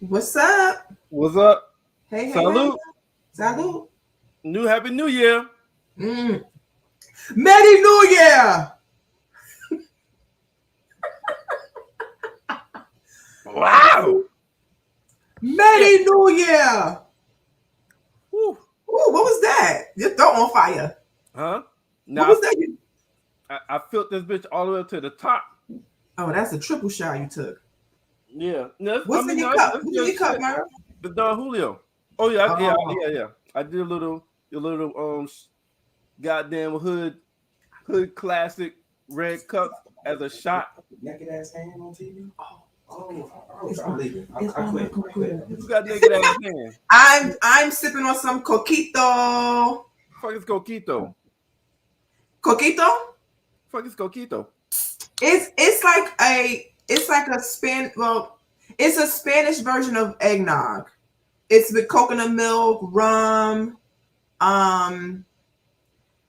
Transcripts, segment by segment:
What's up? What's up? Hey, hey, hey. Salute. Salud. Happy New Year. Mm. Merry New Year. Wow. Yeah. Merry New Year. Woo. Ooh, what was that? Your throat on fire. Huh? What Now was that? I filled this bitch all the way up to the top. Oh, that's a triple shot you took. Yeah. No, I What's in mean, your no, cup? it's What's in good your cup, shit. Myra? The Don Julio. Oh yeah, Oh, yeah. I did a little goddamn hood classic red cup as a shot. Naked ass hand on TV. I'm leaving. I quit. Who got naked ass hand? I'm sipping on some coquito. Fuck is coquito. Coquito? Fuck is coquito. It's a Spanish version of eggnog. It's with coconut milk, rum, um,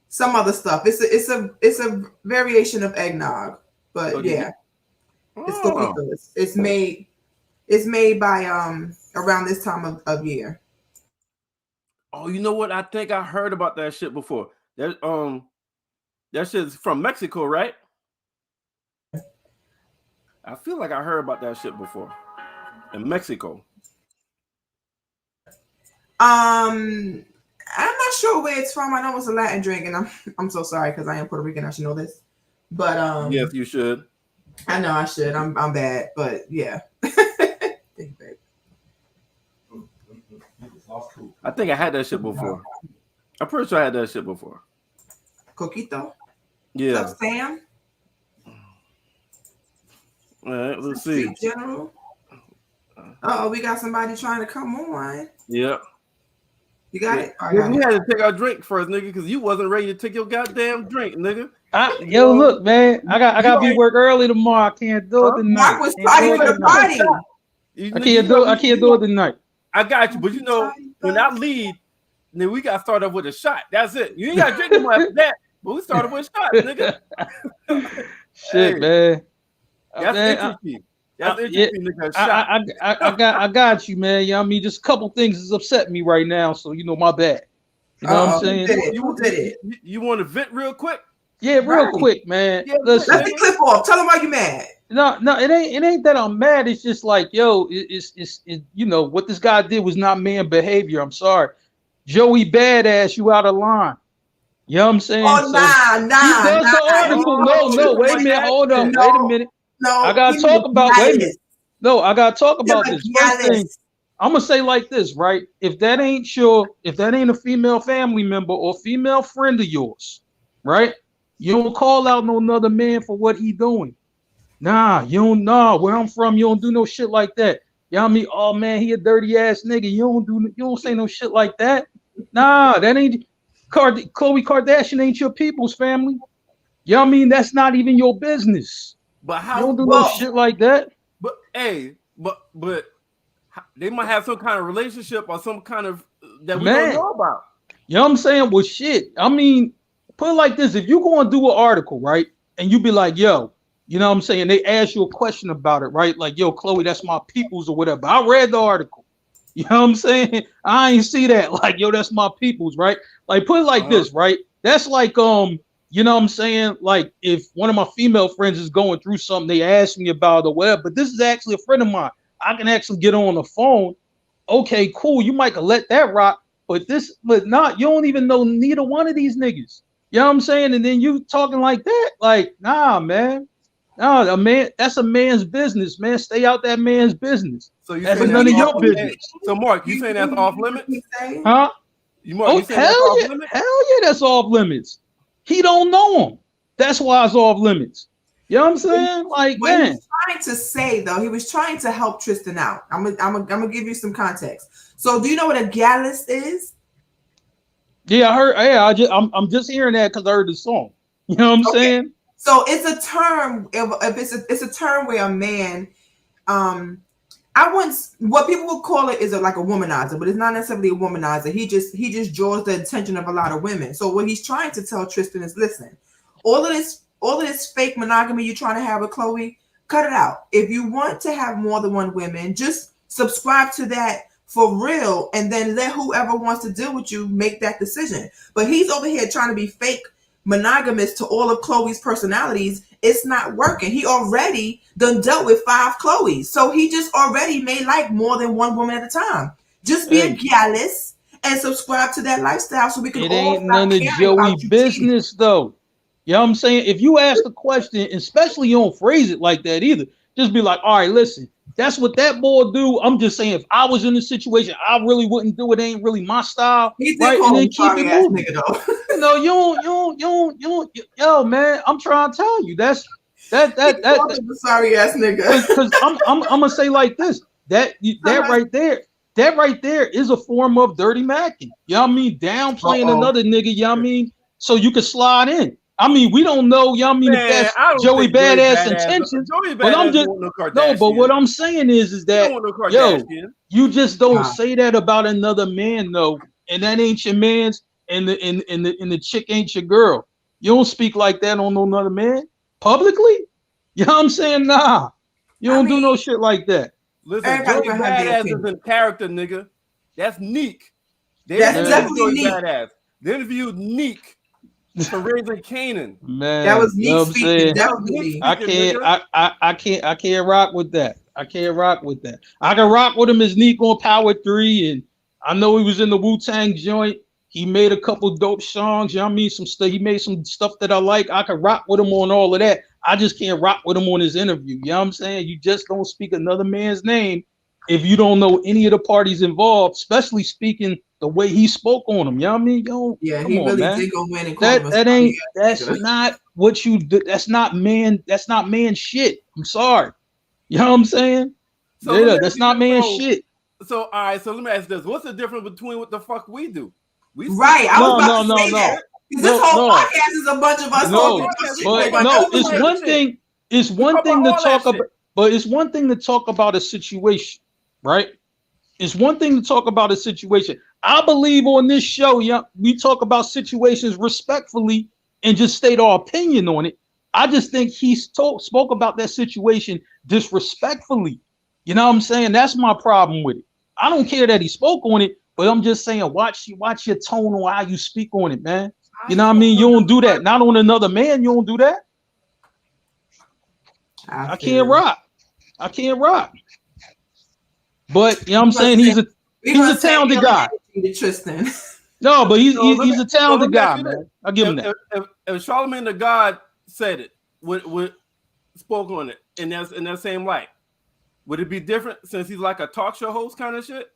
some other stuff. It's a variation of eggnog, So but did you? yeah, it's Oh. coquito. It's made by around this time of year. Oh, you know what? I think I heard about that shit before. That shit's from Mexico, right? I feel like I heard about that shit before. In Mexico. I'm not sure where it's from. I know it's a Latin drink, and I'm so sorry because I am Puerto Rican. I should know this, but Yes, you should. I know I should. I'm bad, but yeah. Thank you, babe. I think I had that shit before. I'm pretty sure I had that shit before. Coquito. Yeah. What's up, Sam? All right, let's see. Street General. Oh, we got somebody trying to come on. Yeah. You got it? I We got it. had to take our drink first, nigga, because you wasn't ready to take your goddamn drink, nigga. Yo, look, man, I got to be work early tomorrow. I can't do it tonight. Mark was partying for the party. I can't do it tonight. I got you, but you know, when I lead, then we got to start off with a shot. That's it. You ain't got to drink no more after that, but we started with a shot, nigga. Shit, man. That's interesting. That's interesting, nigga. I got you, man. You know what I mean? Just a couple things is upsetting me right now, so you know my bad. You know what I'm saying? Who did it? You want to vent real quick? Yeah, real quick, man. Yeah, listen. Let the clip off. Tell them why you mad. No, it ain't that I'm mad. It's just like, yo, it's you know what this guy did was not man behavior. I'm sorry, Joey Badass, you out of line. You know what I'm saying? Oh, nah. He does the article. No, wait a minute. Hold on. Wait a minute. No, I gotta talk about. Wait a minute. No, I gotta talk about this. First thing, Jealous. I'm gonna say like this, right? If that ain't a female family member or female friend of yours, right? You don't call out no another man for what he doing. Nah, you don't know where I'm from. You don't do no shit like that. You know what I mean? Oh man, he a dirty ass nigga. You don't say no shit like that. Nah, that ain't Khloe Kardashian ain't your people's family. You know what I mean? That's not even your business. But how? You don't do no shit like that. But hey, but they might have some kind of relationship or some kind of that we don't know about. You know what I'm saying? Well, shit. I mean, put it like this: if you go and do an article, right, and you be like, "Yo," you know what I'm saying? They ask you a question about it, right? Like, "Yo, Khloe, that's my people's or whatever." I read the article. You know what I'm saying? I ain't see that. Like, yo, that's my people's, right? Like, put it like this, right? That's like, you know what I'm saying? Like, if one of my female friends is going through something, they ask me about the web, but this is actually a friend of mine. I can actually get on the phone. Okay, cool. You might let that rock, but not. You don't even know neither one of these niggas. You know what I'm saying? And then you talking like that, like, nah, man. No, man, that's a man's business, man. Stay out that man's business. So you that's saying none that's of your off, business. So Mark, you saying that's off limits? Huh? Mark, you saying that's off limits? Hell yeah, that's off limits. He don't know him. That's why it's off limits. You know what I'm saying? Like, what man. he was trying to say though, he was trying to help Tristan out. I'm gonna give you some context. So, do you know what a gallus is? Yeah, I heard. Yeah, I'm just hearing that because I heard the song. You know what I'm saying? So it's a term. It's a term where a man, what people would call it is like a womanizer, but it's not necessarily a womanizer. He just draws the attention of a lot of women. So what he's trying to tell Tristan is, listen, all of this fake monogamy you're trying to have with Khloe, cut it out. If you want to have more than one woman, just subscribe to that for real, and then let whoever wants to deal with you make that decision. But he's over here trying to be fake monogamous to all of Chloe's personalities. It's not working. He already done dealt with 5 Chloes, so he just already may like more than one woman at a time. Just be a gallus and subscribe to that lifestyle, so we can. It ain't none of Joey business, though. You know what I'm saying? If you ask the question, especially you don't phrase it like that either. Just be like, all right, listen, that's what that boy do. I'm just saying, if I was in this situation, I really wouldn't do it. Ain't really my style. Right? And then keep it moving. No, you don't, yo, man, I'm trying to tell you, that sorry ass nigga. Because I'm gonna say like this, that right there is a form of dirty macking. You know what I mean? Downplaying another nigga, you know what I mean? So you can slide in. I mean, we don't know, you know what I mean, if that's Joey Badass intentions. But I'm just no, but what I'm saying is that yo, you just don't say that about another man, though, and that ain't your man's, and the chick ain't your girl. You don't speak like that on no another man publicly. You know what I'm saying? Nah, you don't do no shit like that. Listen, Joey Badass is in character, nigga. That's Neek. That's definitely Neek. Badass. They interviewed Neek for Raising Canaan. Man, that was Neek speaking. I can't rock with that. I can't rock with that. I can rock with him as Neek on Power 3, and I know he was in the Wu-Tang joint. He made a couple dope songs. You know what I mean? Some stuff. He made some stuff that I like. I can rock with him on all of that. I just can't rock with him on his interview. You know what I'm saying? You just don't speak another man's name if you don't know any of the parties involved, especially speaking the way he spoke on them. You know what I mean? Yeah, he really did go in and call him that's not what you do. That's not man shit. I'm sorry. You know what I'm saying? So yeah, that's not man shit. So all right, so let me ask this. What's the difference between what the fuck we do? Right. I was about to say that. This whole podcast is a bunch of us talking about shit. It's one thing. It's one thing to talk about, but it's one thing to talk about a situation, right? It's one thing to talk about a situation. I believe on this show, yeah, we talk about situations respectfully and just state our opinion on it. I just think he spoke about that situation disrespectfully. You know what I'm saying? That's my problem with it. I don't care that he spoke on it, but I'm just saying, watch your tone on how you speak on it, man. You know what I mean? You don't do that. Not on another man. You don't do that. I can't rock. But you know what I'm saying? He's a talented guy. Tristan. No, but he's a talented guy, man. I'll give him that. If Charlemagne the God said it, spoke on it in that same light, would it be different since he's like a talk show host kind of shit?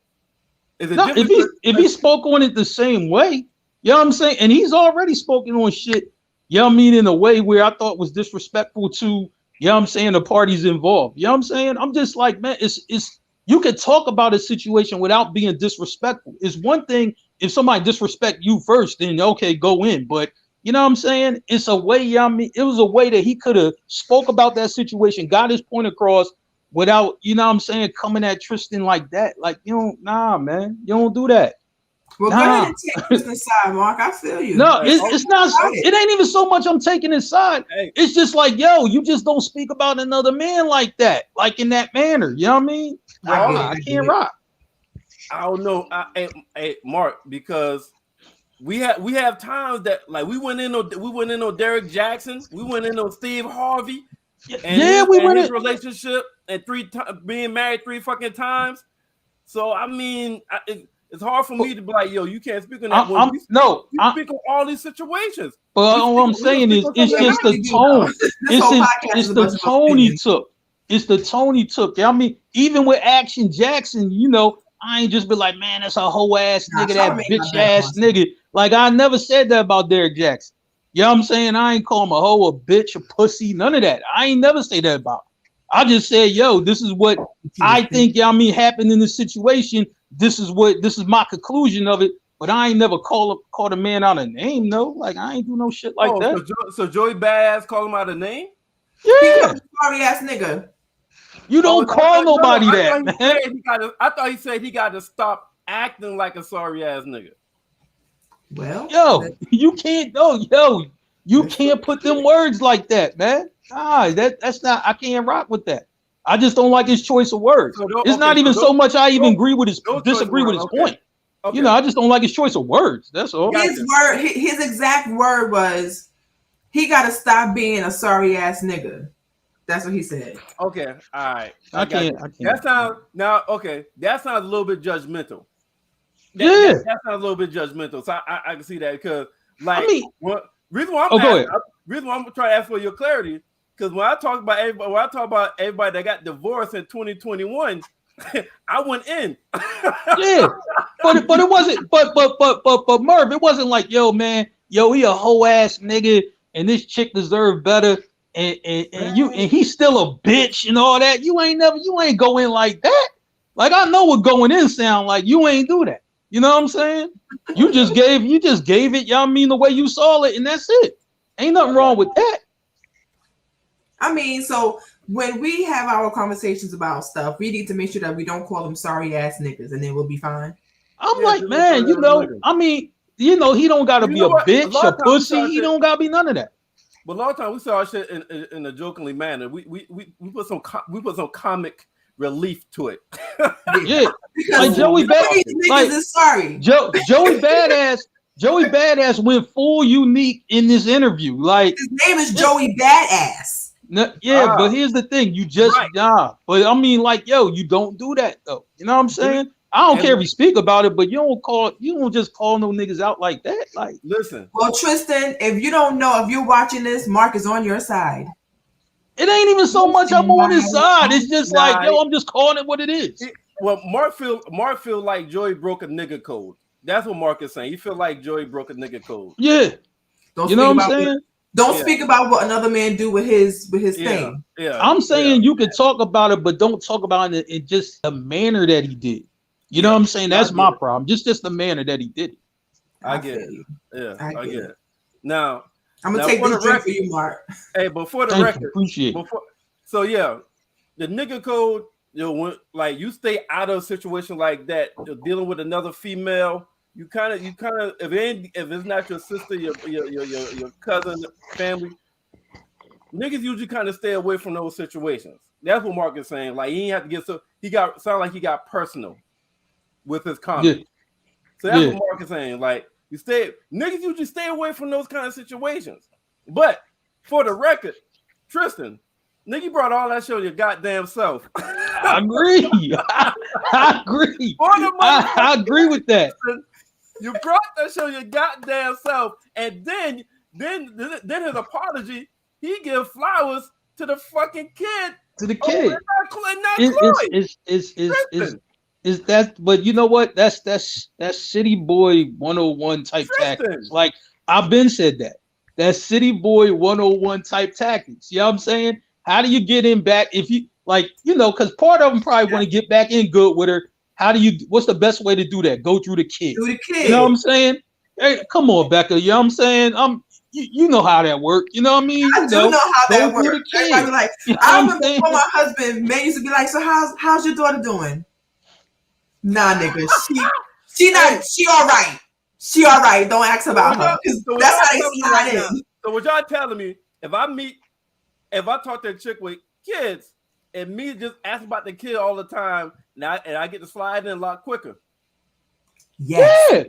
Is it different? If he spoke on it the same way, you know what I'm saying? And he's already spoken on shit, you know what I mean, in a way where I thought was disrespectful to, you know what I'm saying, the parties involved. You know what I'm saying? I'm just like, man, it's you could talk about a situation without being disrespectful. It's one thing if somebody disrespect you first, then okay, go in. But you know what I'm saying? It's a way, you know what I mean? It was a way that he could have spoke about that situation, got his point across without, you know what I'm saying, coming at Tristan like that. Like, you don't, nah, man, you don't do that. Well, go ahead and take Tristan's side, Mark. I feel you. No, it's not. It ain't even so much I'm taking his side. Hey. It's just like, yo, you just don't speak about another man like that, like in that manner. You know what I mean? I can't rock. I don't know, hey, Mark, because we have times that like we went in on Derek Jackson, we went in on Steve Harvey, and we went in his relationship and being married 3 fucking times. So I mean, it's hard for me to be like, yo, you can't speak on that. You speak on all these situations. But all I'm saying is, it's just the tone. It's the tone he took. It's the tone he took. I mean, even with Action Jackson, you know, I ain't just be like, man, that's a hoe ass nigga, that bitch ass nigga. Like, I never said that about Derek Jackson. You know what I'm saying? I ain't call him a hoe, a bitch, a pussy, none of that. I ain't never say that about him. I just said, yo, this is what I think, you know what I mean, happened in this situation. This is my conclusion of it. But I ain't never called a man out a name, no. Like, I ain't do no shit like that. So Joey Badass called him out a name? Yeah. Sorry ass nigga. You don't call nobody that, man. I thought he said he got to stop acting like a sorry ass nigga. Well, you can't put them words like that, man. That's not. I can't rock with that. I just don't like his choice of words. So It's not even so much I even agree with his disagree with his okay. point. Okay. You know, I just don't like his choice of words. That's all. His exact word was, he got to stop being a sorry ass nigga. That's what he said. Okay, all right. I can't. That sounds that sounds a little bit judgmental. That sounds a little bit judgmental. So I can see that because, like, I mean, reason why I'm trying to ask for your clarity, because when I talk about everybody that got divorced in 2021, I went in. Yeah, but it wasn't. But Merv, it wasn't like, yo, man, he a whole ass nigga, and this chick deserved better, and he's still a bitch and all that. You ain't go in like that. Like, I know what going in sound like. You ain't do that. You know what I'm saying? You just gave it. Y'all mean the way you saw it, and that's it. Ain't nothing wrong with that. I mean, so when we have our conversations about stuff, we need to make sure that we don't call them sorry ass niggas, and then we'll be fine. I'm like, man, I mean, he don't gotta be a bitch, a pussy. He don't gotta be none of that. But a lot of times we saw our shit in a jokingly manner. We put some comic relief to it. Yeah, because like Joey Badass is sorry. Joey Badass went full unique in this interview. Like, his name is Joey Badass. Yeah, but here's the thing: you just But I mean, like, you don't do that though. You know what I'm saying? I don't care if you speak about it, but you don't just call no niggas out like that. Like, listen. Well, Tristan, if you don't know, if you're watching this, Mark is on your side. It ain't even so much I'm on his side. It's just like, I'm just calling it what it is. Well, Mark feel like Joey broke a nigga code. That's what Mark is saying. He feel like Joey broke a nigga code. Yeah. You know what I'm saying? Don't speak about what another man do with his thing. Yeah. I'm saying you can talk about it, but don't talk about it in just the manner that he did. You know what I'm saying? That's my problem. Just the manner that he did it. I get it. Yeah, I get it. Now, I'm gonna take this drink for you, Mark. Hey, before the record, appreciate it. So yeah, the nigga code, when, like, you stay out of a situation like that, you're dealing with another female. You kind of, if it's not your sister, your cousin, family, niggas usually kind of stay away from those situations. That's what Mark is saying. Like, he ain't have to get sound like he got personal with his comment. Yeah. So that's what Mark is saying. Like, niggas usually stay away from those kind of situations. But for the record, Tristan, nigga, you brought all that show your goddamn self. I agree. I agree. I agree with that. You brought that show your goddamn self, and then his apology, he give flowers to the fucking kid. To the kid. Not is that? But you know what? That's City Boy 101 type tactics. Like, I've been said that. That's City Boy 101 type tactics. You know what I'm saying? How do you get in back if you like, because part of them probably want to get back in good with her. What's the best way to do that? Go through the kid. You know what I'm saying? Hey, come on, Becca. You know what I'm saying? You know how that works. You know what I mean? I do know how that works. Everybody like, I remember before my husband, man used to be like, so how's your daughter doing? Nah, nigga. She all right. She all right. Don't ask about her. That's how they slide in. So what y'all telling me, if I talk to a chick with kids and me just ask about the kid all the time, and I get to slide in a lot quicker. Yes. Yeah.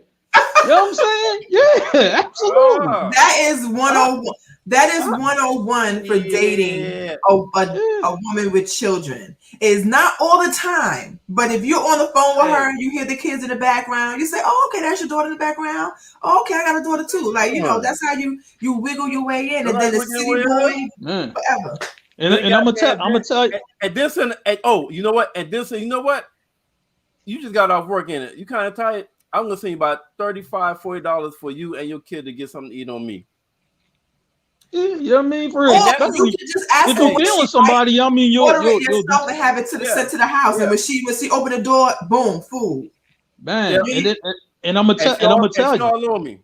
You know what I'm saying? Yeah, absolutely. That is 101. That is 101 for dating a woman with children. It's not all the time, but if you're on the phone with her and you hear the kids in the background, you say, "Oh, okay, that's your daughter in the background. Oh, okay, I got a daughter too." Like, that's how you wiggle your way in, and then the city boy forever. And I'm gonna tell you. You know what? You know what? You just got off work in it. You kind of tired. I'm gonna send you about $35-$40 for you and your kid to get something to eat on me. Yeah, you know what I mean? For real. You can just ask if you're feeling somebody, I mean, you'll yourself and have it sent to the house. And when she open the door, boom, food. Man, and I'm gonna tell you. She all on me.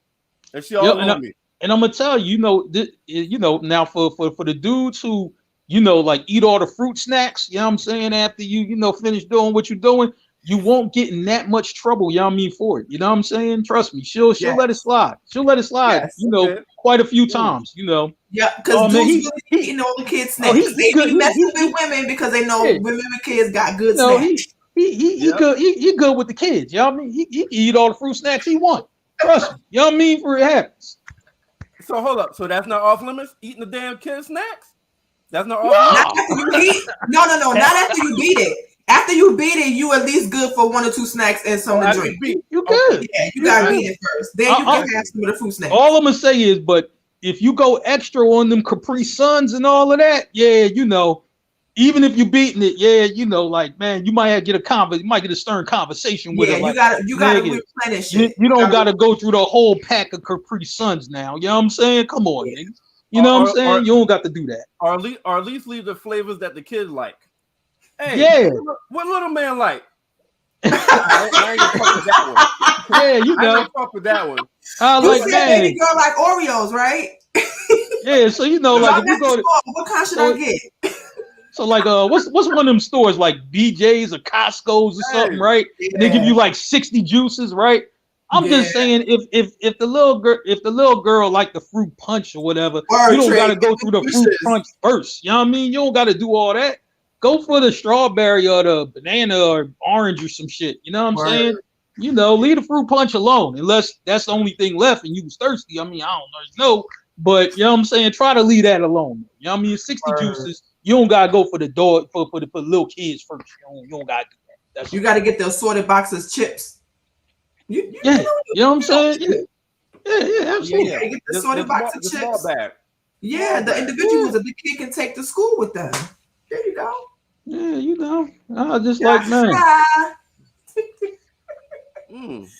And she all on me. And I'm gonna tell you, now for the dudes who, like, eat all the fruit snacks, you know what I'm saying, after you finish doing what you're doing, you won't get in that much trouble, for it. You know what I'm saying? Trust me, she'll let it slide. She'll let it slide, yes, quite a few times, you know. Yeah, because Oh, man, dudes really eating all the kids' Oh, snacks. They good. be messing with women because they know Yeah. women and kids got good No, snacks. he good. He good with the kids. You know what I mean? He can eat all the fruit snacks he want. Trust me. You know what I mean? For it happens. So hold up. So that's not off limits? Eating the damn kid snacks? That's not off Not after you beat. No, not after you beat it. After you beat it, you at least good for 1 or 2 snacks and something to drink. You good. Yeah, you gotta beat it first. Then you can have some of the fruit snacks. All I'm gonna say is, but if you go extra on them Capri Suns and all of that, yeah, you know, even if you're beating it, yeah, you know, like, man, you might get a stern conversation with it. Yeah, like, you gotta replenish it. You don't gotta go through the whole pack of Capri Suns now. You know what I'm saying? Come on, nigga. You know what I'm saying? You don't got to do that. Or at least leave the flavors that the kids like. Hey, yeah. What little man like? I ain't gonna fuck with that one. Yeah, you know. I ain't gonna fuck with that one. You said baby girl like Oreos, right? Yeah, so you know, like if you go to what kind should I get? So like what's one of them stores like BJ's or Costco's or something, right? Yeah. And they give you like 60 juices, right? I'm just saying if the little girl like the fruit punch or whatever, you don't gotta go through the fruit punch first. You know what I mean? You don't gotta do all that. Go for the strawberry or the banana or orange or some shit. You know what I'm saying? You know, leave the fruit punch alone unless that's the only thing left and you was thirsty. I mean, I don't know, but you know what I'm saying? Try to leave that alone. You know what I mean? 60 juices. You don't gotta go for the dog for little kids first. You don't gotta do that. You gotta get the assorted boxes chips. You know what I'm saying? Yeah, absolutely. Yeah, get the assorted box of chips. Yeah, the individuals that the kid can take to school with them. There you go. Yeah, you know, I just like man.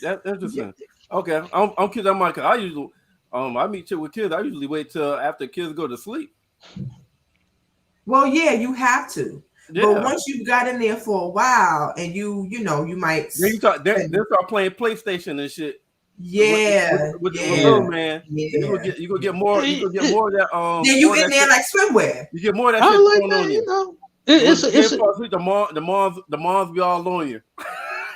That's interesting. Okay, I'm kidding. I'm like, I usually, I meet with kids. I usually wait till after kids go to sleep. Well, yeah, you have to. Yeah. But once you've got in there for a while, and you might. Then you start playing PlayStation and shit. Yeah, with the little man. Yeah. You gonna get more. You gonna get more of that. Then you get there like swimwear. You get more of that shit like going that, on you you. know. The moms be all on you.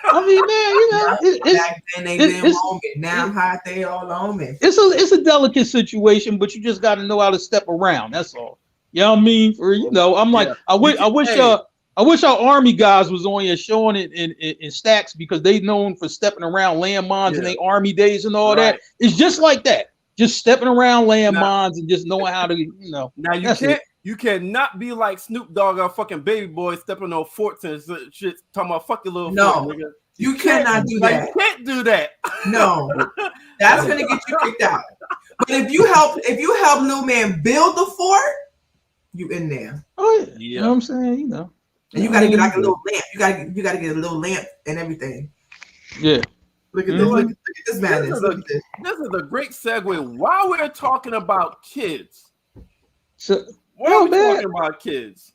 I mean, man, you know, back then they didn't want me. Now I'm hot, they all on me. It's a delicate situation, but you just got to know how to step around. That's all. You know what I mean? For I'm like, I wish our Army guys was on here showing it in stacks because they known for stepping around landmines in their Army days and all that. It's just like that, just stepping around landmines and just knowing how to, you know. Now you cannot be like Snoop Dogg or fucking Baby Boy stepping on forts and shit, talking about fuck your little fort, nigga. You cannot do that. You can't do that. No, that's gonna get you kicked out. But if you help little man build the fort, you in there. Oh yeah. You know what I'm saying? You know. And you gotta get like a little lamp. You gotta get a little lamp and everything. Yeah. Look at this madness. This is a great segue. While we're talking about kids, why are we talking about kids?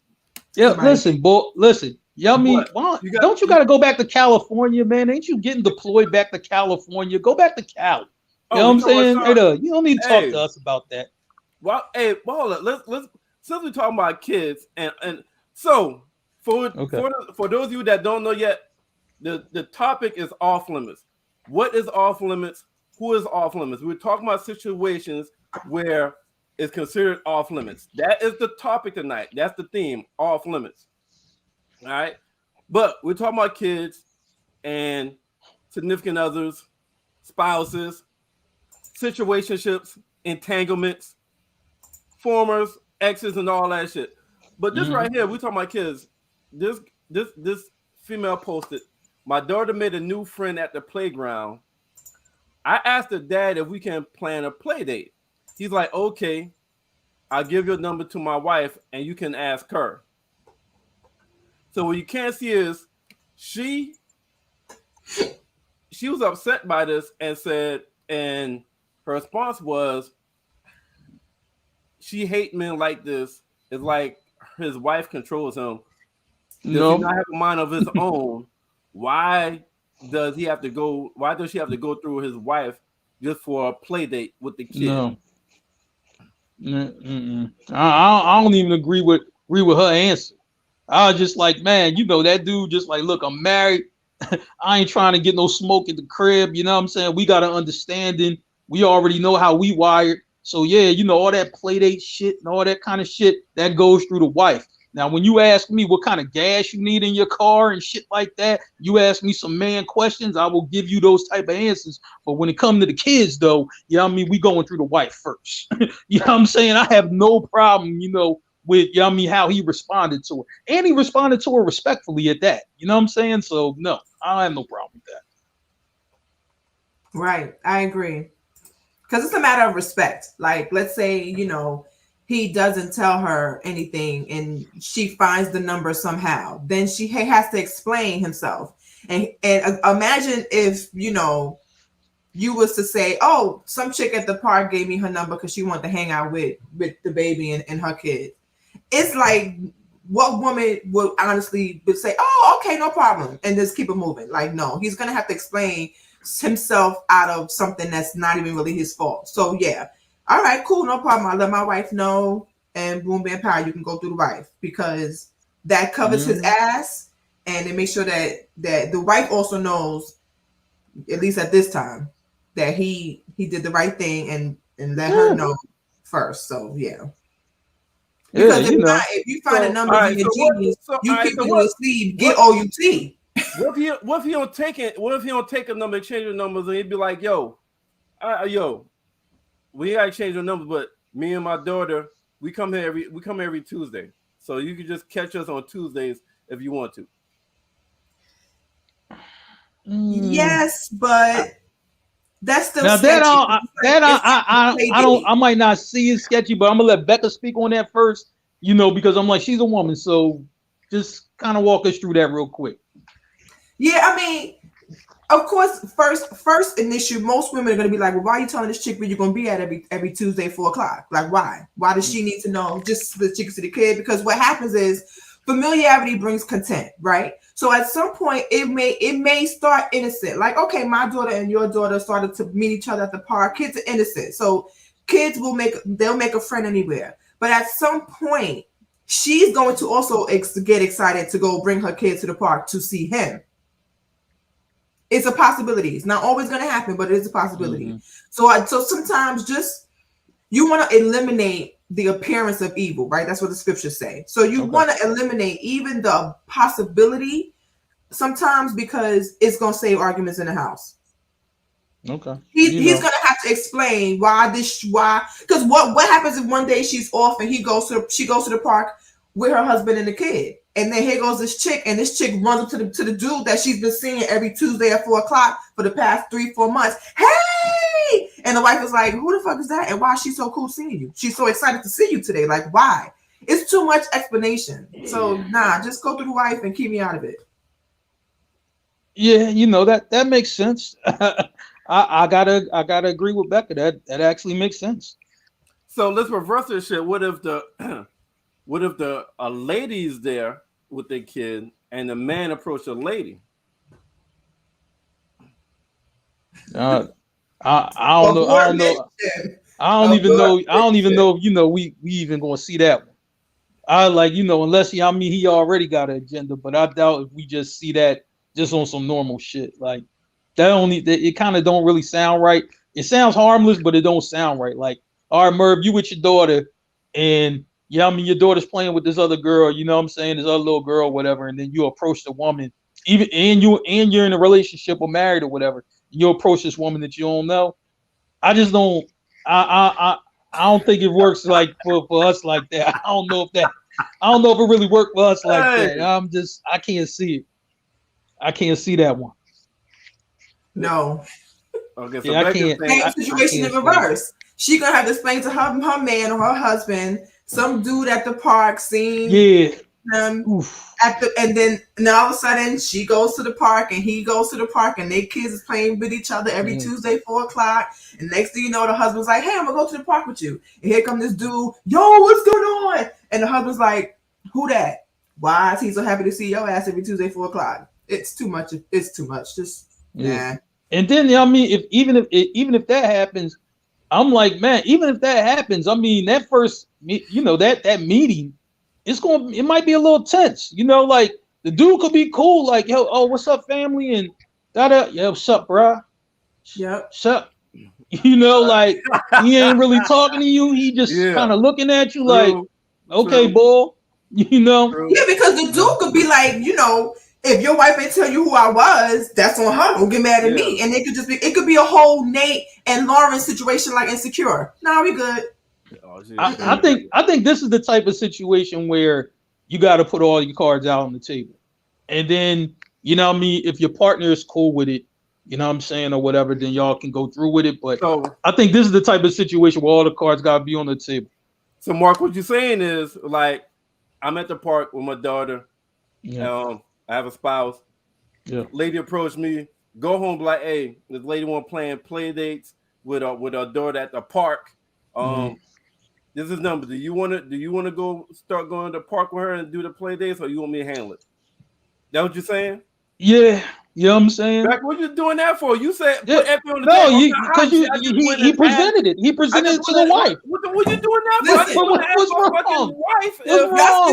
Yeah, listen, boy, listen. Yeah, I mean, don't you got to go back to California, man? Ain't you getting deployed back to California? Go back to Cali. You know what I'm saying? You don't need to talk to us about that. Well, hold on. Let's since we're talking about kids, and so for those of you that don't know yet, the topic is off limits. What is off limits? Who is off limits? We're talking about situations where it's considered off limits. That is the topic tonight. That's the theme, off limits. All right, but we're talking about kids and significant others, spouses, situationships, entanglements, formers, exes, and all that shit. But this right here, we're talking about kids. This female posted, my daughter made a new friend at the playground. I asked her dad if we can plan a play date. He's like, okay, I'll give your number to my wife and you can ask her. So what you can't see is she was upset by this and said, and her response was, she hate men like this. It's like his wife controls him. Does he not have a mind of his own? Why does she have to go through his wife just for a play date with the kid? No. I don't even agree with her answer. I was just like, man, you know, that dude just like, look, I'm married. I ain't trying to get no smoke at the crib. You know what I'm saying? We got an understanding. We already know how we wired. So yeah, you know, all that play date shit and all that kind of shit that goes through the wife. Now, when you ask me what kind of gas you need in your car and shit like that, you ask me some man questions, I will give you those type of answers. But when it comes to the kids, though, I mean, we going through the wife first. You know what I'm saying? I have no problem, you know, with I mean how he responded to her. And he responded to her respectfully at that. You know what I'm saying? So no, I have no problem with that. Right. I agree. Because it's a matter of respect. Like, let's say, you know, he doesn't tell her anything and she finds the number somehow, then he has to explain himself. And imagine if, you know, you was to say, oh, some chick at the park gave me her number because she wanted to hang out with the baby and her kid. It's like, what woman would honestly would say, oh, okay, no problem, and just keep it moving? Like, no, he's going to have to explain himself out of something that's not even really his fault. So yeah. All right, cool, no problem. I'll let my wife know, and boom, bam, pow, you can go through the wife, because that covers his ass, and it makes sure that the wife also knows, at least at this time, that he did the right thing and let her know first. So yeah. Because if you find a number in your jeans, you keep it in your sleeve, get OUT. What if he don't take it? What if he don't take a number, exchange the numbers, and he'd be like, yo, we gotta change your number, but me and my daughter, we come here every Tuesday. So you can just catch us on Tuesdays if you want to. Yes, but that's still now sketchy. I might not see it sketchy, but I'm gonna let Becca speak on that first, you know, because I'm like, she's a woman, so just kind of walk us through that real quick. Yeah, I mean, of course, first initial, most women are going to be like, well, why are you telling this chick where you're going to be at every Tuesday, 4:00? Like, why? Why does she need to know just the chick to the kid? Because what happens is familiarity brings content, right? So at some point, it may start innocent. Like, okay, my daughter and your daughter started to meet each other at the park. Kids are innocent. So kids they'll make a friend anywhere. But at some point, she's going to also get excited to go bring her kids to the park to see him. It's a possibility. It's not always going to happen, but it is a possibility. Mm-hmm. So sometimes just you want to eliminate the appearance of evil, right? That's what the scriptures say. So you want to eliminate even the possibility sometimes, because it's going to save arguments in the house. Okay. He's going to have to explain why, because what happens if one day she's off and she goes to the park with her husband and the kid. And then here goes this chick, and this chick runs up to the dude that she's been seeing every Tuesday at 4:00 for the past 3-4 months. Hey! And the wife is like, who the fuck is that? And why is she so cool seeing you? She's so excited to see you today. Like, why? It's too much explanation. So nah, just go through the wife and keep me out of it. Yeah, you know, that makes sense. I gotta agree with Becca. That actually makes sense. So let's reverse this shit. What if a lady's there with their kid and the man approached a lady? I don't know. I don't even know if, you know, we even gonna see that one. I like, you know, unless he already got an agenda, but I doubt if we just see that just on some normal shit. Like it kind of don't really sound right. It sounds harmless, but it don't sound right. Like, all right, Merv, you with your daughter, and your daughter's playing with this other girl, you know what I'm saying, this other little girl, whatever, and then you approach the woman, and you're in a relationship or married or whatever, and you approach this woman that you don't know. I just don't. I don't think it works like for us like that. I don't know if it really worked for us like that. I can't see it. I can't see that one. No. Okay, so yeah, I can't. Same situation in reverse. She gonna have to explain to her man or her husband, some dude at the park seeing him and then all of a sudden she goes to the park and he goes to the park and their kids is playing with each other every Tuesday, 4:00. And next thing you know, the husband's like, hey, I'm gonna go to the park with you. And here come this dude, yo, what's going on? And the husband's like, who that? Why is he so happy to see your ass every Tuesday, 4:00? It's too much. It's too much. Just nah. And then I mean, even if that happens, I'm like, man, even if that happens, I mean, that first, you know, that meeting, it might be a little tense, you know, like the dude could be cool, like, yo, oh, what's up, family, and yeah, what's up, bro? Yep. What's up? You know, like he ain't really talking to you. He just kind of looking at you like, okay, boy. You know? Yeah, because the dude could be like, you know, if your wife ain't tell you who I was, that's on her. Don't get mad at me. And it could just be, it could be a whole Nate and Lauren situation like Insecure. No, we good. I think this is the type of situation where you got to put all your cards out on the table. And then, you know what I mean, if your partner is cool with it, you know what I'm saying, or whatever, then y'all can go through with it. But I think this is the type of situation where all the cards got to be on the table. So, Mark, what you're saying is, like, I'm at the park with my daughter. I have a spouse. Lady approached me. Go home, be like, hey, this lady want playing play dates with our daughter at the park. This is number. Do you want to go start going to the park with her and do the play dates, or you want me to handle it? That what you're saying? Yeah. You know what I'm saying? Back, what you doing that for? You said put F on the because he presented it. He presented it to the wife. What you doing that for? What's wrong?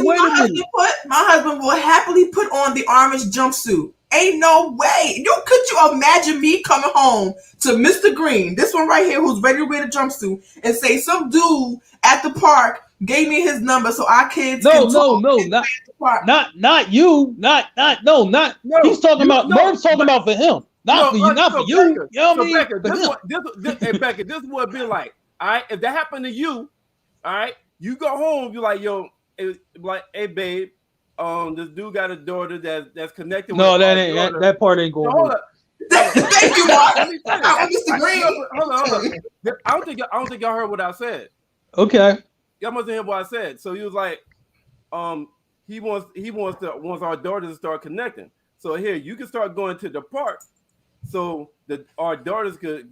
Wait a minute. My husband will happily put on the orange jumpsuit. Ain't no way. Could you imagine me coming home to Mr. Green, this one right here, who's ready to wear the jumpsuit, and say some dude at the park gave me his number so our kids can talk. Not you. He's talking about Merv's talking about for him. Not for you. You know what I mean? Becca, this is what it be like. All right, if that happened to you, all right, you go home, you're like, yo, like, hey babe, this dude got a daughter that's connected with that part ain't going on. Thank you, Mark. Mr. Green. Hold on. I don't think y'all heard what I said. Okay. Y'all must have heard what I said. So he was like, he wants our daughters to start connecting. So here, you can start going to the park, so that our daughters could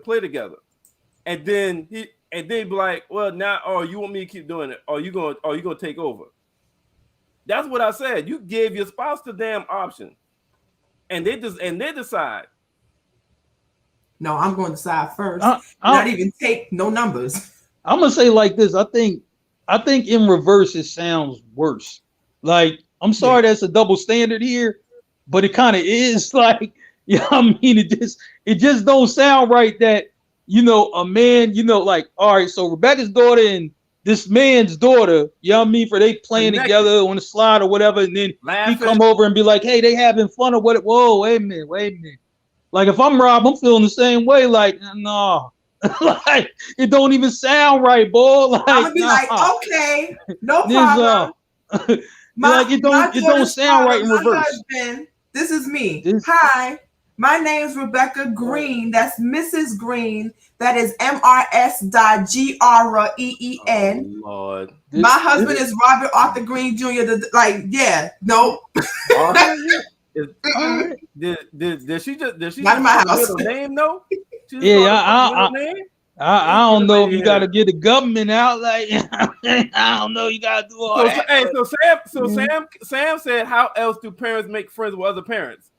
play together. And then be like, well, now, you want me to keep doing it? Or you gonna take over? That's what I said. You gave your spouse the damn option, and they decide. No, I'm going to decide first. Not even take no numbers. I'm gonna say like this. I think in reverse it sounds worse. Like, I'm sorry that's a double standard here, but it kind of is. Like, you know what I mean? It just don't sound right that, you know, a man, you know, like, all right, so Rebecca's daughter and this man's daughter, you know what I mean, for they playing together on the slide or whatever, and then he come over and be like, hey, they having fun or what? Whoa, wait a minute. Like, if I'm Rob, I'm feeling the same way. Like, no. Like, it don't even sound right, boy. Like, I'm gonna be like, okay, no problem. Like, it don't sound right in reverse. Husband, this is me. Hi, my name's Rebecca Green. That's Mrs. Green. That is MRS.GREEN. Oh, Lord. My husband is Robert Arthur Green Jr. Did she just not in my house name though? I don't know if you got to get the government out. Like, I don't know. You got to do all that. Hey, Sam said, how else do parents make friends with other parents?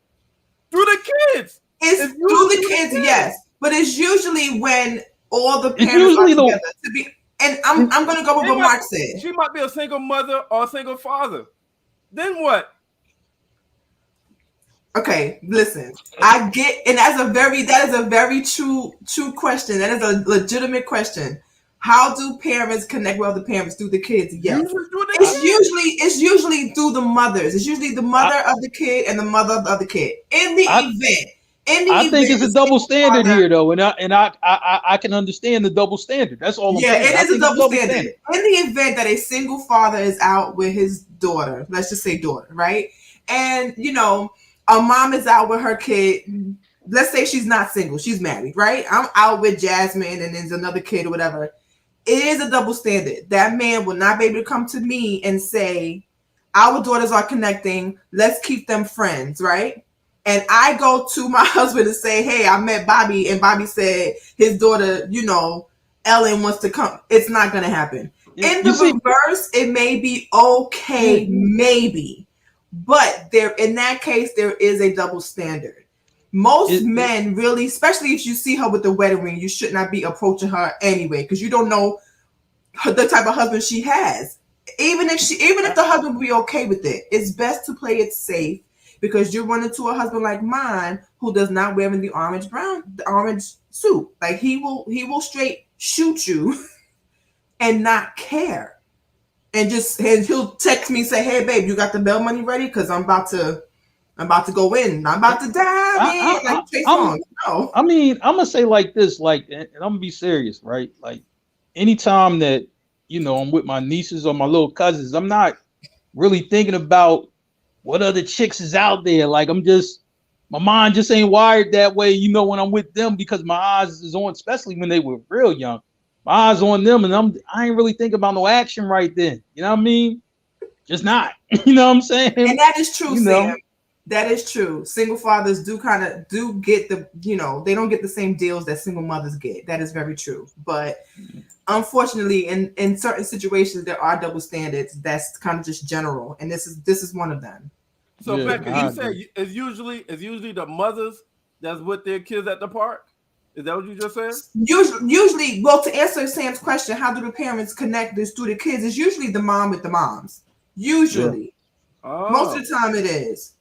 Through the kids. It's through the kids, yes. But it's usually when all the parents are together to be. And I'm going to go with what Mark said. She might be a single mother or a single father. Then what? Okay, listen. I get, and that is a very true question. That is a legitimate question. How do parents connect with other parents? Through the kids? Yes. It's usually through the mothers. It's usually the mother of the kid and the mother of the other kid. I think it's a double standard here, though, and I can understand the double standard. That's all. It is a double standard. In the event that a single father is out with his daughter, let's just say daughter, right? And you know, a mom is out with her kid. Let's say she's not single, she's married, right? I'm out with Jasmine, and there's another kid or whatever. It is a double standard. That man will not be able to come to me and say, "Our daughters are connecting. Let's keep them friends," right? And I go to my husband and say, hey, I met Bobby, and Bobby said his daughter, you know, Ellen wants to come. It's not going to happen. In the reverse, it may be okay, maybe. But in that case, there is a double standard. Most men really, especially if you see her with the wedding ring, you should not be approaching her anyway, because you don't know the type of husband she has. Even if the husband would be okay with it, it's best to play it safe. because you run into a husband like mine who does not wear the orange suit. Like he will straight shoot you and not care. And he'll text me and say, "Hey babe, you got the bail money ready? Because I'm about to go in. I'm about to die." Like Trey Songz. No. I mean, I'm gonna say like this, like, and I'm gonna be serious, right? Like, anytime that I'm with my nieces or my little cousins, I'm not really thinking about what other chicks is out there. Like, my mind just ain't wired that way, when I'm with them, because my eyes is on, especially when they were real young. My eyes on them, and I ain't really thinking about no action right then. You know what I mean? Just not. You know what I'm saying? And that is true, Sam. That is true. Single fathers do get they don't get the same deals that single mothers get. That is very true. But unfortunately, in certain situations, there are double standards. That's kind of just general, and this is one of them. So, Becca, you say it's usually the mothers that's with their kids at the park. Is that what you just said? Usually, well, to answer Sam's question, how do the parents connect this to the kids? It's usually the mom with the moms. Usually, most of the time it is.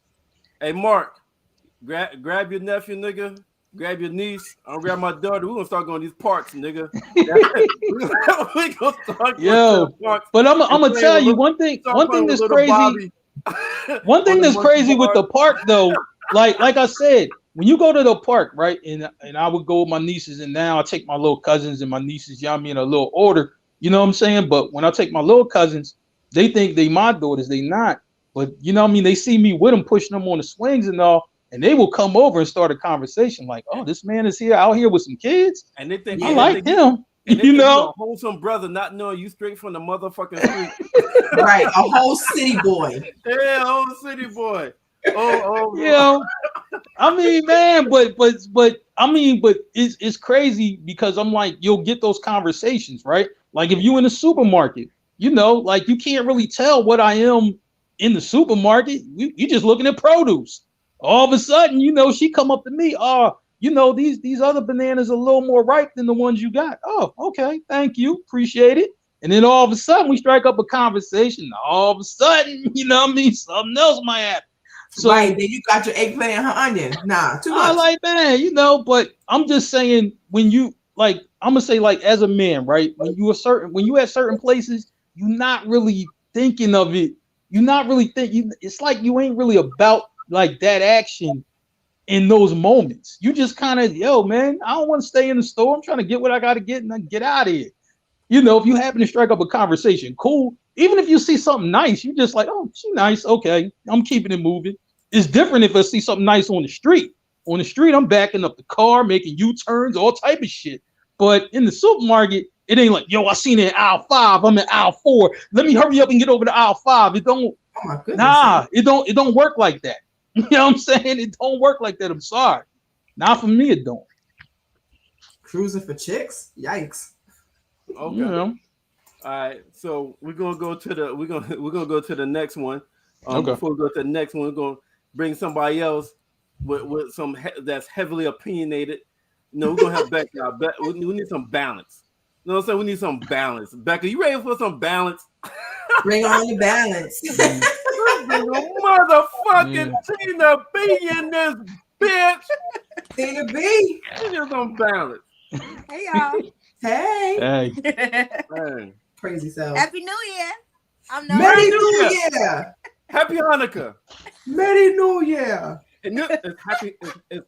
Hey, Mark, grab your nephew, nigga. Grab your niece. I'll grab my daughter. We're gonna start going to these parks, nigga. We gonna start parks. But I'm gonna tell you one thing. One thing that's crazy. One thing that's crazy with the park, though, like I said, when you go to the park, right? And I would go with my nieces, and now I take my little cousins and my nieces, in a little order. You know what I'm saying? But when I take my little cousins, they think they my daughters. They not. But they see me with them, pushing them on the swings and all, and they will come over and start a conversation like, "Oh, this man is out here with some kids." And they think I like him. You're a wholesome brother, not knowing you straight from the motherfucking street. Right, a whole city boy. Yeah, a whole city boy. I mean, man, but it's crazy because I'm like, you'll get those conversations, right? Like if you in the supermarket, like you can't really tell what I am in the supermarket. You just looking at produce. All of a sudden, she come up to me, these other bananas are a little more ripe than the ones you got. Oh, okay, thank you, appreciate it. And then all of a sudden we strike up a conversation. All of a sudden, something else might happen. So, right, then you got your eggplant and her onion. Nah, too much. I like, man, but I'm just saying, when you I'm gonna say, like, as a man, right? When you at certain places, you're not really thinking of it. You're not really thinking. It's like you ain't really about like that action in those moments. You just kind of, man, I don't want to stay in the store. I'm trying to get what I got to get and then get out of here. If you happen to strike up a conversation, cool. Even if you see something nice, you just like, oh, she nice. Okay, I'm keeping it moving. It's different if I see something nice on the street. On the street, I'm backing up the car, making U-turns, all type of shit. But in the supermarket, it ain't like, I seen it in aisle 5. I'm in aisle 4. Let me hurry up and get over to aisle 5. It don't. Oh my goodness. Nah, it don't work like that. You know what I'm saying? It don't work like that. I'm sorry. Not for me, it don't. Cruising for chicks? Yikes. Okay. All right. So we're gonna go to the next one. Before we go to the next one, we're gonna bring somebody else with some that's heavily opinionated. We're gonna have Becca. We need some balance. You know what I'm saying? We need some balance. Becca, you ready for some balance? Bring on the balance. Motherfucking Tina B in this bitch. Tina B. She's on balance. Hey y'all. Hey. Hey. Crazy self. Happy New Year. Merry New Year. Happy Hanukkah. Merry New Year. And it's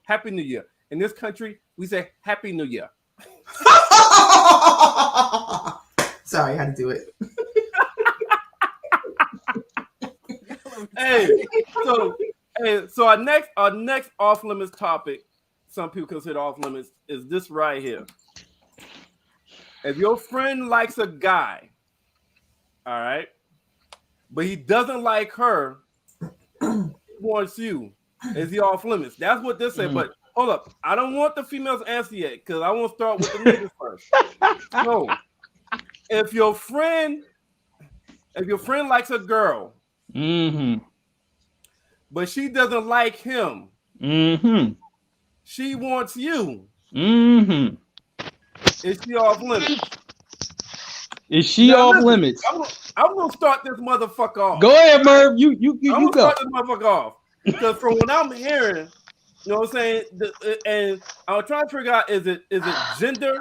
Happy New Year. In this country, we say Happy New Year. Sorry, I had to do it. So our next off limits topic, some people consider off limits, is this right here. If your friend likes a guy, all right, but he doesn't like her, he wants you, is he off limits? That's what this said. But hold up, I don't want the females answer yet because I want to start with the niggas first. So, if your friend likes a girl, but she doesn't like him, she wants you, is she off limits? Is she off limits? I'm gonna start this motherfucker off. Go ahead, Merv. You I'm go. Start this motherfucker off. Because from what I'm hearing, you know what I'm saying, and I'm trying to figure out is it gender?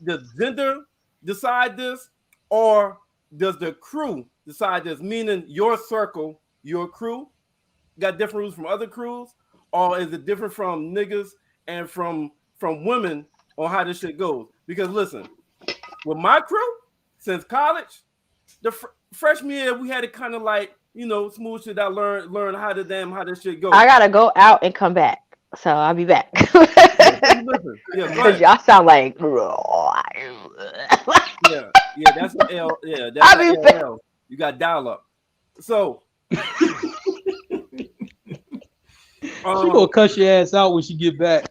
Does gender decide this, or does the crew decide this? Meaning your circle, your crew, got different rules from other crews, or is it different from niggas and from women on how this shit goes? Because listen, with my crew since college, the freshman year we had it kind of like, you know, smooth shit. I learn how this shit goes. I gotta go out and come back, so I'll be back. Listen, Because y'all sound like. Yeah, that's the L. Yeah, that's the L. You got dial up. So She gonna cuss your ass out when she get back.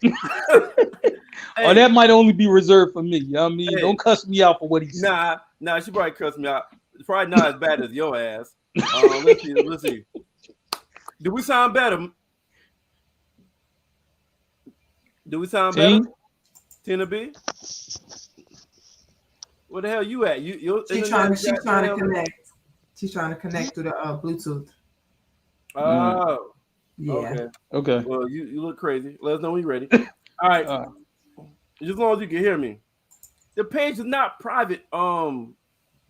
Or that might only be reserved for me. You know what I mean? Hey. Don't cuss me out for what he said. Nah, she probably cussed me out. It's probably not as bad as your ass. Let's see. Do we sound better? Better? Tina B? Where the hell you at? She's trying to connect. She's trying to connect through the Bluetooth. Oh. Yeah. Okay. Well, you look crazy. Let us know when you're ready. All right. Just as long as you can hear me. The page is not private. Oh,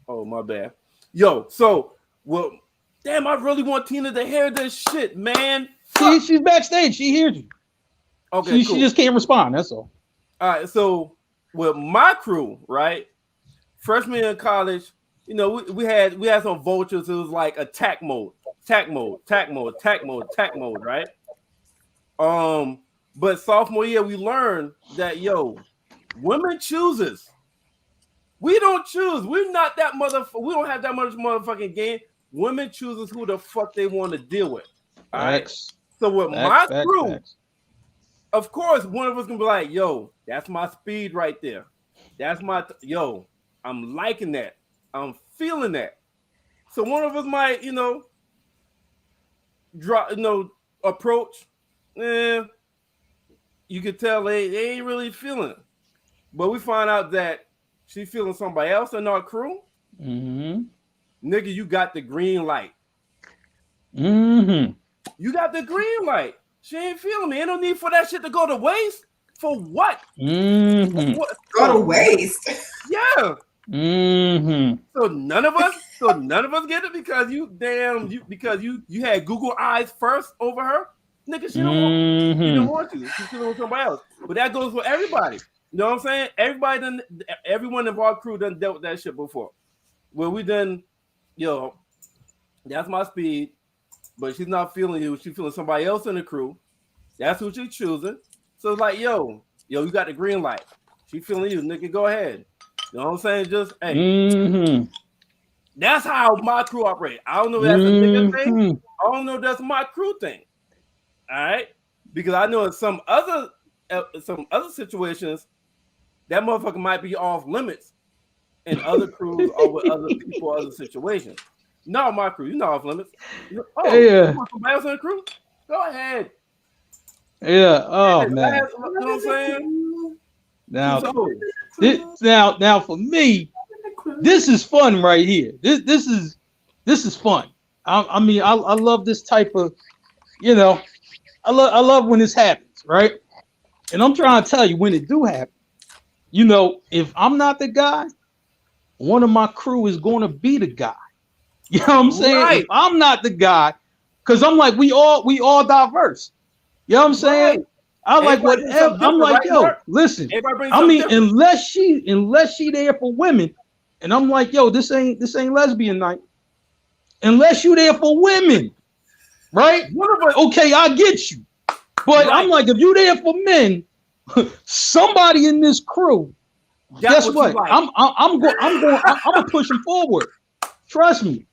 my bad. Yo, so, well, damn, I really want Tina to hear this shit, man. She's backstage. She hears you. Okay, She just can't respond. That's all. All right, so with my crew, right? Freshman in college, you know, we had some vultures. It was like attack mode, right? But sophomore year, we learned that women chooses. We don't choose. We're not that we don't have that much motherfucking game. Women chooses who the fuck they want to deal with. All right. So with my crew, of course, one of us can be like, yo, that's my speed right there. That's my I'm liking that. I'm feeling that. So one of us might, approach. You could tell they ain't really feeling it. But we find out that she's feeling somebody else in our crew. Mm-hmm. Nigga, you got the green light. Mm-hmm. You got the green light. She ain't feeling me. Ain't no need for that shit to go to waste. For what? Mm-hmm. Go to waste. Yeah. Mm-hmm. So none of us get it because you had Google eyes first over her. Nigga, she don't want you. She's feeling with somebody else. But that goes for everybody. You know what I'm saying? Everyone in our crew done dealt with that shit before. Where we done, that's my speed, but she's not feeling you. She's feeling somebody else in the crew. That's who she's choosing. So it's like, you got the green light. She feeling you, nigga. Go ahead. You know what I'm saying? Just hey. Mm-hmm. That's how my crew operate. I don't know if that's a nigga thing. I don't know if that's my crew thing. All right, because I know in some other situations that motherfucker might be off limits in other crews or with other people, other situations. No, my crew, you're not off limits. You want somebody else in the crew? Go ahead. Yeah. Oh man. You know what I'm saying? Now for me, this is fun right here. This is fun. I mean, I love this type of, I love when this happens, right? And I'm trying to tell you, when it do happen, if I'm not the guy, one of my crew is going to be the guy. You know what I'm saying? Right. If I'm not the guy, because I'm like, we all diverse. You know what I'm saying? Right. I like whatever. I'm like, listen. I mean, unless she there for women, and I'm like, this ain't lesbian night. Unless you there for women, right? Okay, I get you. But I'm like, if you there for men, somebody in this crew, guess what? Like. I'm gonna push him forward. Trust me.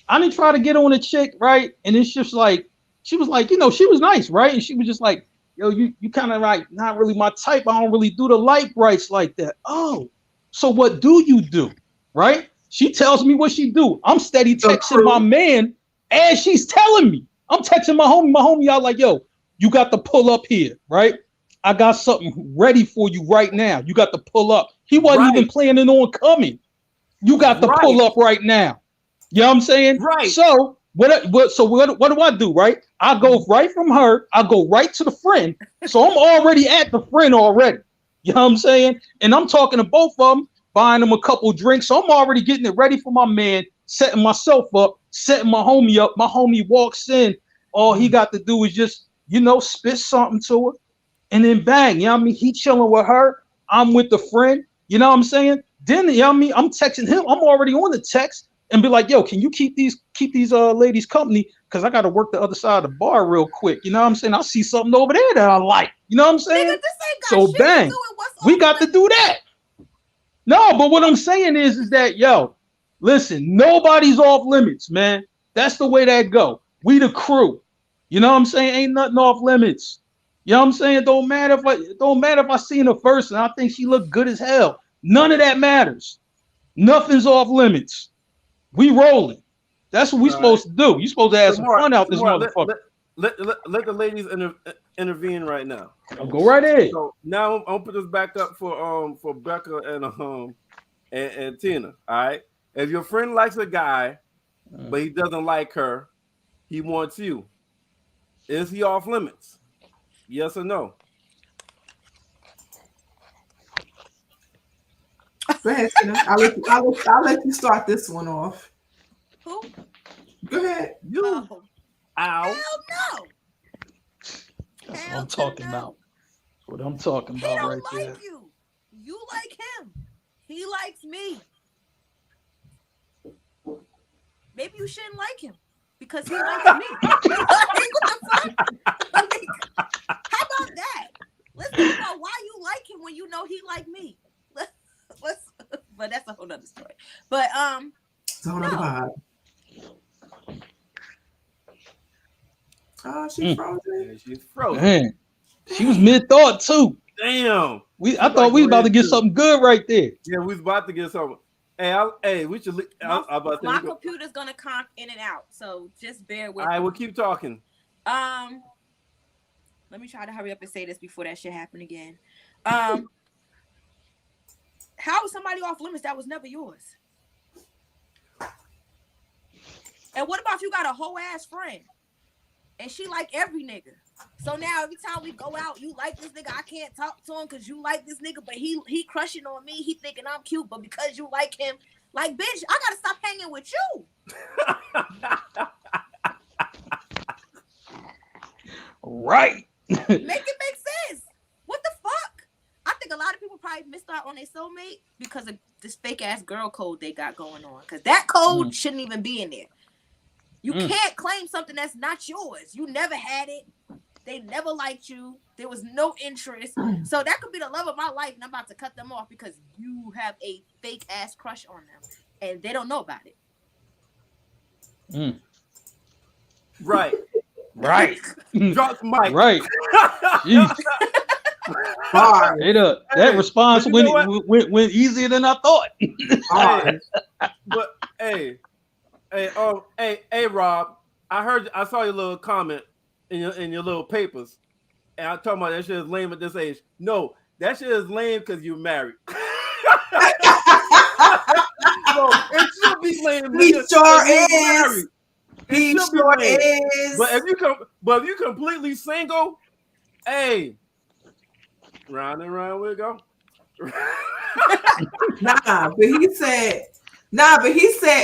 I didn't try to get on a chick, right? And it's just like, she was like, she was nice, right? And she was just like, you kind of like not really my type. I don't really do the light brights like that. Oh, so what do you do? Right? She tells me what she do. I'm steady texting my man as she's telling me. I'm texting my homie. My homie out like, you got to pull up here, right? I got something ready for you right now. You got to pull up. He wasn't even planning on coming. You got to pull up right now. You know what I'm saying? Right. So So what do I do, right? I go right from her, I go right to the friend. So I'm already at the friend already. You know what I'm saying? And I'm talking to both of them, buying them a couple drinks. So I'm already getting it ready for my man, setting myself up, setting my homie up. My homie walks in. All he got to do is just, spit something to her. And then bang, you know what I mean? He chilling with her. I'm with the friend. You know what I'm saying? Then, you know what I mean? I'm texting him. I'm already on the text and be like, yo, can you keep these ladies company? Because I got to work the other side of the bar real quick. You know what I'm saying? I see something over there that I like. You know what I'm saying? Nigga, this ain't got So shit bang, to do with what's we on got the to do that. No, but what I'm saying is that, yo, listen, nobody's off limits, man. That's the way that go. We the crew. You know what I'm saying? Ain't nothing off limits. You know what I'm saying? It don't matter if I seen her first and I think she looked good as hell. None of that matters. Nothing's off limits. We rolling. That's what we supposed to do. You supposed to have some fun out this motherfucker. Let the ladies intervene right now. I'll go right ahead. So now I'm gonna put this back up for Becca and Tina. All right. If your friend likes a guy, but he doesn't like her, he wants you. Is he off limits? Yes or no? Go ahead, Tina. I'll let you start this one off. Who? Go ahead. You. Oh, Ow. hell no. That's Hell what I'm to talking no. about. What I'm talking He about don't right like there. you. You like him. He likes me. Maybe you shouldn't like him because he likes me. Like, what the fuck? Like, how about that? Let's talk about why you like him when you know he like me. But that's a whole nother story. But It's a whole other vibe. Oh, she's frozen. Yeah, she's frozen. Man, she was mid-thought too. Damn. I thought we was about to get something good right there. Yeah, we was about to get something. Hey, we should. my computer's gonna conk in and out, so just bear with All right, me. we'll keep talking. Let me try to hurry up and say this before that shit happen again. How is somebody off limits that was never yours? And what about if you got a whole ass friend and she like every nigga? So now every time we go out, you like this nigga, I can't talk to him because you like this nigga, but he crushing on me, he thinking I'm cute, but because you like him, like bitch, I gotta stop hanging with you. Right. Make it make sense. What the fuck? I think a lot of people probably missed out on their soulmate because of this fake ass girl code they got going on. Because that code shouldn't even be in there. You can't claim something that's not yours. You never had it. They never liked you. There was no interest. So that could be the love of my life, and I'm about to cut them off because you have a fake ass crush on them, and they don't know about it. Right. Right. Drop the mic. Right. Jeez. Hard. That response but you know went easier than I thought. Hard. But hey, Rob, I saw your little comment in your little papers, and I'm talking about that shit is lame at this age. No, that shit is lame because you're married. No, it should be lame. He sure you're is. married. He It should be sure lame. is. But if you completely single, hey, round and round we go. But he said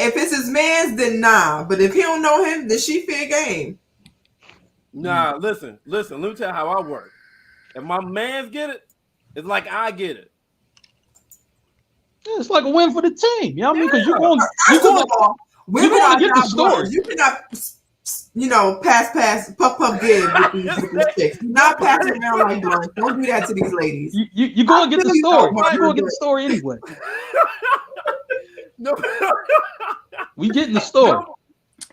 if it's his man's, then nah. But if he don't know him, then she fair game. Nah, listen. Let me tell you how I work. If my mans get it, it's like I get it. It's like a win for the team. You know what I mean? Because you're First of all, women gonna are get the not story. brothers. You cannot, pass, puff, give with these chicks. Do not pass it around like bros. Don't do that to these ladies. you're going to get the really story. don't, You're going to get the story anyway. No. We getting the story.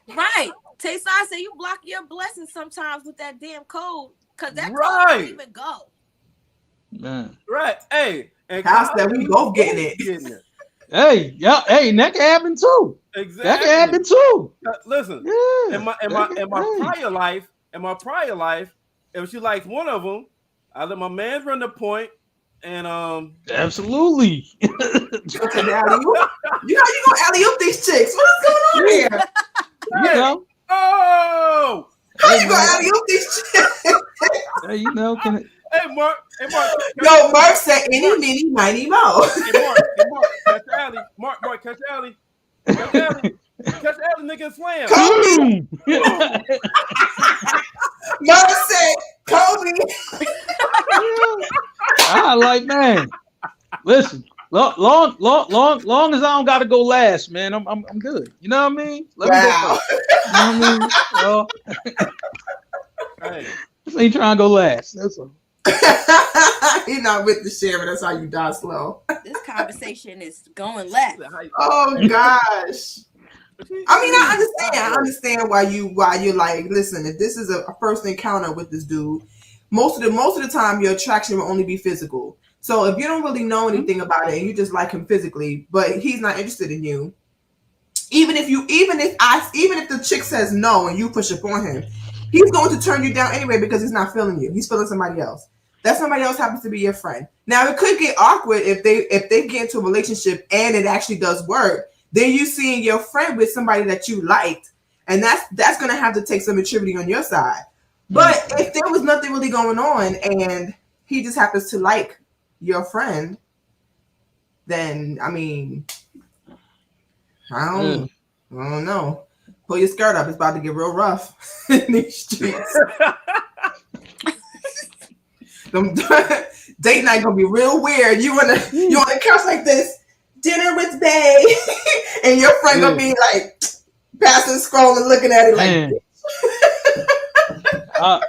Right. Tay-Sai said you block your blessings sometimes with that damn code because that code Right. don't even go. Man. Right. Hey. And House that we both getting it. Hey, yeah, hey, and that can happen too. Exactly. That can happen too. Listen, Yeah. in my prior life, if she likes one of them, I let my man run the point, and Absolutely. You know you gonna alley-oop these chicks. What is going on here? You know, Oh, How you gonna alley-oop these chicks? Hey, you know, can it, hey Mark, Yo, Mark said any, mini, miny, mo. catch Alley, Mark, catch Alley, nigga, slam. Mark said Kobe. I like, man. Listen, long as I don't gotta go last, man. I'm good. You know what I mean? Let me go first. You know what I mean? Hey. This ain't trying to go last. That's all. You're not with the share, but that's how you die slow. This conversation is going left. Oh gosh. I mean, I understand why you're like, listen, if this is a first encounter with this dude, most of the time your attraction will only be physical. So if you don't really know anything about it and you just like him physically, but he's not interested in you, even if the chick says no and you push up on him, he's going to turn you down anyway because he's not feeling you. He's feeling somebody else. That somebody else happens to be your friend. Now it could get awkward if they get into a relationship and it actually does work. Then you seeing your friend with somebody that you liked, and that's gonna have to take some maturity on your side. But if there was nothing really going on and he just happens to like your friend, then I mean, I don't know. Pull your skirt up. It's about to get real rough in these streets. Date night gonna be real weird. You on the couch like this, dinner with Bae, and your friend gonna be like passing, scrolling, looking at it like.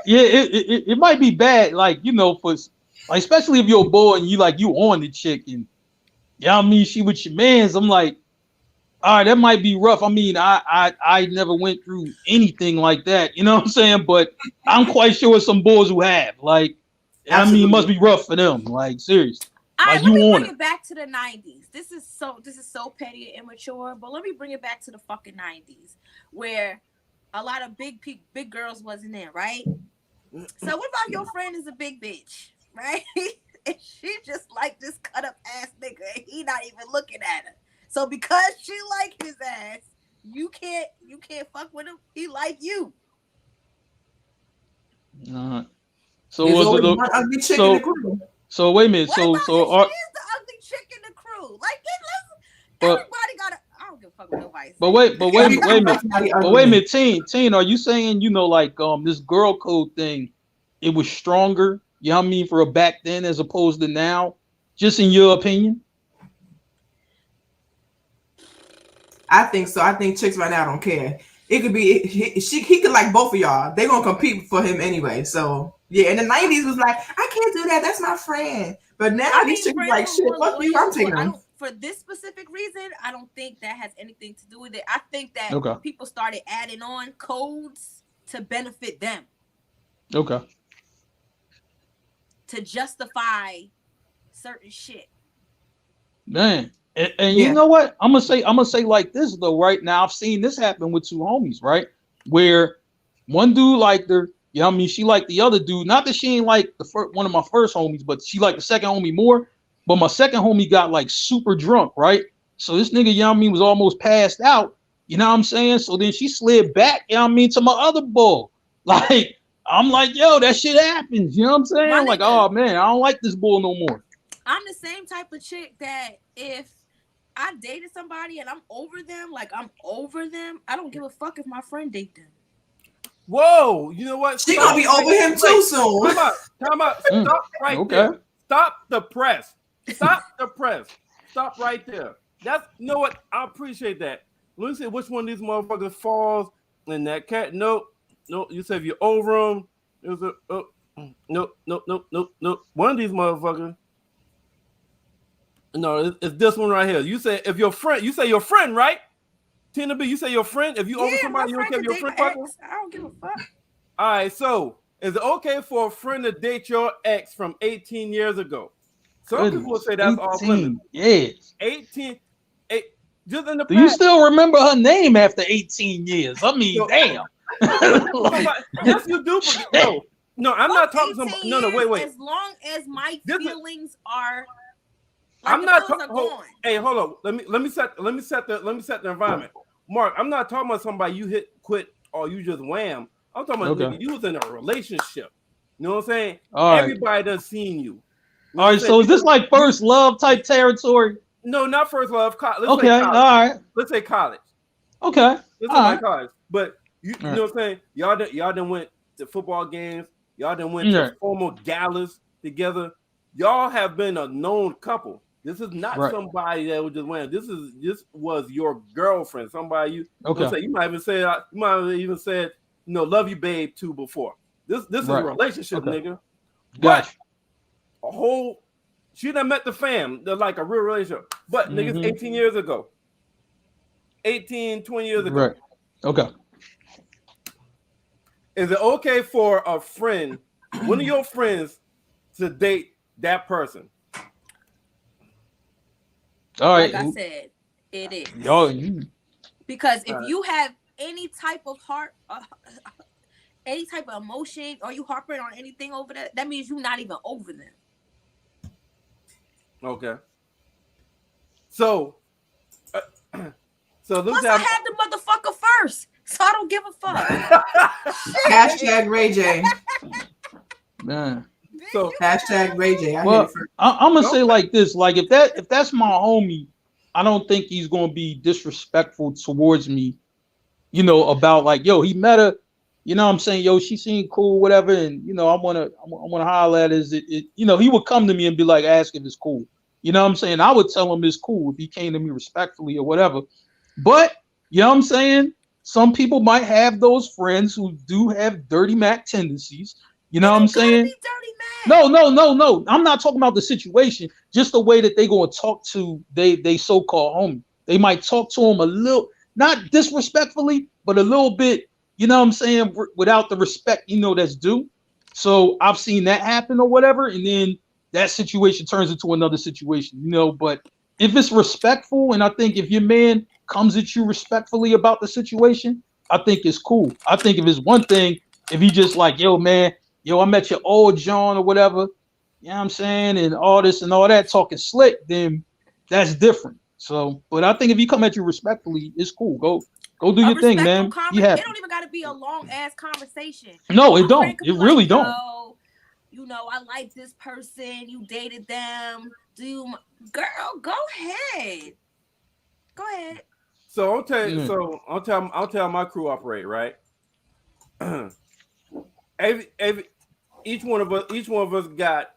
It might be bad, like, you know, for like, especially if you're a boy and you on the chick and I mean she with your mans. I'm like, all right, that might be rough. I mean, I never went through anything like that, you know what I'm saying? But I'm quite sure some boys who have, like, absolutely. I mean, it must be rough for them, like, seriously. All right, like, let me you bring on it back to the 90s. This is so petty and immature, but let me bring it back to the fucking 90s, where a lot of big girls wasn't in, right? So what about your friend is a big bitch, right? And she just like this cut up ass nigga, and he not even looking at her. So because she like his ass, you can't fuck with him. He like you. So was it one ugly chick in the crew. So wait a minute. What So about so if she is the ugly chick in the crew? Like, everybody got to. I don't give a fuck what nobody says. But wait a minute, Teen, are you saying, you know, like, this girl code thing, it was stronger, you know what I mean, for a back then as opposed to now? Just in your opinion? I think so. I think chicks right now don't care. It could be he could like both of y'all. They gonna compete for him anyway. So yeah, in the 90s was like, I can't do that. That's my friend. But now these chicks like, shit, fuck you. I'm taking them. For this specific reason, I don't think that has anything to do with it. I think that people started adding on codes to benefit them. Okay. To justify certain shit. Man. And you know what? I'm gonna say like this though, right? Now I've seen this happen with two homies, right? Where one dude liked her, you know what I mean? She liked the other dude. Not that she ain't like one of my first homies, but she liked the second homie more. But my second homie got like super drunk, right? So this nigga, you know what I mean, was almost passed out. You know what I'm saying? So then she slid back, you know what I mean, to my other bull. Like, I'm like, yo, that shit happens. You know what I'm saying? I'm like, oh man, I don't like this bull no more. I'm the same type of chick that if I dated somebody and I'm over them, I don't give a fuck if my friend date them. Whoa, you know what? She gonna be over him too soon. Time out. Stop right there. Stop the press. Stop right there. You know what? I appreciate that. Let me see which one of these motherfuckers falls in that cat. Nope. You said if you're over them, it was nope. One of these motherfuckers. No, it's this one right here. You say if your friend, your friend, right? Tina B, you say your friend. If you over somebody, you don't care if your friend fucking? I don't give a fuck. All right, so is it okay for a friend to date your ex from 18 years ago? Some people will say that's off limits. Yes. 18. Just in the do you still remember her name after 18 years? I mean, damn. Yes, you do. No, I'm not talking to somebody. No, wait. As long as my feelings are, I'm not talking. Hey, hold on. Let me set the environment. Mark, I'm not talking about somebody you quit or you just wham. I'm talking about Okay. nigga, you was in a relationship. You know what I'm saying? All right. Everybody done seen you. All right. So is this like first love type territory? No, not first love. Let's Okay. say All college. right. Let's say college. Okay. Let's say All like right. college. But you All know what I'm saying? Y'all done went to football games. Y'all done went Yeah. to formal galas together. Y'all have been a known couple. This is not Right. somebody that was just went. This was your girlfriend. Somebody you Okay. you might even said, you know, love you, babe, too before. This is a Right. relationship, Okay. nigga. Gotcha. A whole she done met the fam. They're like a real relationship. But niggas 18 years ago. 18, 20 years ago. Right. Okay. Is it okay for a friend, one of your friends, to date that person? All right. Like I said, it is. Yo, Because if you have any type of heart, any type of emotion, or you harping on anything over that means you're not even over them. Okay. So, Plus, I had the motherfucker first, so I don't give a fuck. Hashtag Ray J. man. So Hashtag Ray J. I Well, hit it first. I'm gonna say like this: like if that's my homie, I don't think he's gonna be disrespectful towards me. You know, about like, yo, he met her. You know what I'm saying? Yo, she seemed cool, whatever, and you know, I wanna holler at her. Is it you know, he would come to me and be like, ask if it's cool. You know what I'm saying? I would tell him it's cool if he came to me respectfully or whatever. But you know what I'm saying? Some people might have those friends who do have dirty Mac tendencies. You know what I'm saying? Be dirty Mac. No. I'm not talking about the situation. Just the way that they gonna talk to they so-called homie. They might talk to him a little, not disrespectfully, but a little bit. You know what I'm saying? Without the respect, you know, that's due. So I've seen that happen or whatever, and then that situation turns into another situation. You know, but if it's respectful, and I think if your man comes at you respectfully about the situation, I think it's cool. I think if it's one thing, if he just like, yo, man, yo, I met your old John or whatever, you know what I'm saying, and all this and all that, talking slick, then that's different. So, but I think if he come at you respectfully, it's cool. Go do your thing, man. You It happy. don't even got to be a long ass conversation. No, it My don't. friend could It be really like, don't. "Yo, you know, I like this person. You dated them. Girl, go ahead. Go ahead." So I'll tell you. Yeah. So I'll tell my crew operate right. Each one of us got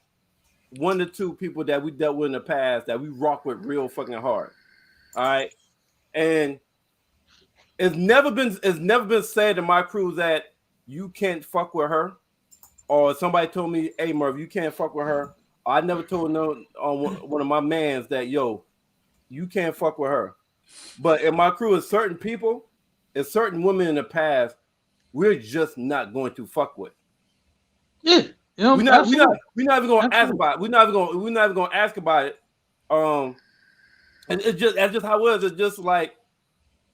1 to 2 people that we dealt with in the past that we rock with real fucking hard. All right, and it's never been said to my crew that you can't fuck with her, or somebody told me, "Hey, Merv, you can't fuck with her." I never told one of my mans that, yo, you can't fuck with her. But in my crew, is certain people, is certain women in the past, we're just not going to fuck with. Yeah, you know, we're not even going to ask about it. We're not even going to ask about it. And that's just how it is. It's just like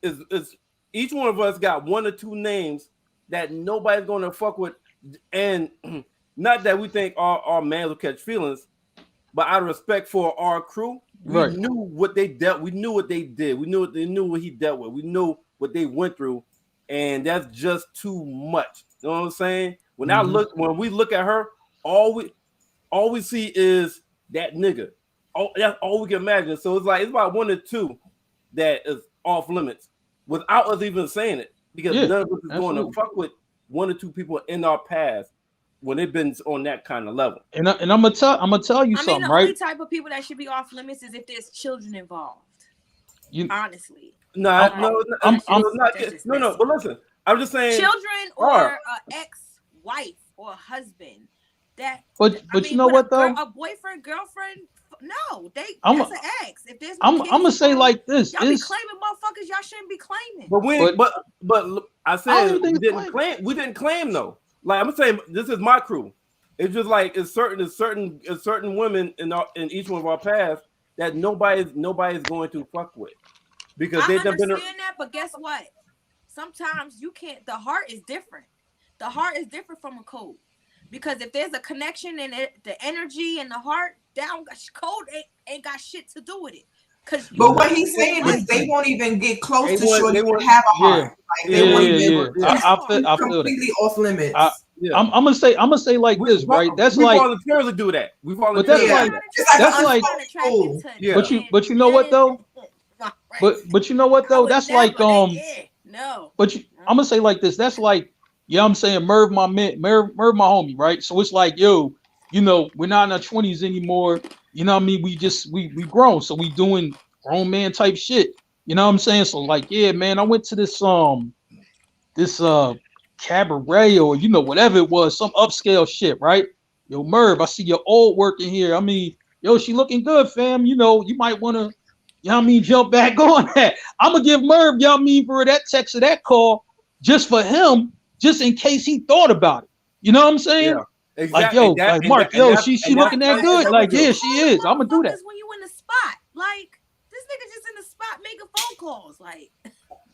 it's each one of us got 1 or 2 names that nobody's going to fuck with, and not that we think our man will catch feelings, but out of respect for our crew, we knew what they dealt. We knew what they did. We knew what he dealt with. We knew what they went through, and that's just too much. You know what I'm saying? When we look at her, all we see is that nigga. That's all we can imagine. So it's about 1 or 2 that is off limits without us even saying it, because none of us is going to fuck with 1 or 2 people in our past when they've been on that kind of level. And I'm gonna tell you something, the right? only type of people that should be off limits is if there's children involved. Honestly. No. But listen, I'm just saying, children or an ex-wife or husband. But you know what though? A boyfriend, girlfriend. No, that's an ex. If there's I'm gonna say like this. Y'all be claiming motherfuckers y'all shouldn't be claiming. But I said we didn't claim though. Like I'm saying, this is my crew. It's just like it's certain women in each one of our past that nobody's going to fuck with, because I understand that. But guess what? Sometimes you can't. The heart is different. The heart is different from a code, because if there's a connection in it, the energy and the heart, code ain't got shit to do with it. But what he's saying is they won't even get close to won't- shorty they to won't- have a heart. Like they won't even. Yeah. I feel that. Completely off limits. Yeah. I'm gonna say like this, right? That's we like, voluntarily do that. We but voluntarily. that's Yeah. like, It's like that's an like, unspoken rule. Yeah. but you know what though? But you know what though? That's like no. But I'm gonna say like this. That's like, yeah, I'm saying Merv my homie, right? So it's like, yo, you know, we're not in our 20s anymore. You know what I mean? We grown, so we doing grown man type shit. You know what I'm saying? So like, yeah, man, I went to this cabaret or you know whatever it was, some upscale shit, right? Yo, Merv, I see your old working here. I mean, yo, she looking good, fam. You know, you might want to, you know what I mean, jump back on that. I'm gonna give Merv, you know what I mean, for that text or that call, just for him, just in case he thought about it. You know what I'm saying? Yeah. Like, yo, like Mark, yo, she looking that good. Like, yeah, she is. I'm gonna do that. When you in the spot, like this nigga just in the spot making phone calls, like.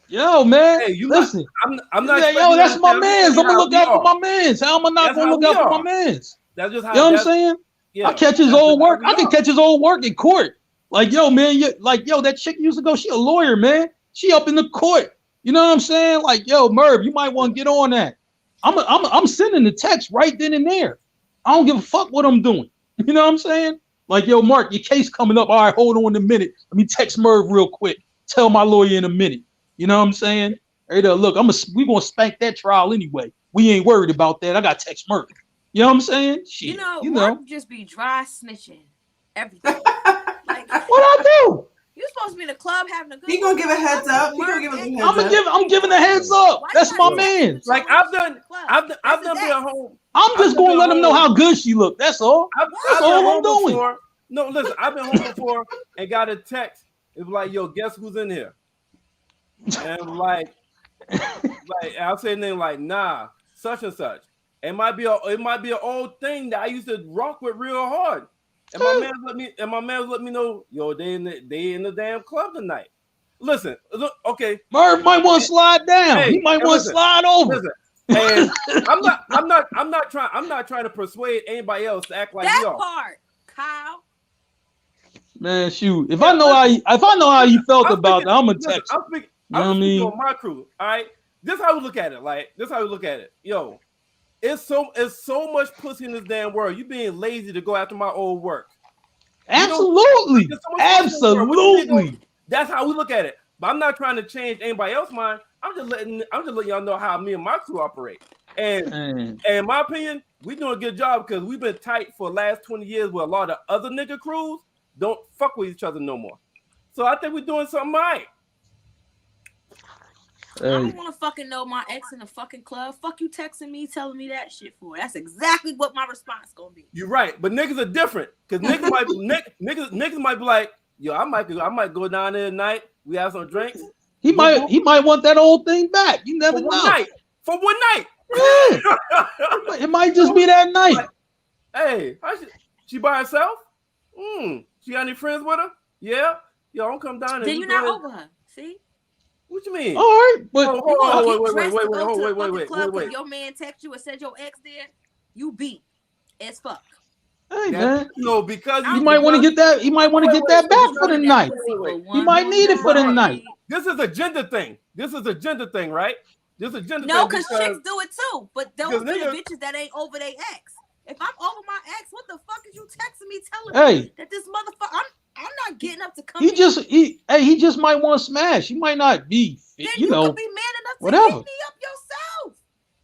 Yo, man, Hey, you listen. I'm not. Yeah, yo, that's my man's. I'm gonna look out for my man's. How am I not That's gonna how look we out for are. my man's? That's just how. You know what I'm saying? Yeah, I catch his that's old just how work. we I can are. catch his old work in court. Like, yo, man, that chick used to go. She a lawyer, man. She up in the court. You know what I'm saying? Like, yo, Merv, you might want to get on that. I'm sending the text right then and there. I don't give a fuck what I'm doing. You know what I'm saying? Like, yo, Mark, your case coming up. All right, hold on a minute. Let me text Merv real quick. Tell my lawyer in a minute. You know what I'm saying? Hey, there, look, we gonna spank that trial anyway. We ain't worried about that. I got text Merv. You know what I'm saying? Shit, You know, Mark just be dry snitching everything. Like, what I do? you supposed to be in the club having a good. He gonna give a heads up. He gonna give a heads up. I'm giving a heads up. Why That's you my not man. texting Like the I've club? done been home. I'm just gonna let him know how good she look. That's all. I've That's been all I'm home doing. before. No, listen, I've been home before and got a text. It was like, yo, guess who's in here? And like I'll say a name like, nah, such and such. It might be an old thing that I used to rock with real hard. And my man let me know, yo, they in the damn club tonight. Listen, look, okay. Merv might want to slide down. Hey, he might want to listen, slide over. Listen, and I'm not trying to persuade anybody else to act like That we are. part, Kyle. Man, shoot. If I know how you felt about that, I'm gonna text. I'm speaking on my crew. All right, this how we look at it. Like this how we look at it. Yo, it's so much pussy in this damn world. You being lazy to go after my old work. Absolutely, There's so much pussy in this world. absolutely. That's how we look at it. But I'm not trying to change anybody else's mind. I'm just letting y'all know how me and my crew operate. And in my opinion, we doing a good job because we've been tight for the last 20 years where a lot of other nigga crews don't fuck with each other no more. So I think we're doing something right. I don't want to fucking know my ex in the fucking club. Fuck you texting me, telling me that shit for. That's exactly what my response gonna be. You're right, but niggas are different because niggas might be like, yo, I might go down there tonight. We have some drinks. He might want that old thing back. You never know. For one night. Yeah. It might just be that night. Like, hey, she by herself? She got any friends with her? Yeah. Yo, don't come down there. Then you're not over her. See? What you mean? All right, but Wait. Your man text you and said your ex there, you beat as fuck. hey man, No, because he might want to get that. He might want to get that back for the night. He might need it for the night. This is a gender thing. Right? This is a gender thing. No, because chicks do it too. But those are the niggas- bitches that ain't over their ex. If I'm over my ex, what the fuck is you texting me telling me that this motherfucker? I'm not getting up to come. He just might want to smash. He might not be. Then you know, could be man enough to whatever. hit me up yourself.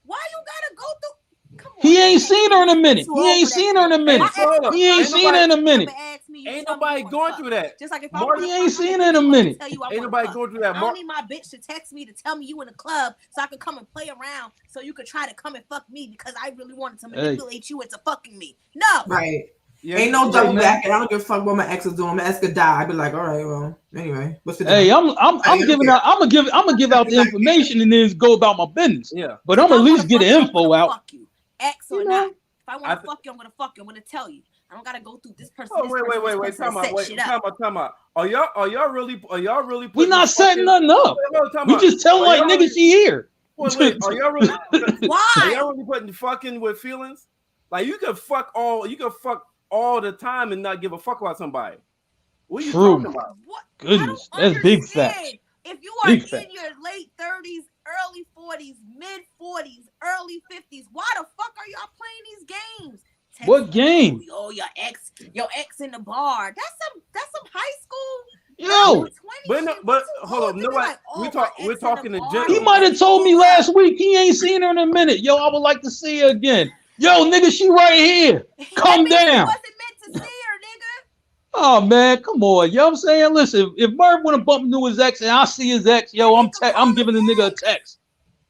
Why you gotta go through? Come on, He ain't seen her in a minute. Too He old ain't for seen that her in a shit. minute. My ex He ain't seen her in a minute. Ain't nobody going through that. Just like if He ain't seen her in a minute. Ain't nobody going through that. I don't need my bitch to text me to tell me you in the club so I can come and play around so you could try to come and fuck me because I really wanted to manipulate you into fucking me. No. Right. Yeah, Ain't no double back. I don't give a fuck what my ex is doing. My ex could die. I'd be like, all right, well, anyway, what's the Hey, I'm gonna give out the information and then go about my business. Yeah. But I'm at least get the info out. Fuck you. Ex or not. If I want to fuck you, I'm gonna fuck you. I'm gonna tell you. I don't gotta go through this person. Oh, wait. Time out. Are y'all really? We not setting nothing up. We just tell like nigga she here. Wait, are y'all really? Why? Are y'all really putting fucking with feelings? Like you can fuck all the time and not give a fuck about somebody. What are you True. talking about? What? Goodness, I don't that's big understand. facts. If you are Big in facts. your late 30s, early 40s, mid 40s, early 50s, why the fuck are y'all playing these games? What game? Oh, your ex in the bar. That's some high school. Yo, But hold on, nobody. We're talking in general. he might have told me last week he ain't seen her in a minute. Yo, I would like to see her again. Yo, nigga, she right here. Calm down. He wasn't meant to see her, nigga. Oh man, come on. You know what I'm saying? Listen, if Merv wanna bump into his ex and I see his ex, yo, I'm giving the nigga a text.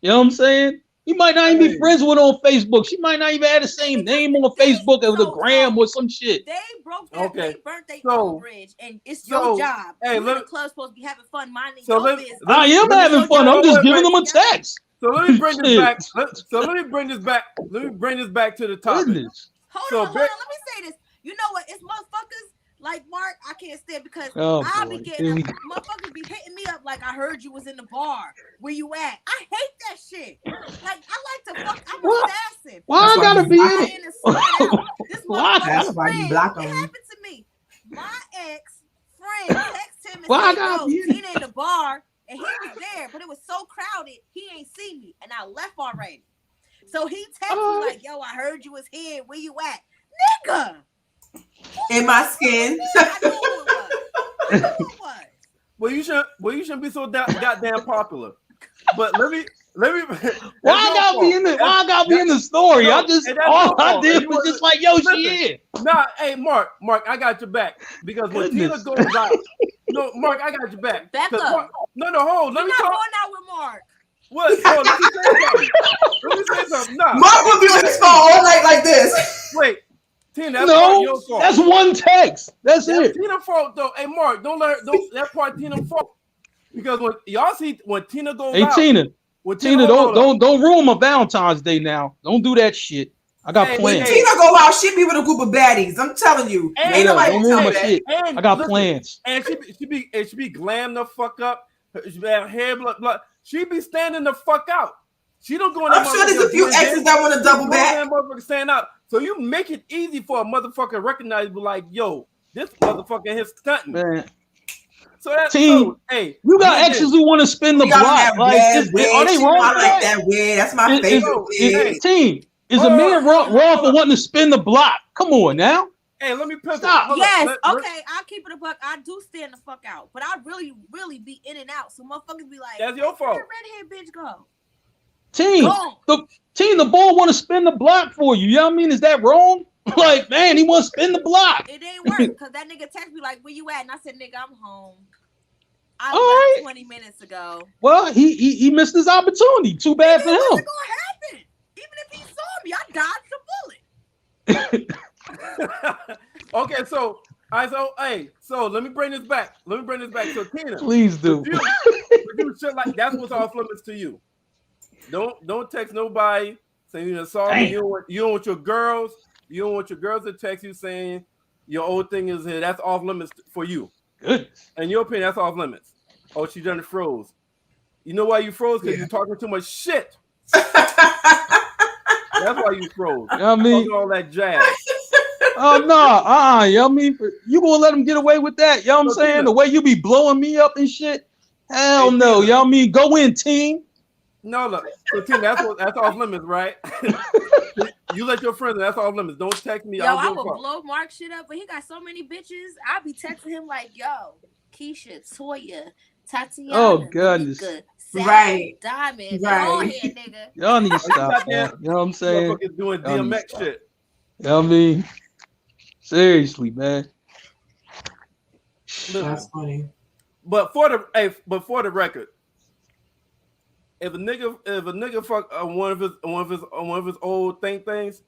You know what I'm saying? He might not even be friends with her on Facebook. She might not even have the same name on Facebook or the gram or some shit. They broke their they burnt their So- bridge, and it's your job. hey, You in let the me- club supposed to be having fun, minding So your let- business. I am having fun. I'm just giving them a text. So let me bring this Shit. back. Let me bring this back. Let me bring this back to the topic. Goodness. Hold on. Let me say this. You know what? It's motherfuckers like Mark. I can't stand because Oh, I'll boy. be getting motherfuckers be hitting me up like I heard you was in the bar. Where you at? I hate that shit. Like I like to fuck. I'm What? assassin. Why I gotta be in it? This Why? That's why you friend, block it them. happened to me. My ex friend texted him and Why I said, gotta "Yo, be in it?" Tina in the bar." And he was there, but it was so crowded, he ain't see me, and I left already. So he texted me like, "Yo, I heard you was here. Where you at, nigga?" In my skin. I knew who it was. Well, you shouldn't be so goddamn popular. But let me. Why I gotta be in the? Why I gotta be in the story? No, I just and that's all your I fault. did You was wasn't- just like, yo, Listen. she is. Nah, hey, Mark, I got your back because when Goodness. Tina goes out, no, Mark, I got your back. Back 'Cause up. Mark- no, hold. Let You're me not talk. going out with Mark. What? Oh, let me say something. Let me say something. Nah, Mark will be on his phone all night like this. wait, Tina, that's part your No, fault. that's one text. That's That's it. Tina's fault though. Hey, Mark, don't let her. Don't that part Tina's fault because when y'all see when Tina goes Hey out, Tina, when Tina, hold on. don't ruin my Valentine's Day now. Don't do that shit. I got Hey, plans. hey, Tina go out, she be with a group of baddies. I'm telling you. And- Ain't nobody don't tell ruin me my that. shit. And I got listen, plans. And she be glam the fuck up. She be hair blood. She be standing the fuck out. She don't go in I'm that sure there's a motherfucker few blend exes in. that want to She double go in back. that motherfucker stand out. So you make it easy for a motherfucker to recognize, be like, yo, this motherfucker is stunting. Man, So that's Team, hey, you got listen, exes who want to spin the We got block. that Like, red are wig. they She wrong want for like that? that wig. That's my Is- favorite wig. Team, is a Hold man on, wrong hold for on. wanting to spin the block? Come on now. hey, let me pivot. Stop. Hold Yes, up. Let- okay, I'll keep it a buck. I do stand the fuck out, but I really be in and out. So motherfuckers be like, That's your "Where fault. that redhead bitch go?" Team, Gone. the ball want to spin the block for you. You know what I mean? Is that wrong? Like, man, he want to spin the block. It ain't work because that nigga text me like, "Where you at?" And I said, "Nigga, I'm home. I All left right. 20 minutes ago." Well, he missed his opportunity. Too bad for It him. wasn't gonna happen. Even if he saw me, I dodged the bullet. Okay, so so let me bring this back. So Tina, Please do. you shit like that's what's off limits to you. Don't text nobody saying you saw me. Damn. You don't want your girls. You don't want your girls to text you saying your old thing is here. That's off limits for you. Goodness. In your opinion, that's off limits. Oh, she done froze. You know why you froze? Because you're talking too much shit. That's why you froze. You know what I mean? Talking all that jazz. Oh no, you know what I mean? You gonna let him get away with that? You know what I'm So, saying? Tina. The way you be blowing me up and shit. Hell Hey, no, Tina. you know what I mean? Go in, team. No, look. So Tina, that's off limits, right? You let your friends. That's off limits. Don't text me. Yo, I I don't give a would fuck. blow Mark shit up, but he got so many bitches. I be texting him like, "Yo, Keisha, Toya, Tatiana, Oh, goodness. Malika, Sally, Right. Diamond, Right. all here, nigga." Y'all need to stop got that. that? You know what I'm saying? Motherfuckers doing Y'all need to DMX stop. shit. You know what I mean? Seriously, man. Listen, That's funny. but for the record, if a nigga fuck one of his old things,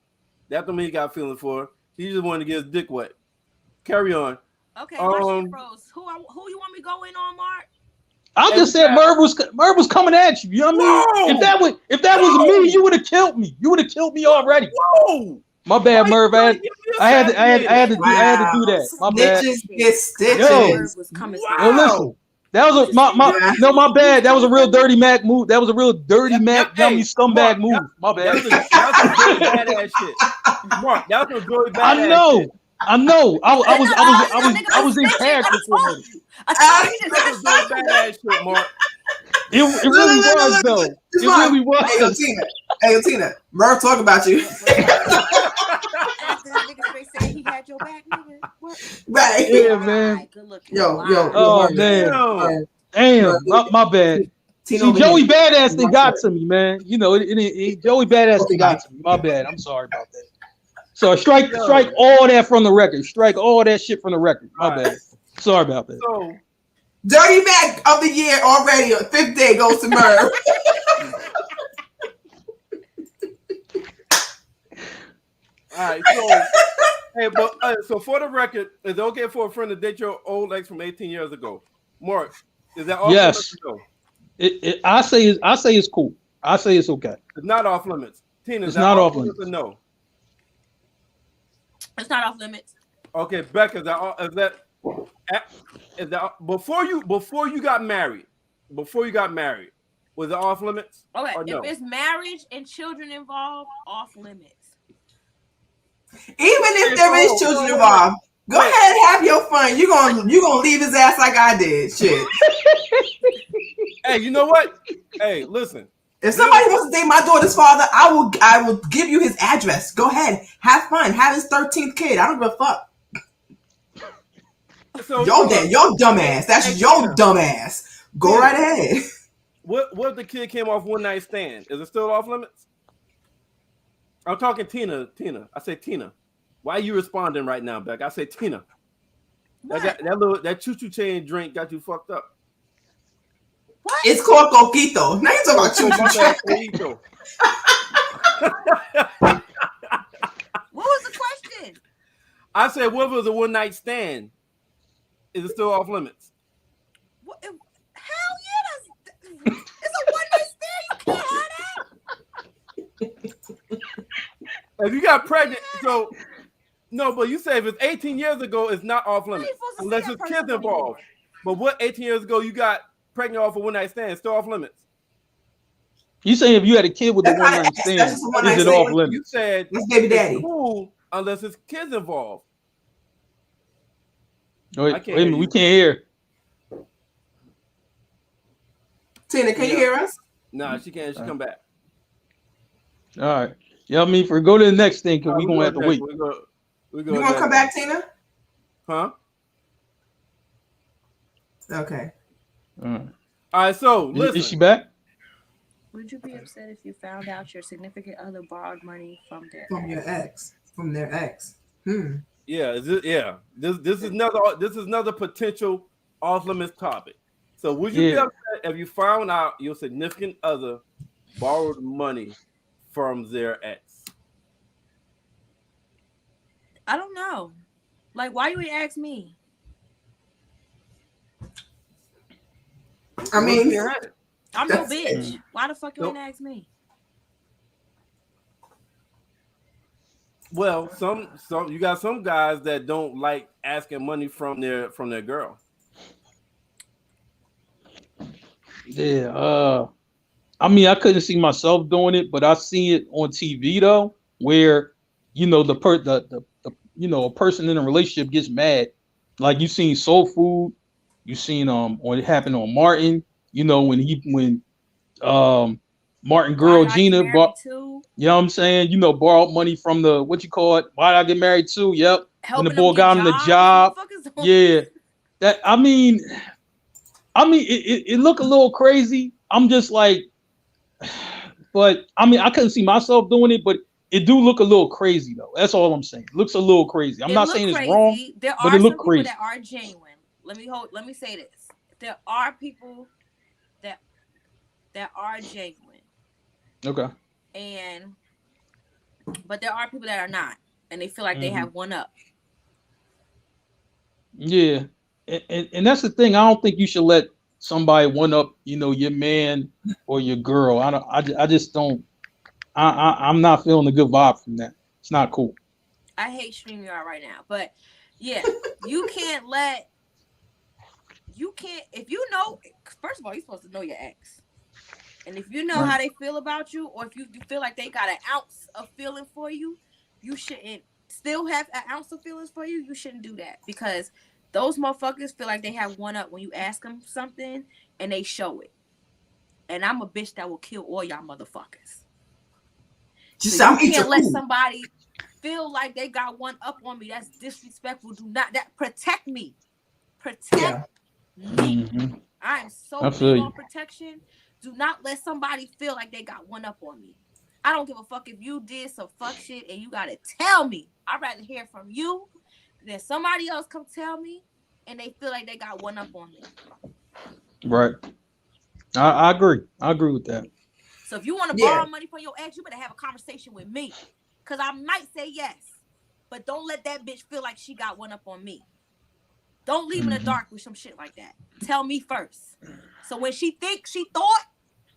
that don't mean he got feelings for her. He just wanted to get his dick wet. Carry on. Okay, my Um, shit froze. Who you want me to go in on, Mark? I just said Merv was coming at you. You know what I mean? Whoa! If that was me, you would have killed me. You would have killed me already. Whoa! My bad, Why Merv. you I trying to had get me I had to assassinated? do that. My bad. Snitches get stitches. Merv was coming Wow. Yo, listen. That was a my bad. That was a real dirty Mac move. That was a real dirty Mac dummy scumbag move. My bad. That was some really badass shit. Mark, that was some really badass I know. shit. I know. I was in character for a minute. That was no badass shit, Mark. It really was though. It really was. Hey, yo, Tina. Merv talk about you. After that nigga straight said he had your back, nigga. What? Right. Yeah, man. Right, good looking. Yo, Wow. yo. Oh Merv, man. Merv, Damn. My bad. Tina See, over Joey here. Badass thing got to me, man. You know, Joey Badass thing got to me. My bad. I'm sorry about that. So strike all that from the record. Strike all that shit from the record. My bad. Sorry about that. So Dirty Mac of the year already. 5th day goes to Merv. all right, so hey, but so for the record, is it okay for a friend to date your old ex from 18 years ago? Mark, is that off Yes. limits? I say it's cool. I say it's okay. It's not off limits. Tina, It's not off limits. Or no? It's not off limits. Okay, Becca, is that before you got married? Before you got married, was it off limits? Okay, or no? if it's marriage and children involved, off limits. Even if there is children involved, go ahead and have your fun. You gonna leave his ass like I did. Shit. Hey, you know what? Hey, listen. If somebody wants to date my daughter's father, I will give you his address. Go ahead, have fun, have his 13th kid. I don't give a fuck. So, Your dumbass. That's your dumbass. Go right ahead. What if the kid came off one night stand? Is it still off limits? I'm talking Tina. I say Tina. Why are you responding right now, Beck? I say Tina. That choo-choo chain drink got you fucked up. What? It's called coquito. Now you talking about choo-choo. What was the question? I said, what if it was a one night stand? Is it still off limits? What, hell yeah, it's a one night stand. You can't have that. If you got pregnant, so no, but you say if it's 18 years ago, it's not off limits unless it's kids involved. But what 18 years ago you got pregnant off a one night stand? It's still off limits. You saying if you had a kid with the one night stand, is it off limits? You said it's baby daddy. It's cool unless it's kids involved. Wait a minute, we can't hear. Tina, can you hear us? Nah, she can't. She come back. All right. Yeah, I mean, for go to the next thing, because we're gonna have to wait. You want to come back, Tina? Huh? Okay. All right. So listen. Is she back? Would you be upset if you found out your significant other borrowed money from their ex? From their ex. Yeah. This is another potential off limits topic. So would you be upset if you found out your significant other borrowed money from their ex? I don't know. Like, why you would ask me? I mean, I'm no bitch. Why the fuck you ain't ask me? Well, some you got some guys that don't like asking money from their girl. Yeah. I mean, I couldn't see myself doing it, but I see it on TV though, where you know the a person in a relationship gets mad. Like you seen Soul Food, you seen what happened on Martin. You know when Martin girl Gina bought, you know what I'm saying? You know, borrowed money from the what you call it? Why did I get married too? Yep. When the boy got him the job. Yeah. That I mean it looked a little crazy. I'm just like, but I mean I couldn't see myself doing it, but it do look a little crazy though. That's all I'm saying. It looks a little crazy. I'm not saying it's wrong, but it look crazy. That are genuine. Let me say this. There are people that are genuine. Okay. But there are people that are not, and they feel like they have one up. Yeah, and that's the thing. I don't think you should let somebody one up, you know, your man or your girl. I just don't. I'm not feeling a good vibe from that. It's not cool. I hate StreamYard right now, but yeah, you can't if you know. First of all, you're supposed to know your ex. And if you know how they feel about you, or if you feel like they got an ounce of feeling for you, you shouldn't still have an ounce of feelings for you, you shouldn't do that, because those motherfuckers feel like they have one up when you ask them something and they show it. And I'm a bitch that will kill all y'all motherfuckers. Just So I'm you can't let food. somebody feel like they got one up on me. That's disrespectful. Do not protect me. Protect me. Mhm. I am so I feel big you. on protection. Do not let somebody feel like they got one up on me. I don't give a fuck if you did some fuck shit and you gotta tell me. I'd rather hear from you than somebody else come tell me and they feel like they got one up on me. Right. I agree. I agree with that. So if you want to Yeah. borrow money from your ex, you better have a conversation with me. Cause I might say yes. But don't let that bitch feel like she got one up on me. Don't leave in the dark with some shit like that. Tell me first. So when she thinks she thought,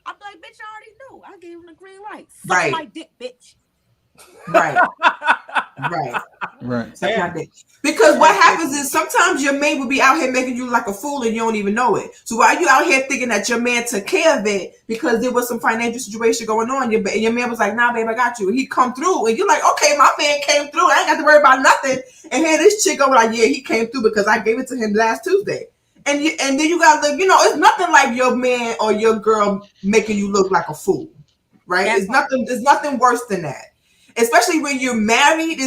I'm like, bitch, I already knew. I gave him the green light. Suck Right. my dick, bitch. Right. Right. Right. Suck my dick. Because what happens is sometimes your mate will be out here making you like a fool and you don't even know it. So while you out here thinking that your man took care of it because there was some financial situation going on, your man was like, nah, babe, I got you. And he come through and you're like, okay, my man came through. I ain't got to worry about nothing. And here this chick go like, yeah, he came through because I gave it to him last Tuesday. And then you got to look, it's nothing like your man or your girl making you look like a fool, right? That It's part. nothing. There's nothing worse than that. Especially when you're married,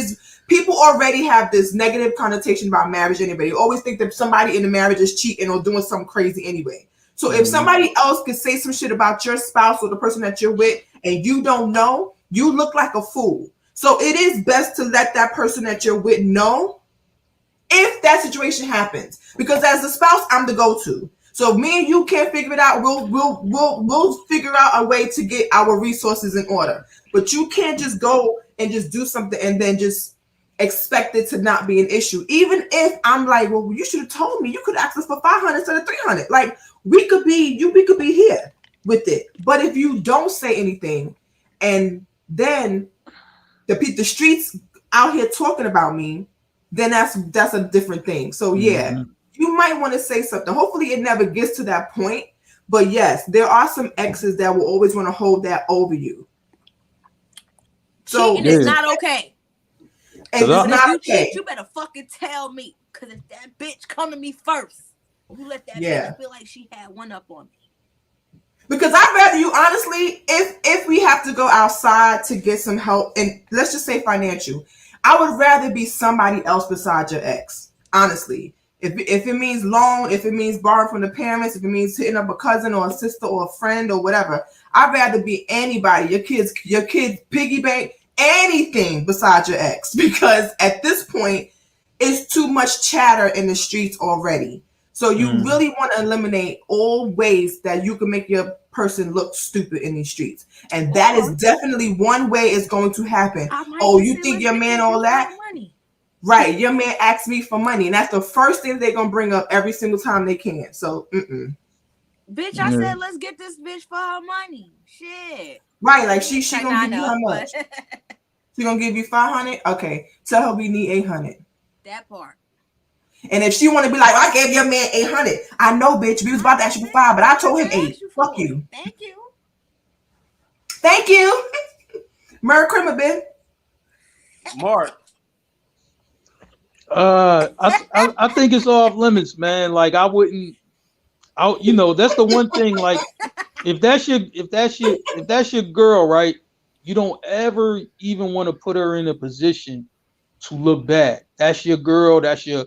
people already have this negative connotation about marriage anyway. You always think that somebody in the marriage is cheating or doing something crazy anyway. So if somebody else could say some shit about your spouse or the person that you're with and you don't know, you look like a fool. So it is best to let that person that you're with know if that situation happens. Because as a spouse, I'm the go-to. So if me and you can't figure it out, we'll figure out a way to get our resources in order. But you can't just go and just do something and then just expect it to not be an issue. Even if I'm like, well, you should have told me. You could ask us for 500 instead of 300. Like we could be here with it. But if you don't say anything, and then the streets out here talking about me, then that's a different thing. So yeah, you might want to say something. Hopefully, it never gets to that point. But yes, there are some exes that will always want to hold that over you. So cheating is not okay. It's And not if you okay. cheat, you better fucking tell me. Because if that bitch come to me first, you let that Yeah. bitch feel like she had one up on me. Because I'd rather you, honestly, if we have to go outside to get some help, and let's just say financial, I would rather be somebody else besides your ex. Honestly, if it means loan, if it means borrowing from the parents, if it means hitting up a cousin or a sister or a friend or whatever, I'd rather be anybody. Your kids piggy bank, anything besides your ex. Because at this point, it's too much chatter in the streets already. So you really want to eliminate all ways that you can make your person look stupid in these streets. And that is definitely one way it's going to happen. Oh, you think your man all that? Money. Right. Your man asked me for money. And that's the first thing they're going to bring up every single time they can. So, Bitch, I said, let's get this bitch for her money. Shit. Right. Like she Like, going to give you how much? She going to give you 500? Okay. Tell her we need 800. That part. And if she want to be like, I gave your man 800, I know, bitch. We was about to ask you for 5, but I told him 8. Fuck you. Thank you. Thank you. Merry Christmas, Ben. Mark. I think it's off limits, man. Like that's the one thing. Like if that's your girl, right? You don't ever even want to put her in a position to look bad. That's your girl. That's your,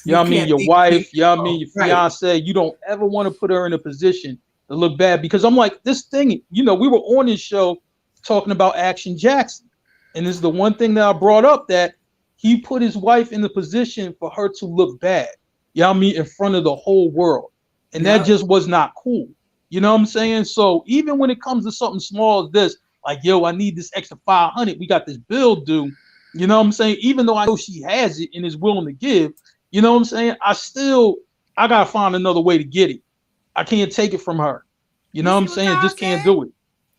your wife. Your fiance. You don't ever want to put her in a position to look bad, because I'm like, this thing, we were on this show talking about Action Jackson. And this is the one thing that I brought up, that he put his wife in the position for her to look bad, in front of the whole world. And that just was not cool. You know what I'm saying? So even when it comes to something small as this, like, yo, I need this extra 500. We got this bill due. You know what I'm saying? Even though I know she has it and is willing to give, you know what I'm saying? I got to find another way to get it. I can't take it from her. You know what I'm saying? Just can't do it.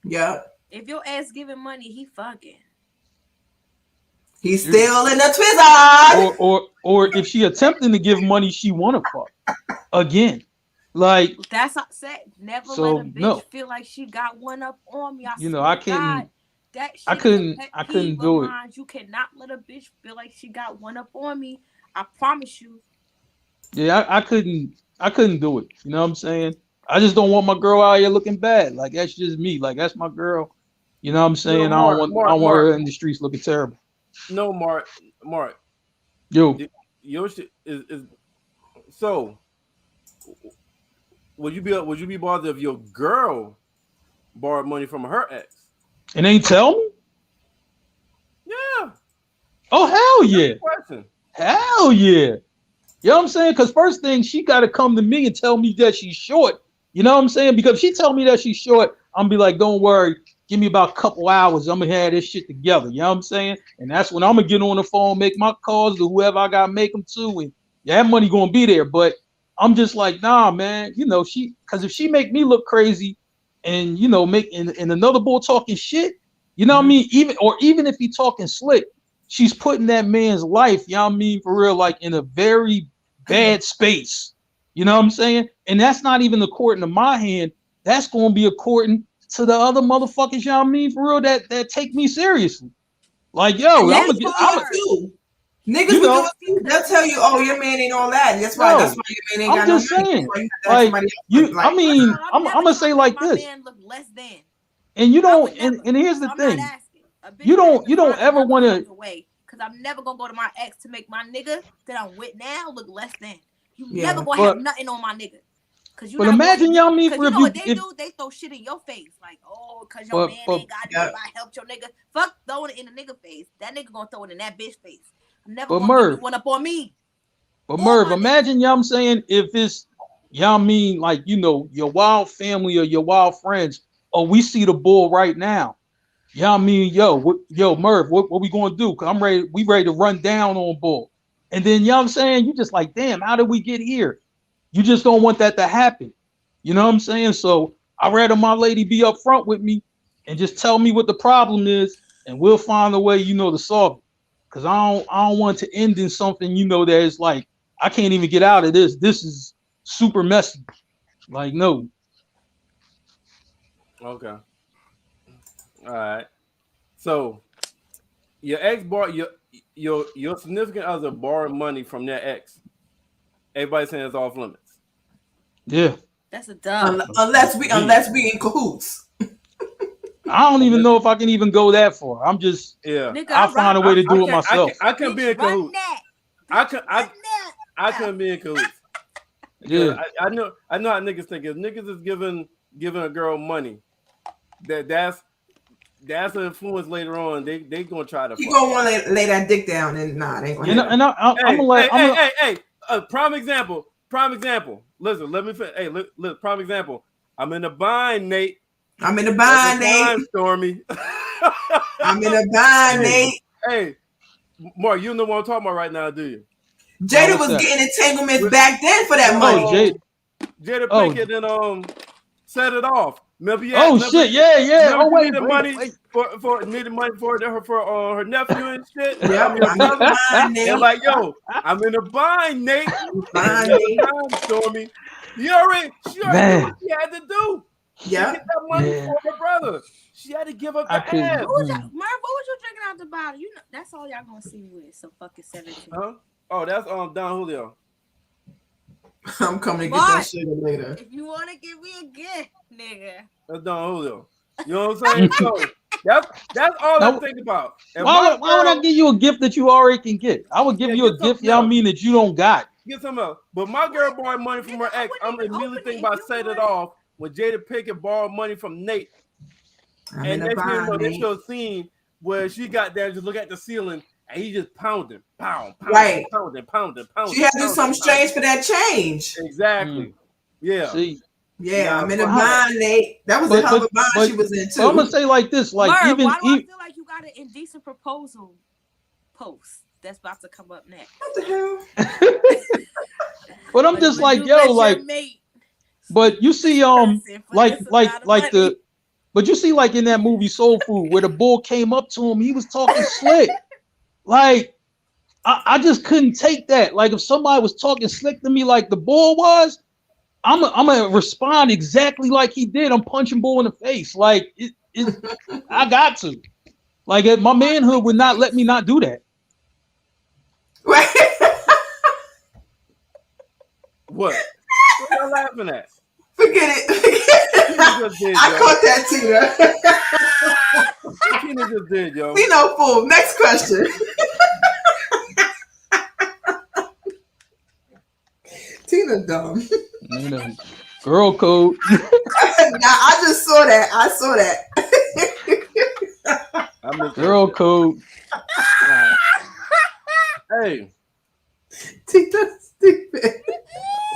Yeah. If your ass giving money, he fucking. He's still in the Twizzard. Or if she attempting to give money, she want to fuck again. Like, that's upset. Never let a bitch feel like she got one up on me. I can't. That shit I is a couldn't pet I couldn't peeve do of it. mine. You cannot let a bitch feel like she got one up on me. I promise you. Yeah, I couldn't do it. You know what I'm saying? I just don't want my girl out here looking bad. Like that's just me. Like that's my girl. You know what I'm saying? I don't want her in the streets looking terrible. No, Mark. Yo, Your shit is so. Would you be bothered if your girl borrowed money from her ex? and ain't tell me? Yeah. Oh hell yeah. Question. Hell yeah. You know what I'm saying? Because first thing, she got to come to me and tell me that she's short. You know what I'm saying? Because if she tell me that she's short, I'm be like, don't worry. Give me about a couple hours. I'm going to have this shit together. You know what I'm saying? And that's when I'm going to get on the phone, make my calls to whoever I got to make them to. And yeah, that money going to be there. But I'm just like, nah, man. You know, because if she make me look crazy and, you know, and another boy talking shit, you know what I mean? Even if he talking slick, she's putting that man's life, you know what I mean, for real, like in a very bad space. You know what I'm saying? And that's not even according to my hand. That's going to be according to the other motherfuckers, you know what I mean, for real, that take me seriously. Like, yo, And I'm that's gonna for you too. Niggas You will know, do it too. They'll tell you, "Oh, your man ain't all that." That's why. No, That's why your man ain't I'm got just no money. saying, That's why you have to have like, somebody else. you, Like, I mean, First of all, I'm never gonna say trying to like make my this, man look less than. and you I don't, would never. and here's the So I'm thing, not asking. A bitch you better don't find ever another want to. fucking way, because I'm never gonna go to my ex to make my nigga that I'm with now look less than. You Yeah, never gonna but have nothing on my nigga. Cause you but not imagine gonna, y'all mean cause for you if know you what they if do? They throw shit in your face. Like, oh, cause your man but ain't got it. yeah. If I helped your nigga. Fuck throwing it in the nigga face. That nigga gonna throw it in that bitch face. I'm never but gonna give you Merv, one up on me. But Or Merv, my nigga. imagine y'all I'm saying if it's y'all mean like you know your wild family or your wild friends, or we see the bull right now. Y'all mean yo Merv, what we gonna do? Cause we ready to run down on bull. And then y'all I'm saying you just like, damn, how did we get here? You just don't want that to happen. You know what I'm saying? So I'd rather my lady be up front with me and just tell me what the problem is, and we'll find a way, you know, to solve it. Cause I don't want to end in something, you know, that is like I can't even get out of this. This is super messy. Like, no. Okay. All right. So your ex bought your significant other borrowed money from their ex. Everybody saying it's off limits. Yeah. That's a dub. unless we in cahoots. I don't even know if I can even go that far. I'm just Yeah. Nigga, I'll find a way to do it myself. I can be in Run cahoots. that. I can be in cahoots. Yeah. I know how niggas think. If niggas is giving a girl money, that's an influence later on. They gonna try to. You gonna want to lay that dick down and nah, they ain't gonna. You know, and I'm gonna let Hey, prime example. Listen, let me. Hey, look, prime example. I'm in a bind, Nate. I'm in a bind, Nate. Stormy. I'm in a bind, Nate. Hey, Mark, you know what I'm talking about right now, do you? Jada was getting entanglements back then for that money. Jada Pinkett and set it off. Remember, shit, yeah. Oh wait, needed money for her nephew and shit. Yeah, I'm in a bind, Nate. They're like, yo, I'm in a bind, Nate. Bind, Nate. Stormy. She already knew what she had to do. Yeah. To get that money for her brother. She had to give up the ass. Merv, what was you drinking out the bottle? You know, that's all y'all gonna see with some fucking 17. Huh? Oh, that's Don Julio. I'm coming to get that shit later. If you wanna give me a gift, nigga. That's Don Julio. You know what I'm saying? So that's all I think about. Why would I give you a gift that you already can get? I would give you a gift, y'all mean that you don't got. Get some else. But my girl borrowed money from her ex. I'm immediately thinking about set it off when Jada Pinkett borrowed money from Nate. And next thing you know, they show a scene where she got there, just look at the ceiling, and he just pounding, pounding. She had to do something strange for that change. Exactly. Yeah. See. Yeah, I'm in a bind, Nate. That was a hell of a bind she was in too. I'm gonna say like this, like Merv, even why do I feel like you got an indecent proposal post that's about to come up next? What the hell? But I'm just like, yo, like, but you see, but you see, like in that movie Soul Food, where the bull came up to him, he was talking slick. Like, I just couldn't take that. Like, if somebody was talking slick to me like the bull was, I'm gonna respond exactly like he did. I'm punching bull in the face. Like, I got to. Like my manhood would not let me not do that. Right. What? What y'all laughing at? Forget it. Tina just did, I yo. caught that, Tina. Tina just did, yo. We know, fool. Next question. Tina dumb. You know, girl code. Nah, I just saw that. I saw that. I missed Girl that code. shit. Hey, Tina stupid.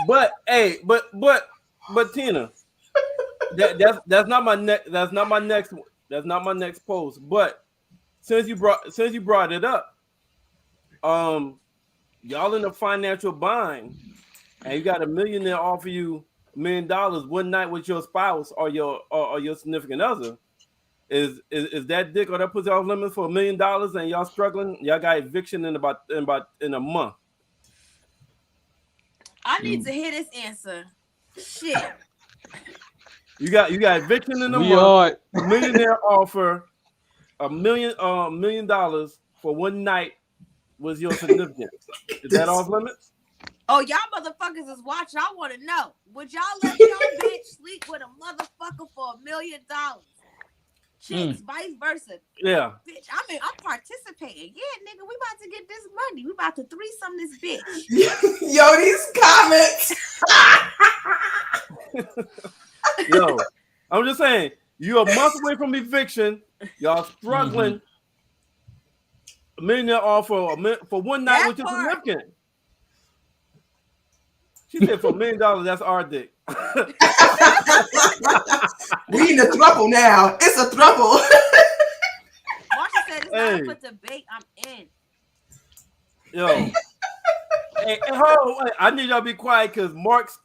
but Tina, that's not my next. That's not my next post. But since you brought it up, y'all in a financial bind, and you got a millionaire offer you $1 million one night with your spouse or your significant other. Is that dick or that pussy off limits for $1 million and y'all struggling? Y'all got eviction in a month. I need to hear this answer. Shit. You got eviction in a We month. are. Millionaire offer $1 million for one night was your significant. Is that off limits? Oh, y'all motherfuckers is watching. I want to know. Would y'all let your bitch sleep with a motherfucker for $1 million? Chicks, vice versa. Yeah. Bitch, I mean, I'm participating. Yeah, nigga, we about to get this money. We about to threesome this bitch. Yo, these comments. Yo, I'm just saying, you're a month away from eviction. Y'all struggling. $1 million offer for one night That with your part. significant. She said for $1 million, that's our dick. We in a throuple now. It's a throuple. Marsha said it's not up for debate. I'm in. Yo. Hey, hold on, I need y'all to be quiet because Mark's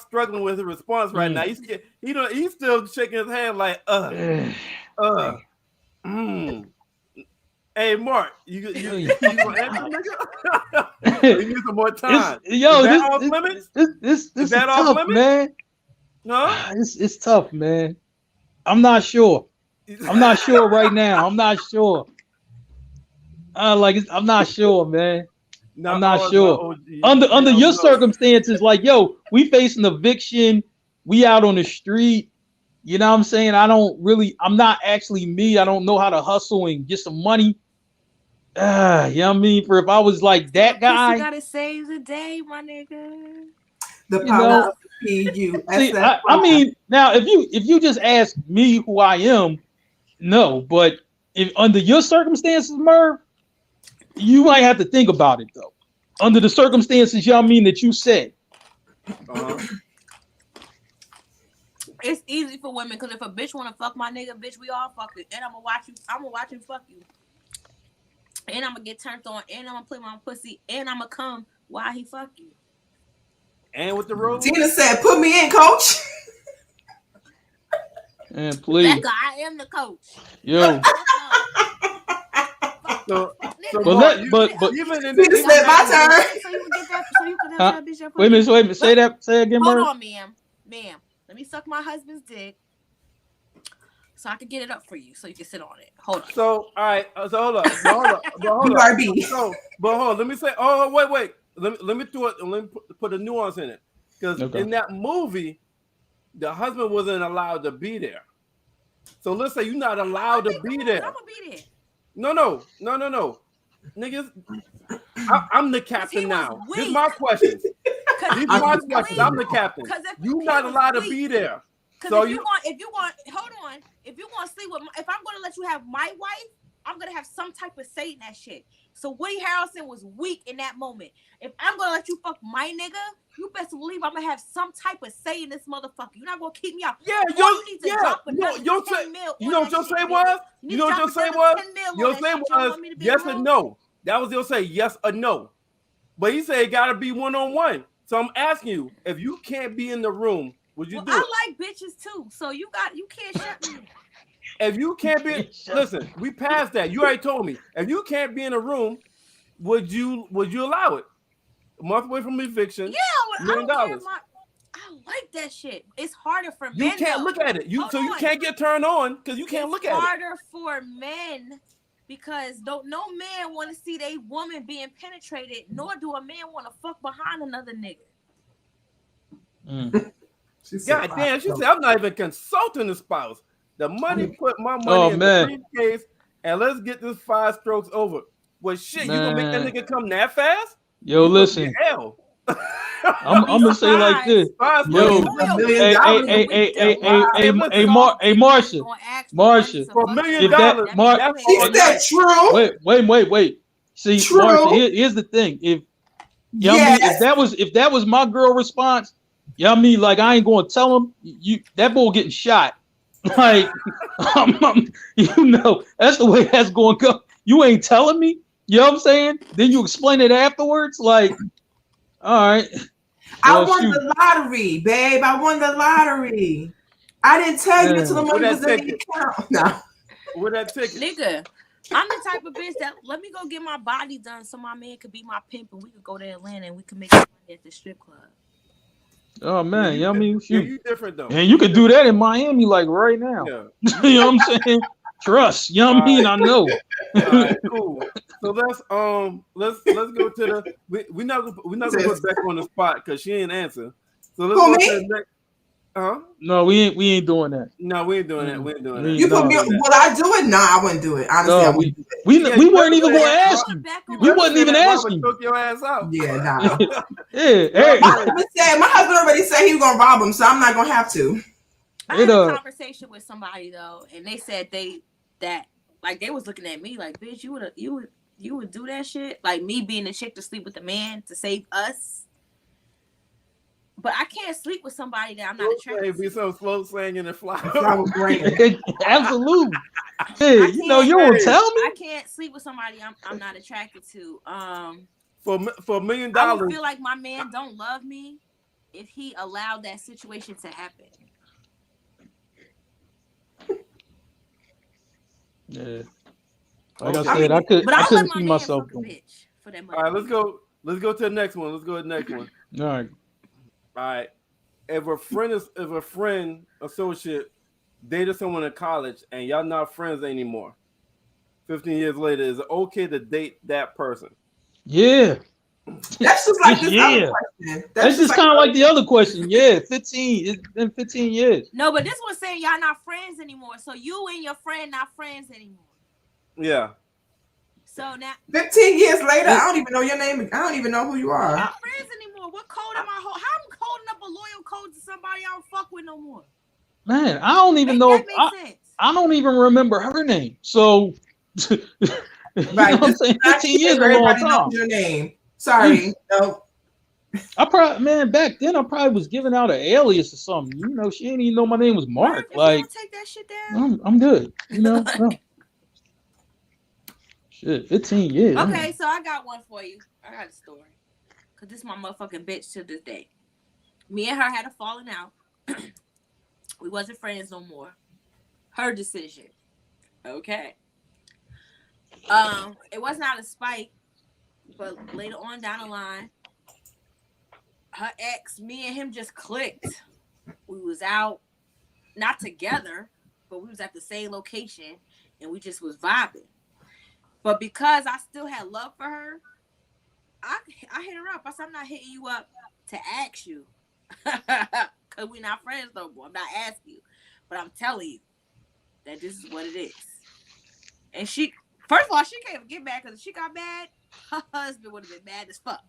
struggling with his response right now. He's still shaking his head like Hey Mark, you gonna answer, nigga? You need some more time. This is tough, man. No, it's tough, man. I'm not sure. I'm not sure right now. I'm not sure. I'm not sure, man. I'm not sure. Under your circumstances, like, yo, we facing eviction. We out on the street. You know what I'm saying? I'm not actually me. I don't know how to hustle and get some money. You know what I mean? For if I was like that guy. You gotta save the day, my nigga. The power of PU. See, I mean, now if you just ask me who I am, no. But if under your circumstances, Merv, you might have to think about it though. Under the circumstances, y'all mean that you said. It's easy for women because if a bitch want to fuck my nigga, bitch, we all fuck it. And I'm gonna watch you. I'm gonna watch him fuck you. And I'm gonna get turned on. And I'm gonna play my pussy. And I'm gonna come while he fuck you. And with the rose. Tina said, "Put me in, coach." And please, Becca, I am the coach. yo. But even in this, said my turn. So you can get that. So you can have that bitch. Wait a minute. Say again, Hold Merv. on, ma'am. Let me suck my husband's dick, so I can get it up for you, so you can sit on it. Hold on. So all right. So hold up. But hold on. Let me say. Oh wait. Let me put a nuance in it because in that movie, the husband wasn't allowed to be there. So let's say you're not allowed to be there. I'm gonna be there. No. Niggas, I'm the captain now. This is my question. These are my questions. I'm the captain. You're not allowed to be there. So if you want, hold on. If you want to sleep with, if I'm gonna let you have my wife, I'm gonna have some type of say in that shit. So Woody Harrelson was weak in that moment. If I'm gonna let you fuck my nigga, you best believe I'm gonna have some type of say in this motherfucker. You're not gonna keep me out. Yeah, you know what your say was? You know what your say was? Your say was yes or no. That was your say, yes or no. But he said it gotta be one-on-one. So I'm asking you, if you can't be in the room, would you do it? I like bitches too, so you can't shut me. If you can't be, listen, we passed that. You already told me. If you can't be in a room, would you allow it? A month away from eviction. Yeah, $1 million. I like that shit. It's harder for men. You can't look at it. You can't get turned on because you can't look at it. It's harder for men because no man want to see their woman being penetrated, nor do a man want to fuck behind another nigga. She said, God damn, she said, I'm not even consulting the spouse. The money put my money Oh, in man. the briefcase, and let's get this 5 strokes over. Well, shit, you gonna make that Man. nigga come that fast? Yo, You gonna listen, get hell. I'm gonna say like this. Five Yo, strokes $1 Hey, million. Hey, Marsha, Marsha, for $1 million, if that- Mar- that's She all said night. true. wait. See, True. Marsha, here's the thing. If you know what I mean, Yes. if that was my girl response, you know what I mean, like I ain't gonna tell him that boy getting shot. Like, you know, that's the way that's going to go. You ain't telling me. You know what I'm saying? Then you explain it afterwards. Like, all right. I Well, won shoot. the lottery, babe. I won the lottery. I didn't tell you until the money Where was that in the ticket? account. No. With that ticket. Nigga, I'm the type of bitch that let me go get my body done so my man could be my pimp and we could go to Atlanta and we could make money at the strip club. Oh man, you know what I mean? Yeah, Shoot. you different though. And you could do that in Miami, like right now. Yeah. You know what I'm saying? Trust. You know what I mean? I know. All right, cool. So let's go to the we're not gonna put Beck on the spot because she ain't answer. So let's Who, go me? to the next. Huh? No, we ain't doing that. No, we ain't doing that. We ain't doing that. You put me No. on. Will I do it? No, I wouldn't do it. Honestly, I No, wouldn't do it. we Yeah, weren't even you gonna better ask Put you. back on We my- wasn't even asking. Choke your ass out. Yeah, nah. Yeah, hey, My husband already said he was gonna rob him, so I'm not gonna have to. I had It, a conversation with somebody though, and they said they was looking at me like, bitch, you would do that shit? Like me being the chick to sleep with the man to save us. But I can't sleep with somebody that I'm not attracted Be to. so slow singing and fly. Flower brain. absolutely. Yeah, you know, you won't tell me. I can't sleep with somebody I'm not attracted to. For $1 million. I would feel like my man don't love me if he allowed that situation to happen. Yeah. Like Okay. I said, I But I couldn't let my see man myself fuck a doing. bitch for that money. All right, let's go. Let's go to the next one. Let's go to the next one. All right. All right. If a friend associate dated someone in college and y'all not friends anymore, 15 years later, is it okay to date that person? Yeah. That's just like this Yeah. other question. That's just kind of like the other question. Yeah, 15. It's been 15 years. No, but this one's saying y'all not friends anymore. So you and your friend not friends anymore. Yeah. So now 15 years later, I don't even know your name. I don't even know who you we're are. not friends anymore. What code am I holding? How I'm holding up a loyal code to somebody I don't fuck with no more? Man, I don't even Make know. that make sense. I don't even remember her name. So, you know Right. what I'm saying? 15 years is a long Everybody time. knows your name. Sorry. No. I probably, man, back then I probably was giving out an alias or something. You know, she didn't even know my name was Mark. If Like, you don't take that shit down. I'm good. You know, no. Shit, 15 years. Okay, so I got one for you. I got a story. Cause this is my motherfucking bitch to this day. Me and her had a falling out. We wasn't friends no more. Her decision. Okay. It wasn't out of spite, but later on down the line, her ex, me and him just clicked. We was out, not together, but we was at the same location, and we just was vibing. But because I still had love for her, I hit her up. I said, I'm not hitting you up to ask you. Because we're not friends no more. I'm not asking you. But I'm telling you that this is what it is. And she, first of all, she can't get mad because if she got mad, her husband would have been mad as fuck.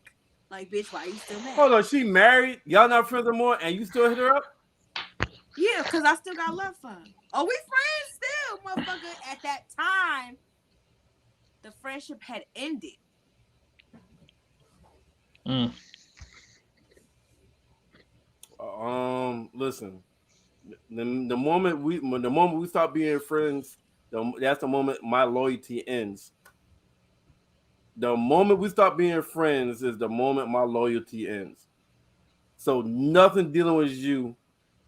Like, bitch, why you still mad? Hold on, she married. Y'all not friends anymore, and you still hit her up? Yeah, because I still got love for her. Oh, we friends still, motherfucker. At that time, the friendship had ended. Listen. The moment we stop being friends, that's the moment my loyalty ends. The moment we stop being friends is the moment my loyalty ends. So nothing dealing with you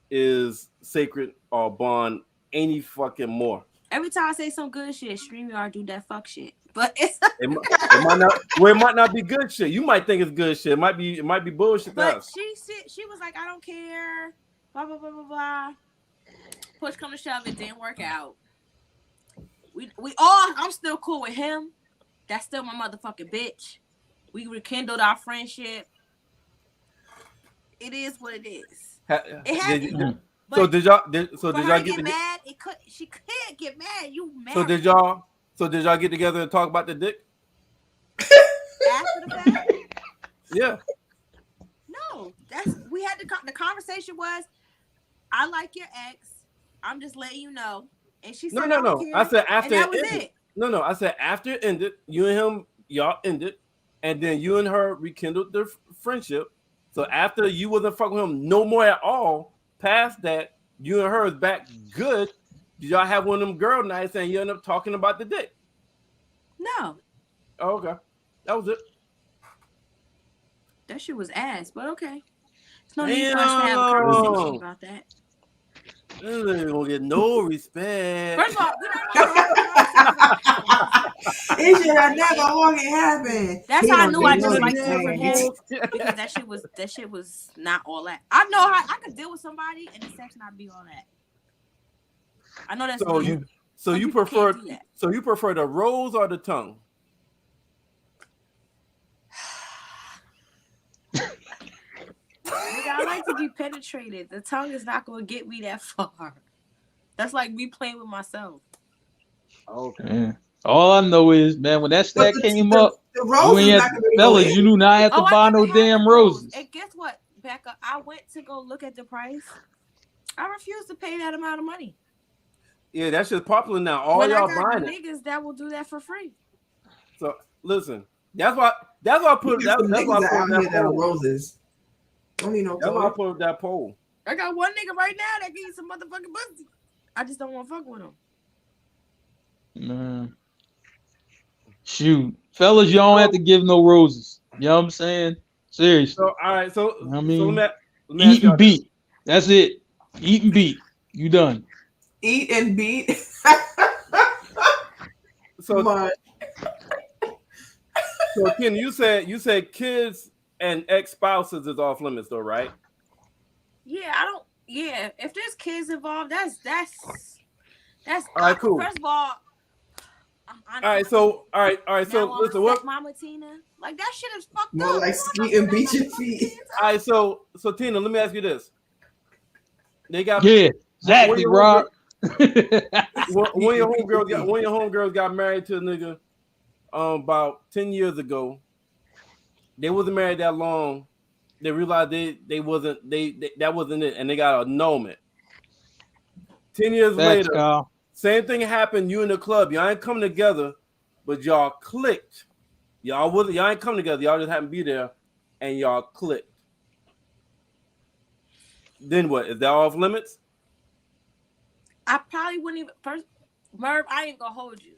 is sacred or bond any fucking more. Every time I say some good shit, StreamYard do that fuck shit. But it's It might not be good shit. You might think it's good shit. It might be bullshit to but us. she was like, I don't care. Blah blah blah blah blah. Push come to shove, it didn't work out. We all. I'm still cool with him. That's still my motherfucking bitch. We rekindled our friendship. It is what it is. It has. So did y'all get mad? She can't get mad. You mad? So did y'all get together and talk about the dick? After the fact? Yeah. No, we had the conversation was, I like your ex. I'm just letting you know. And she said, No. I said after it ended. it. No. I said after it ended, you and him, y'all ended, and then you and her rekindled their friendship. So after you wasn't fucking with him no more at all, past that, you and her is back good. Did y'all have one of them girl nights and you end up talking about the dick? No. Oh, okay. That was it. That shit was ass, but okay. It's no need for us to have a conversation about that. This ain't gonna get no respect. First of all, it should have never fucking happened. That's how I knew I just liked her for him, because that shit was not all that. I know how I could deal with somebody and the sex not be all that. I know that's so you prefer the rose or the tongue? I like to be penetrated. The tongue is not going to get me that far. That's like me playing with myself. Okay. Man. All I know is, man, when that stat came up, you ain't have to, fellas, you do not have to buy no damn roses. And guess what, Becca? I went to go look at the price. I refused to pay that amount of money. Yeah, that shit's popular now. All y'all buying it. Niggas that will do that for free. So listen, that's why I put that roses. Don't need no. That's why I put up that poll. I got one nigga right now that can eat some motherfucking pussy. I just don't want to fuck with him. Man. Shoot. Fellas, you don't have to give no roses. You know what I'm saying? Seriously. So, all right. So, I mean, let me eat and beat. That's it. Eat and beat. You done. Eat and beat. So Ken, you said kids and ex-spouses is off limits though, right? Yeah, if there's kids involved, that's all right, cool. First of all, all right, so listen, what Mama Tina? Like that shit is fucked more up. like skeet and beat your feet. All right, so Tina, let me ask you this. They got exactly, Rob. One of your homegirls got married to a nigga about 10 years ago. They wasn't married that long. They realized that wasn't it, and they got annulment. 10 years later, Kyle. Same thing happened. You in the club, y'all ain't coming together, but y'all clicked. Y'all ain't coming together. Y'all just happened to be there, and y'all clicked. Then what? Is that off limits? I probably wouldn't even Merv, I ain't gonna hold you.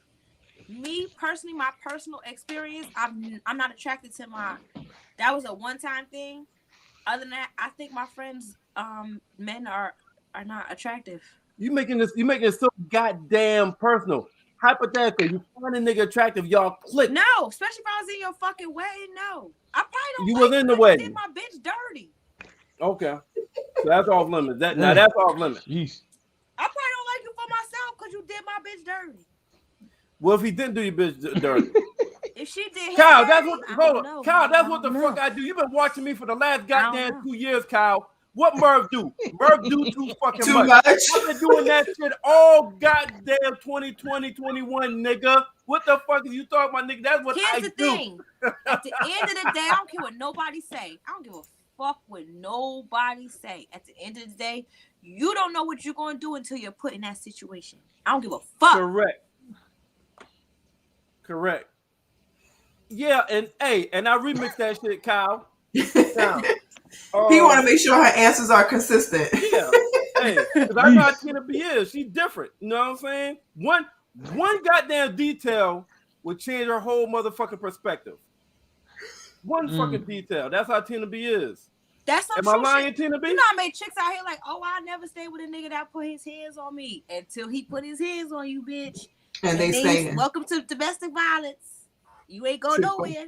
Me personally, my personal experience, I'm not attracted to that was a one-time thing. Other than that, I think my friends men are not attractive. You making it so goddamn personal. Hypothetically, you find a nigga attractive, y'all click. No, especially if I was in your fucking wedding. No, I probably don't. You was in the wedding. Did my bitch dirty. Okay, so that's off limits. Now that's off limits. Jeez. I probably don't like you for myself because you did my bitch dirty. Well, if he didn't do your bitch dirty, if she did, Kyle, dirty, that's what the fuck I do. You've been watching me for the last goddamn 2 years, Kyle. What Merv do? Merv do too fucking much. I've been doing that shit all goddamn 2020, 21, nigga. What the fuck are you talking about, nigga? That's what I do. Here's the thing. At the end of the day, I don't care what nobody say. I don't give a fuck what nobody say. At the end of the day, you don't know what you're going to do until you're put in that situation. I don't give a fuck. Correct. Yeah, and I remixed that shit, Kyle. Now, he want to make sure her answers are consistent. Yeah. Hey, because I know how Tina B is. She's different. You know what I'm saying? One goddamn detail would change her whole motherfucking perspective. One fucking detail. That's how Tina B is. That's some Am I lying, Tina B? You know I made chicks out here like, oh, I never stayed with a nigga that put his hands on me until he put his hands on you, bitch. And they say, welcome to domestic violence. You ain't go nowhere.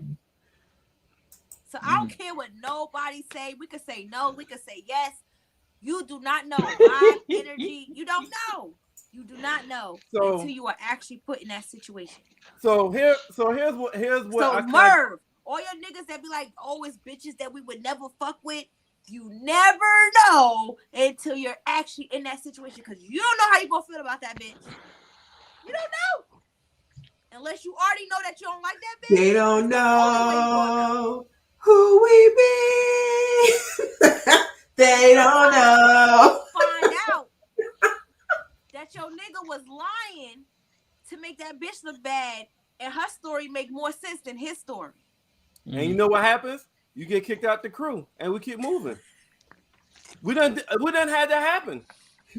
So I don't care what nobody say. We could say no. We could say yes. You do not know my energy. You don't know. You do not know So- until you are actually put in that situation. So here's what So I Merv, all your niggas that be like, oh, it's bitches that we would never fuck with. You never know until you're actually in that situation because you don't know how you gonna feel about that bitch. You don't know. Unless you already know that you don't like that bitch. They don't it's the only way you gonna know who we be. They don't know. Find out that your nigga was lying to make that bitch look bad, and her story make more sense than his story. And you know what happens? You get kicked out the crew, and we keep moving. We done had that happen.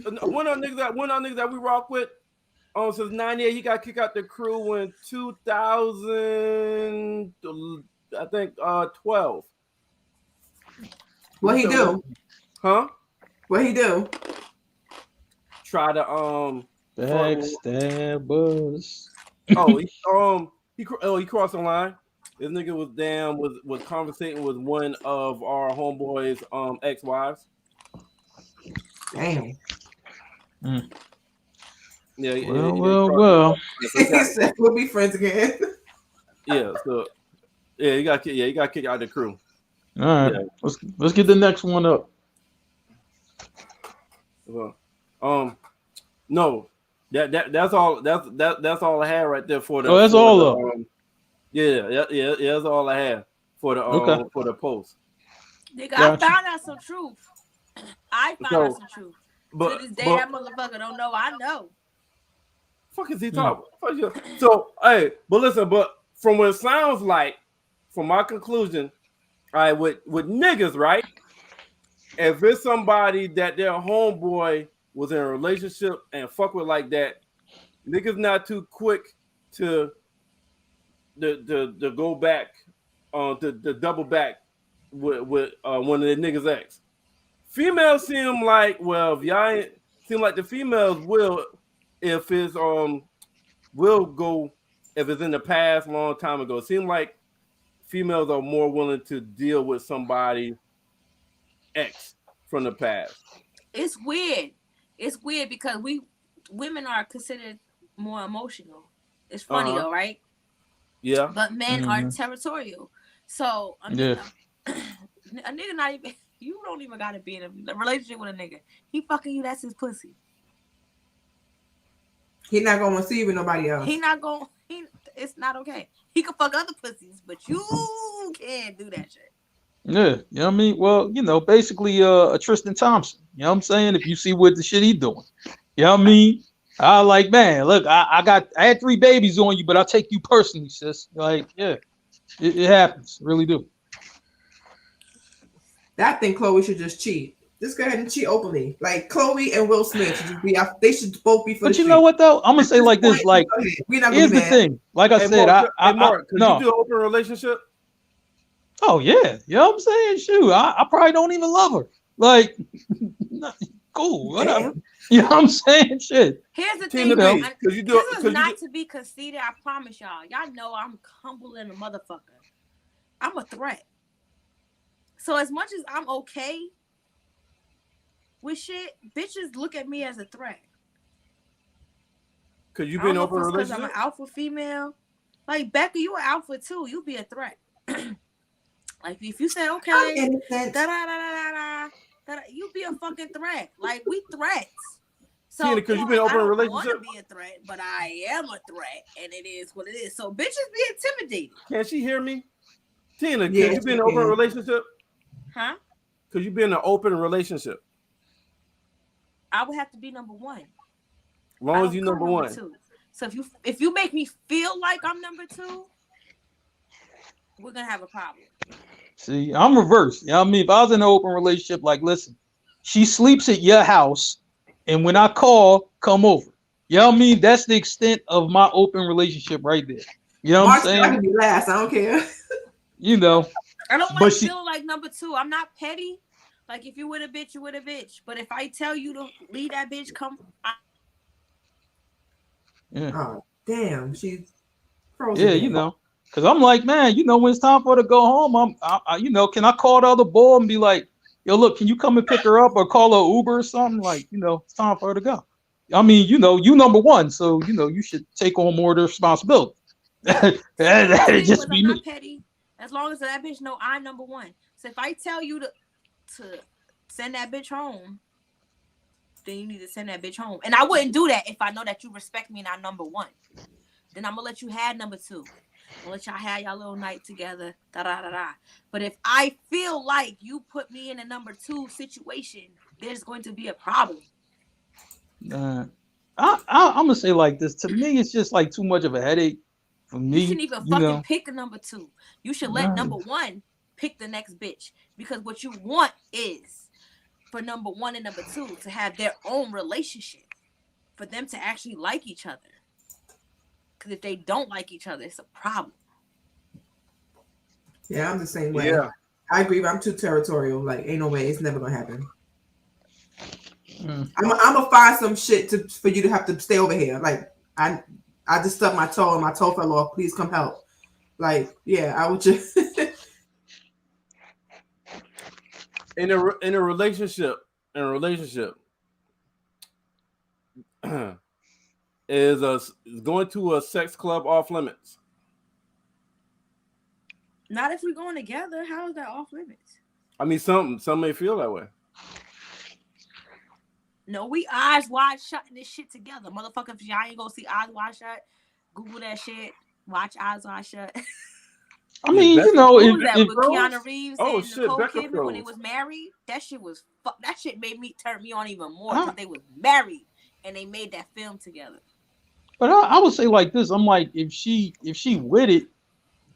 One of the niggas that we rock with, since '98, he got kicked out the crew in 2000, I think, 12. What he do? Huh? What he do? Try to Backstabbers. He crossed the line. This nigga was conversating with one of our homeboys' ex-wives. Damn. Yeah. Well. He said we'll be friends again. Yeah. So you got kicked out of the crew. All right. Yeah. Let's get the next one up. Well, no, that's all. That's all I had right there for the. Oh, that's all up. Yeah. That's all I had for the for the post. Nigga, Gotcha. I found out some truth. I found out some truth. But To this day, that motherfucker don't know. I know. fuck is he talking? So hey, but listen, but from what it sounds like, from my conclusion, all right, with niggas, right? If it's somebody that their homeboy was in a relationship and fuck with like that, niggas not too quick to go back to double back with one of the niggas ex. Females seem like, well, if y'all ain't, seem like the females will, if it's will go if it's in the past long time ago. It seems like females are more willing to deal with somebody ex from the past. It's weird. It's weird because women are considered more emotional. It's funny though, right? Yeah. But men are territorial. So a nigga not even, you don't even gotta be in a relationship with a nigga. He fucking you, that's his pussy. He not gonna want to see you with nobody else. It's not okay. He can fuck other pussies, but you can't do that shit. Yeah, you know what I mean? Well, basically a Tristan Thompson. You know what I'm saying? If you see what the shit he doing. You know what I mean? I like, man, look, I had 3 babies on you, but I'll take you personally, sis. Like, yeah, it happens. Really do. I think Chloe should just cheat. Just go ahead and cheat openly. Like Chloe and Will Smith should just be out. They should both be for But the you know what though? I'm gonna say like this. street. Like, we're not here's gonna the be mad. thing. Like I said, Mark, could no. you do an open relationship? Oh yeah, you know what I'm saying? Shoot, I probably don't even love her. Like, cool, whatever. Damn. You know what I'm saying? Shit. Here's the Tina thing. B, could you do? This is not to be conceited. I promise y'all. Y'all know I'm humble in a motherfucker. I'm a threat. So as much as I'm okay with shit, bitches look at me as a threat. Could you I be in don't an know open if it's 'cause I'm relationship? an alpha female. Like Becca, you an alpha too. You be a threat. Like if you say I'm okay, innocent. you be a fucking threat. Like we threats. So Tina, could you be in an open I don't relationship? want to be a threat, but I am a threat, and it is what it is. So bitches be intimidated, Can she hear me? Tina, Yeah, could you be in she an open can. relationship? huh? Could you be in an open relationship? I would have to be number one. As long I as don't you come number one. two. So if you make me feel like I'm number two, we're gonna have a problem. See, I'm reversed. You know what I mean? If I was in an open relationship, like, listen, she sleeps at your house, and when I call, come over. You know what I mean? That's the extent of my open relationship right there. You know what I'm Mark's not saying? gonna be last. I don't care. You know. I don't But like she- feeling like number two. I'm not petty. Like if you with a bitch, you with a bitch. But if I tell you to leave that bitch, come. Yeah. Oh damn, she's frozen. Yeah, you know, because I'm like, man, when it's time for her to go home, can I call the other boy and be like, yo, look, can you come and pick her up or call her Uber or something? Like, it's time for her to go. I mean, you number one, so you should take on more of the responsibility. That'd just be I'm not me. petty. As long as that bitch know I'm number one. So if I tell you to send that bitch home, then you need to send that bitch home. And I wouldn't do that if I know that you respect me and I'm number one. Then I'm gonna let you have number two. I'm gonna let y'all have y'all little night together. Da da da da. But if I feel like you put me in a number two situation, there's going to be a problem. I'm gonna say like this. To me, it's just like too much of a headache for me. You shouldn't even fucking pick a number two. You should let number one pick the next bitch. Because what you want is for number one and number two to have their own relationship. For them to actually like each other. Because if they don't like each other, it's a problem. Yeah, I'm the same way. Yeah. I agree, but I'm too territorial. Like, ain't no way. It's never gonna happen. I'm gonna find some shit for you to have to stay over here. Like, I just stubbed my toe and my toe fell off. Please come help. Like, yeah, I would just. in a relationship, is going to a sex club off limits? Not if we're going together. How is that off limits? I mean, some may feel that way. No, we eyes wide shut in this shit together. Motherfucker, if y'all ain't gonna see Eyes Wide Shut, Google that shit. Watch Eyes Wide Shut. I mean, Becca What was that with Keanu Reeves and shit, Nicole Becca Kidman when they Rose. was married? That shit was that shit made me turn me on even more because they was married and they made that film together. But I would say like this. I'm like, if she with it,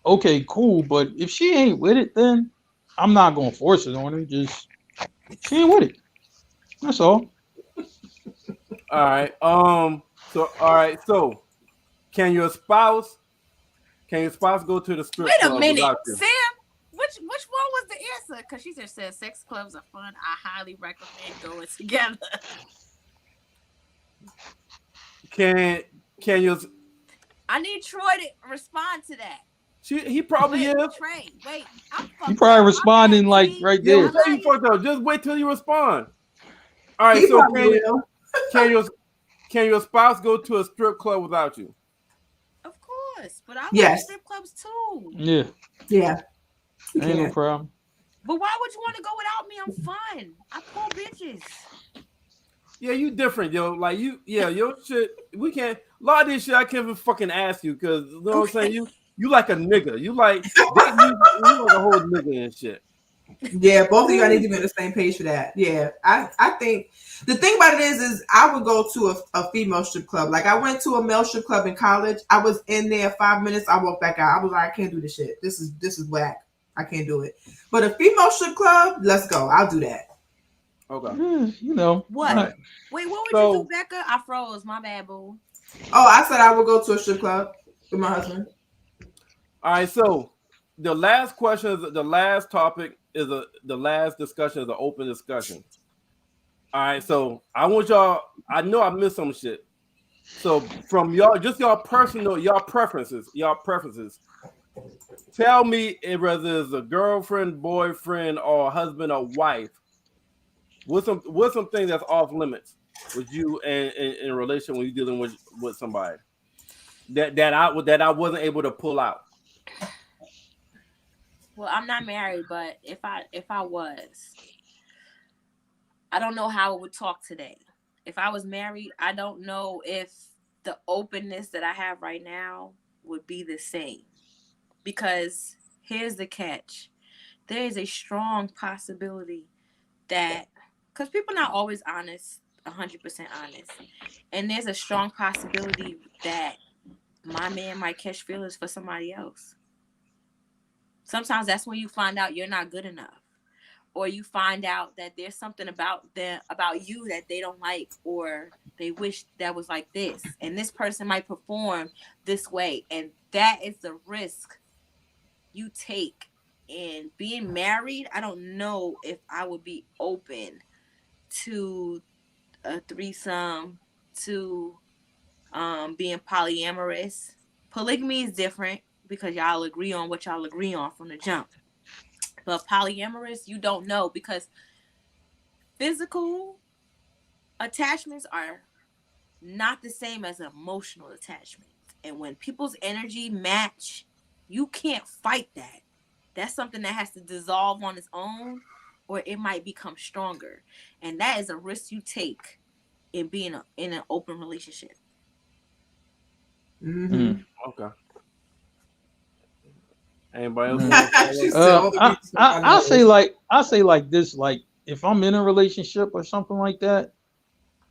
okay, cool. But if she ain't with it, then I'm not gonna force it on her. Just she ain't with it. That's all. All right. So can your spouse go to the strip Wait a club minute, without you? Sam. Which one was the answer? Because she just said sex clubs are fun. I highly recommend going together. Can your I need Troy to respond to that. he probably Wait, is. Trey, wait. I'm You probably responding like T. right Yeah, there. we say you fucked up. Just wait till you respond. All right. He So probably will. can your spouse go to a strip club without you? Of course, but I like Yes. strip clubs too. Yeah, Yeah. You ain't no can't. problem. But why would you want to go without me? I'm fun. I pull bitches. Yeah, you different, yo. Like your shit. We can't. A lot of this shit I can't even fucking ask you because you know what I'm saying. You like a nigga. You like you like a whole nigga and shit. Yeah, both of y'all need to be on the same page for that. Yeah, I think the thing about it is I would go to a female strip club. Like I went to a male strip club in college. I was in there 5 minutes. I walked back out. I was like, I can't do this shit. This is whack. I can't do it. But a female strip club, let's go. I'll do that. Okay. Yeah, you know. What? Right. Wait, what would So- you do, Becca? I froze. My bad, boo. Oh, I said I would go to a strip club with my husband. All right. So the last question is the last topic is the last discussion is an open discussion. All right. So I want y'all. I know I missed some shit. So from y'all, just y'all personal, y'all preferences. Tell me whether it's a girlfriend, boyfriend, or husband or wife. What's something that's off limits with you and in a relation when you're dealing with somebody that I wasn't able to pull out? Well, I'm not married, but if I was, I don't know how I would talk today. If I was married, I don't know if the openness that I have right now would be the same. Because here's the catch. There is a strong possibility that, because people are not always honest, 100% honest. And there's a strong possibility that my man might catch feelings for somebody else. Sometimes that's when you find out you're not good enough. Or you find out that there's something about you that they don't like, or they wish that was like this. And this person might perform this way. And that is the risk you take. And being married, I don't know if I would be open to a threesome, to being polyamorous. Polygamy is different because y'all agree on what y'all agree on from the jump. But polyamorous, you don't know, because physical attachments are not the same as emotional attachment. And when people's energy match, you can't fight that. That's something that has to dissolve on its own, or it might become stronger. And that is a risk you take in being in an open relationship. Mm-hmm. Okay. Anybody else? She said all the reasons I know. I say like this, like if I'm in a relationship or something like that,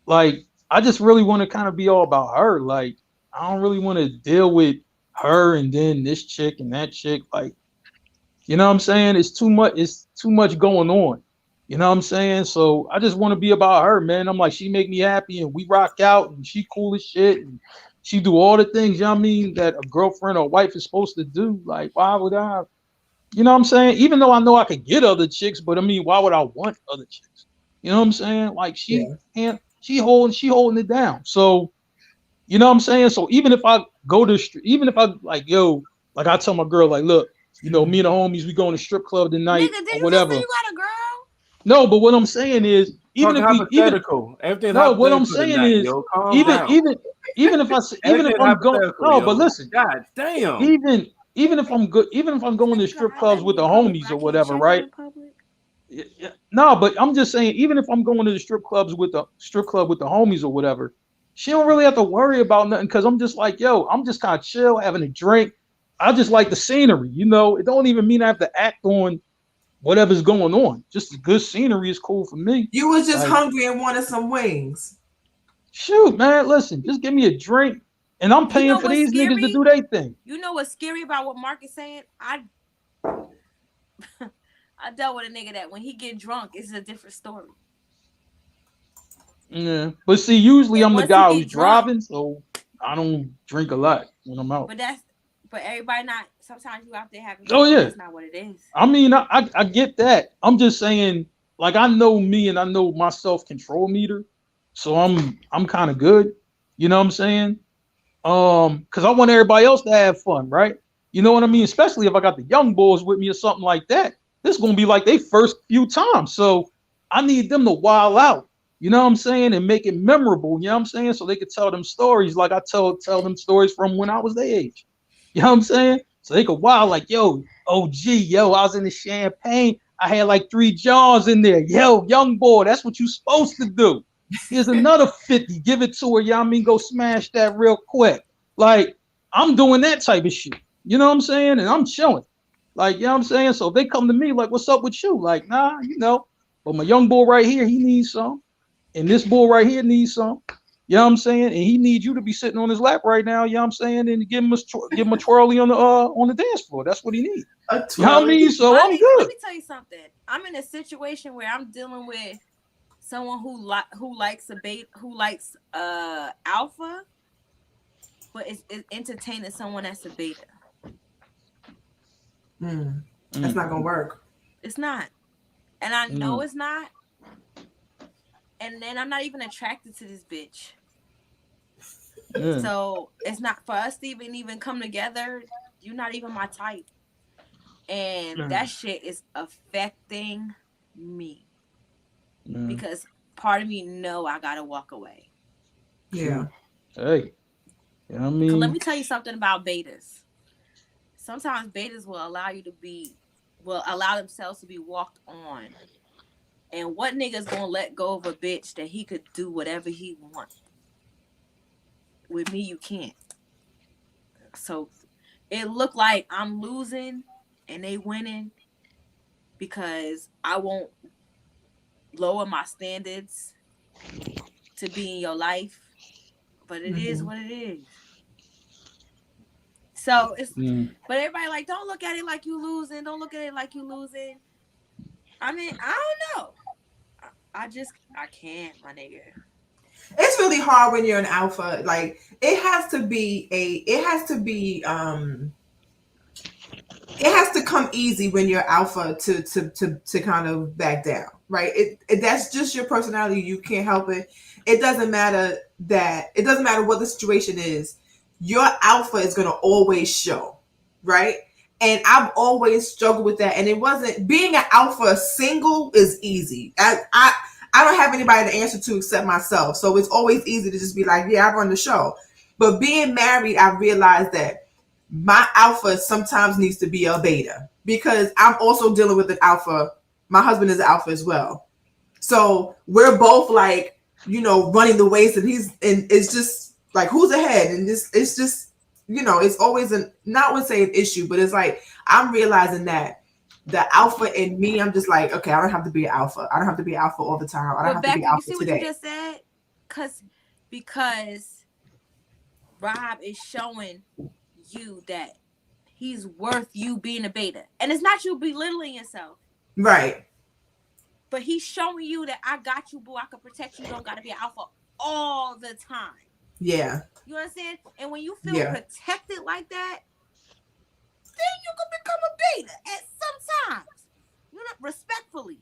like I just really want to kind of be all about her. Like I don't really want to deal with her and then this chick and that chick. Like, you know what I'm saying? It's too much going on. You know what I'm saying? So I just want to be about her, man. I'm like, she make me happy and we rock out and she cool as shit and she do all the things, you know what I mean, that a girlfriend or wife is supposed to do. Like, why would I? You know what I'm saying? Even though I know I could get other chicks, but I mean, why would I want other chicks? You know what I'm saying? Like she holding it down. So, you know what I'm saying? So even if I go to even if I like, yo, like I tell my girl, like, look, you know, me and the homies, we going to strip club tonight Nigga, did or you whatever. just say you got a girl? No, but what I'm saying is, even if we, even everything's no, what I'm hypothetical saying tonight, is, yo. Calm down. even if I, even if I'm going, no, but listen, God damn. even if I'm good, even if I'm going to strip clubs with the homies or whatever, right? Yeah, no, but I'm just saying, even if I'm going to the strip club with the homies or whatever, she don't really have to worry about nothing because I'm just like, yo, I'm just kind of chill, having a drink. I just like the scenery, you know. It don't even mean I have to act on whatever's going on. Just the good scenery is cool for me. You was just like, hungry and wanted some wings. Shoot, man, listen, just give me a drink and I'm paying for these niggas to do their thing. You know what's scary about what Mark is saying? I dealt with a nigga that when he get drunk, it's a different story. Yeah, but see, usually I'm the guy who's driving, so I don't drink a lot when I'm out. But everybody not. Sometimes you out there having. Oh yeah, that's not what it is. I mean, I get that. I'm just saying, like I know me and I know my self-control meter, so I'm kind of good. You know what I'm saying? Because I want everybody else to have fun, right? You know what I mean? Especially if I got the young boys with me or something like that. This is gonna be like their first few times, so I need them to wild out. You know what I'm saying? And make it memorable. You know what I'm saying? So they could tell them stories like I tell them stories from when I was their age. You know what I'm saying? So they could wild like, yo, OG, yo, I was in the champagne. I had like 3 jars in there. Yo, young boy, that's what you supposed to do. Here's another 50. Give it to her. You know what I mean? Go smash that real quick. Like, I'm doing that type of shit. You know what I'm saying? And I'm chilling. Like, you know what I'm saying? So if they come to me like, what's up with you? Like, nah, you know. But my young boy right here, he needs some. And this boy right here needs some. You know what I'm saying? And he needs you to be sitting on his lap right now, you know what I'm saying? And give him a twirly on the dance floor. That's what he needs. You know what I mean? So I'm good. Let me tell you something. I'm in a situation where I'm dealing with someone who likes alpha, but is entertaining someone that's a beta. That's not gonna work. It's not. And I know it's not. And then I'm not even attracted to this bitch. So it's not for us to even come together. You're not even my type. And that shit is affecting me. Because part of me know I gotta walk away. Yeah. Hey. You know what I mean? Let me tell you something about betas. Sometimes betas will allow themselves to be walked on. And what nigga's gonna let go of a bitch that he could do whatever he wants? With me, you can't. So it looked like I'm losing and they winning because I won't lower my standards to be in your life. But it is what it is. So it's but everybody like, don't look at it like you losing. Don't look at it like you losing. I mean, I don't know. I can't, my nigga. It's really hard when you're an alpha. Like it has to come easy when you're alpha to kind of back down, right? That's just your personality. You can't help it. It doesn't matter what the situation is. Your alpha is going to always show, right? And I've always struggled with that. And it wasn't being an alpha single is easy. I don't have anybody to answer to except myself. So it's always easy to just be like, yeah, I run the show. But being married, I realized that my alpha sometimes needs to be a beta because I'm also dealing with an alpha. My husband is an alpha as well. So we're both like, you know, running the race, and it's just like, who's ahead? And it's just, you know, it's always not would say an issue, but it's like, I'm realizing that the alpha in me, I'm just like, okay, I don't have to be an alpha. I don't have to be alpha all the time. I don't have to be alpha you see today. What you just said? Because Rob is showing you that he's worth you being a beta. And it's not you belittling yourself. Right. But he's showing you that I got you, boo. I can protect you. You don't got to be an alpha all the time. Yeah. You understand? And when you feel protected like that, then you can become a beta at some times. You know, respectfully.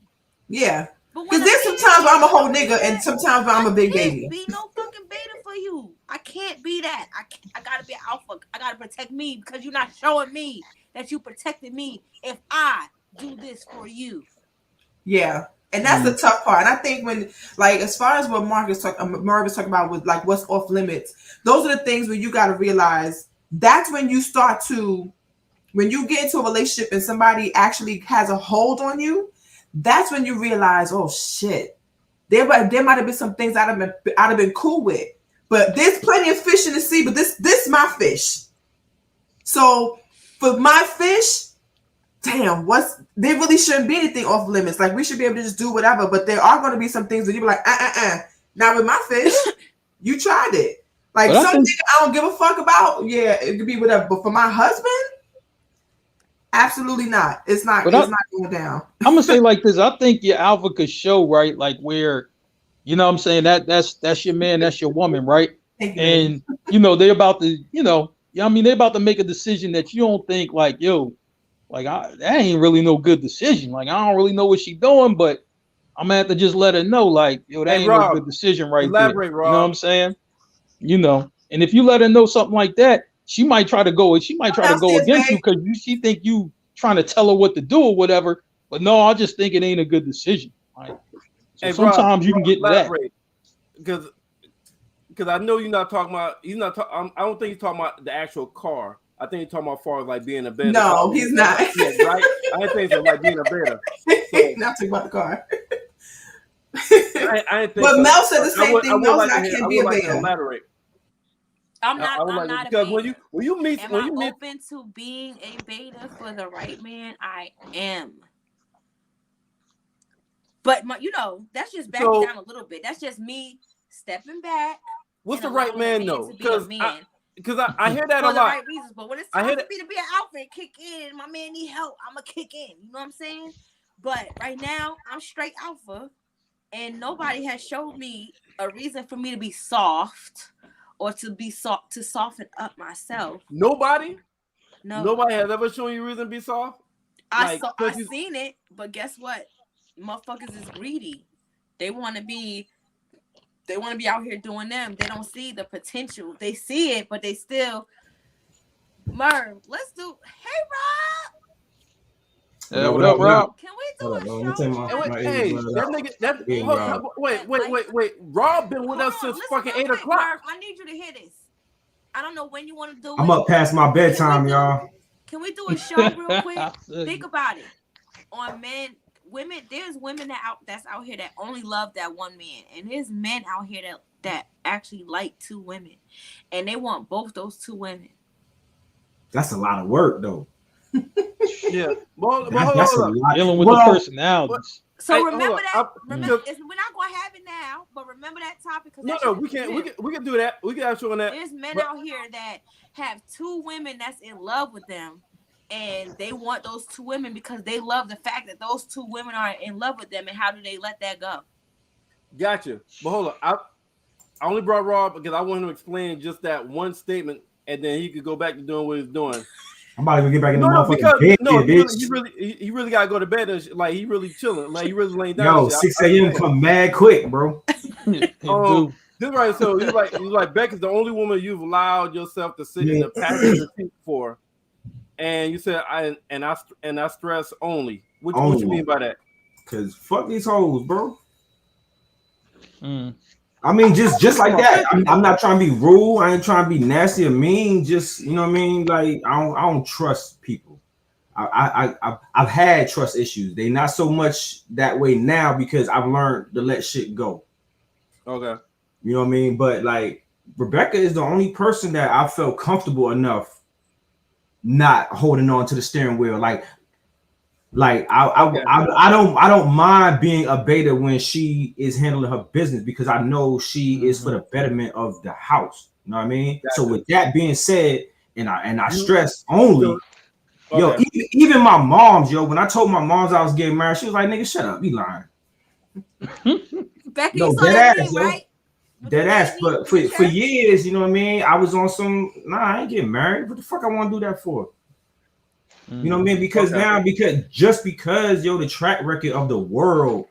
Yeah. Because there's sometimes where I'm a whole nigga and sometimes where I'm a big baby. Be no fucking beta for you. I can't be that. I gotta be an alpha. I gotta protect me because you're not showing me that you protected me if I do this for you. Yeah. And that's the tough part. And I think when, like, as far as what Mark was talking about with like what's off limits, those are the things where you got to realize that's when you start to, when you get into a relationship and somebody actually has a hold on you, that's when you realize, oh shit, there might have been some things I'd have been cool with, but there's plenty of fish in the sea. But this my fish. So for my fish, damn, there really shouldn't be anything off limits. Like we should be able to just do whatever. But there are going to be some things that you be like, Now with my fish, you tried it. Like something I don't give a fuck about. Yeah, it could be whatever. But for my husband, absolutely not. It's not. It's not going down. I'm gonna say like this. I think your alpha could show, right, like where, you know what I'm saying, that's your man, that's your woman, right? And you know they're about to, I mean they're about to make a decision that you don't think like, yo, like that ain't really no good decision. Like I don't really know what she's doing, but I'm gonna have to just let her know, like, yo, that ain't no good decision right there. Rob. You know what I'm saying? You know, and if you let her know something like that, she might try to go against you because she think you trying to tell her what to do or whatever. But no, I just think it ain't a good decision. Right? So sometimes Rob, you can get that. Because I know you're not talking about. I don't think he's talking about the actual car. I think he's talking about far as like being a beta. No, he's not. Yeah, right. I think so, like being a beta. So, not talking about the car. I think. But Mel said the same thing. Mel said I can't be a beta. I'm not because a beta. when you meet open to being a beta for the right man, I am. But that's just backing down a little bit. That's just me stepping back. What's the right man though? Because I hear that for a lot. The right reasons, but when it's time for me to be an alpha and kick in, my man need help. I'ma kick in. You know what I'm saying? But right now, I'm straight alpha, and nobody has showed me a reason for me to be soft or to soften up myself. Nobody? No. Nobody has ever shown you a reason to be soft? I seen it, but guess what? Motherfuckers is greedy. They want to be out here doing them. They don't see the potential. They see it, but they still. Merv, let's do. Hey, Rob. Yeah, what up, Rob? Can we do a show? Hey, that nigga. Wait. Rob been with us since fucking 8 o'clock. Merv, I need you to hear this. I don't know when you want to do it. I'm up past my bedtime, y'all. Can we do a show real quick? Think about it. On women, there's women that's out here that only love that one man, and there's men out here that actually like two women, and they want both those two women. That's a lot of work, though. Yeah, that's a lot. Dealing with the personalities. So remember that. We're not gonna have it now, but remember that topic. No, we can do that. We can actually on that. There's men out here that have two women that's in love with them, and they want those two women because they love the fact that those two women are in love with them. And how do they let that go? Gotcha. But hold on, I only brought Rob because I want him to explain just that one statement, and then he could go back to doing what he's doing. I'm about to get back in the motherfucking bed, bitch. He really gotta go to bed. And like he really chilling. Like he really laying down. Yo, 6 a.m. come mad quick, bro. This right. So he's like Beck is the only woman you've allowed yourself to sit in the passenger seat for, and you said I stress only. What you mean by that? Cause fuck these hoes, bro. I mean, just like that. I'm not trying to be rude. I ain't trying to be nasty or mean. Just, you know what I mean? Like, I don't trust people. I've had trust issues. They not so much that way now because I've learned to let shit go. Okay. You know what I mean? But like, Rebecca is the only person that I felt comfortable enough not holding on to the steering wheel. Like I don't mind being a beta when she is handling her business because I know she is for the betterment of the house. You know what I mean? So with that being said, and I stress only, yo, even my mom's, yo, when I told my moms I was getting married, she was like, "Nigga, shut up, you lying." Becky, No, dead ass, yo. Dead ass. But for years, you know what I mean? I was on some, I ain't getting married. What the fuck I want to do that for? You know what I mean? Because now, because yo, the track record of the world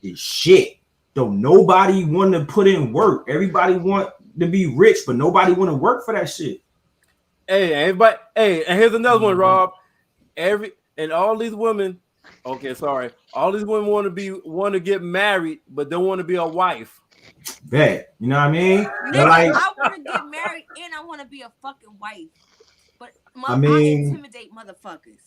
is shit. Don't nobody want to put in work. Everybody want to be rich, but nobody want to work for that shit. Hey, everybody. Hey, and here's another one, Rob. All these women. Okay, sorry. All these women want to get married, but don't want to be a wife. Bet. You know what I mean? Nigga, like, I want to get married and I want to be a fucking wife. But I intimidate motherfuckers.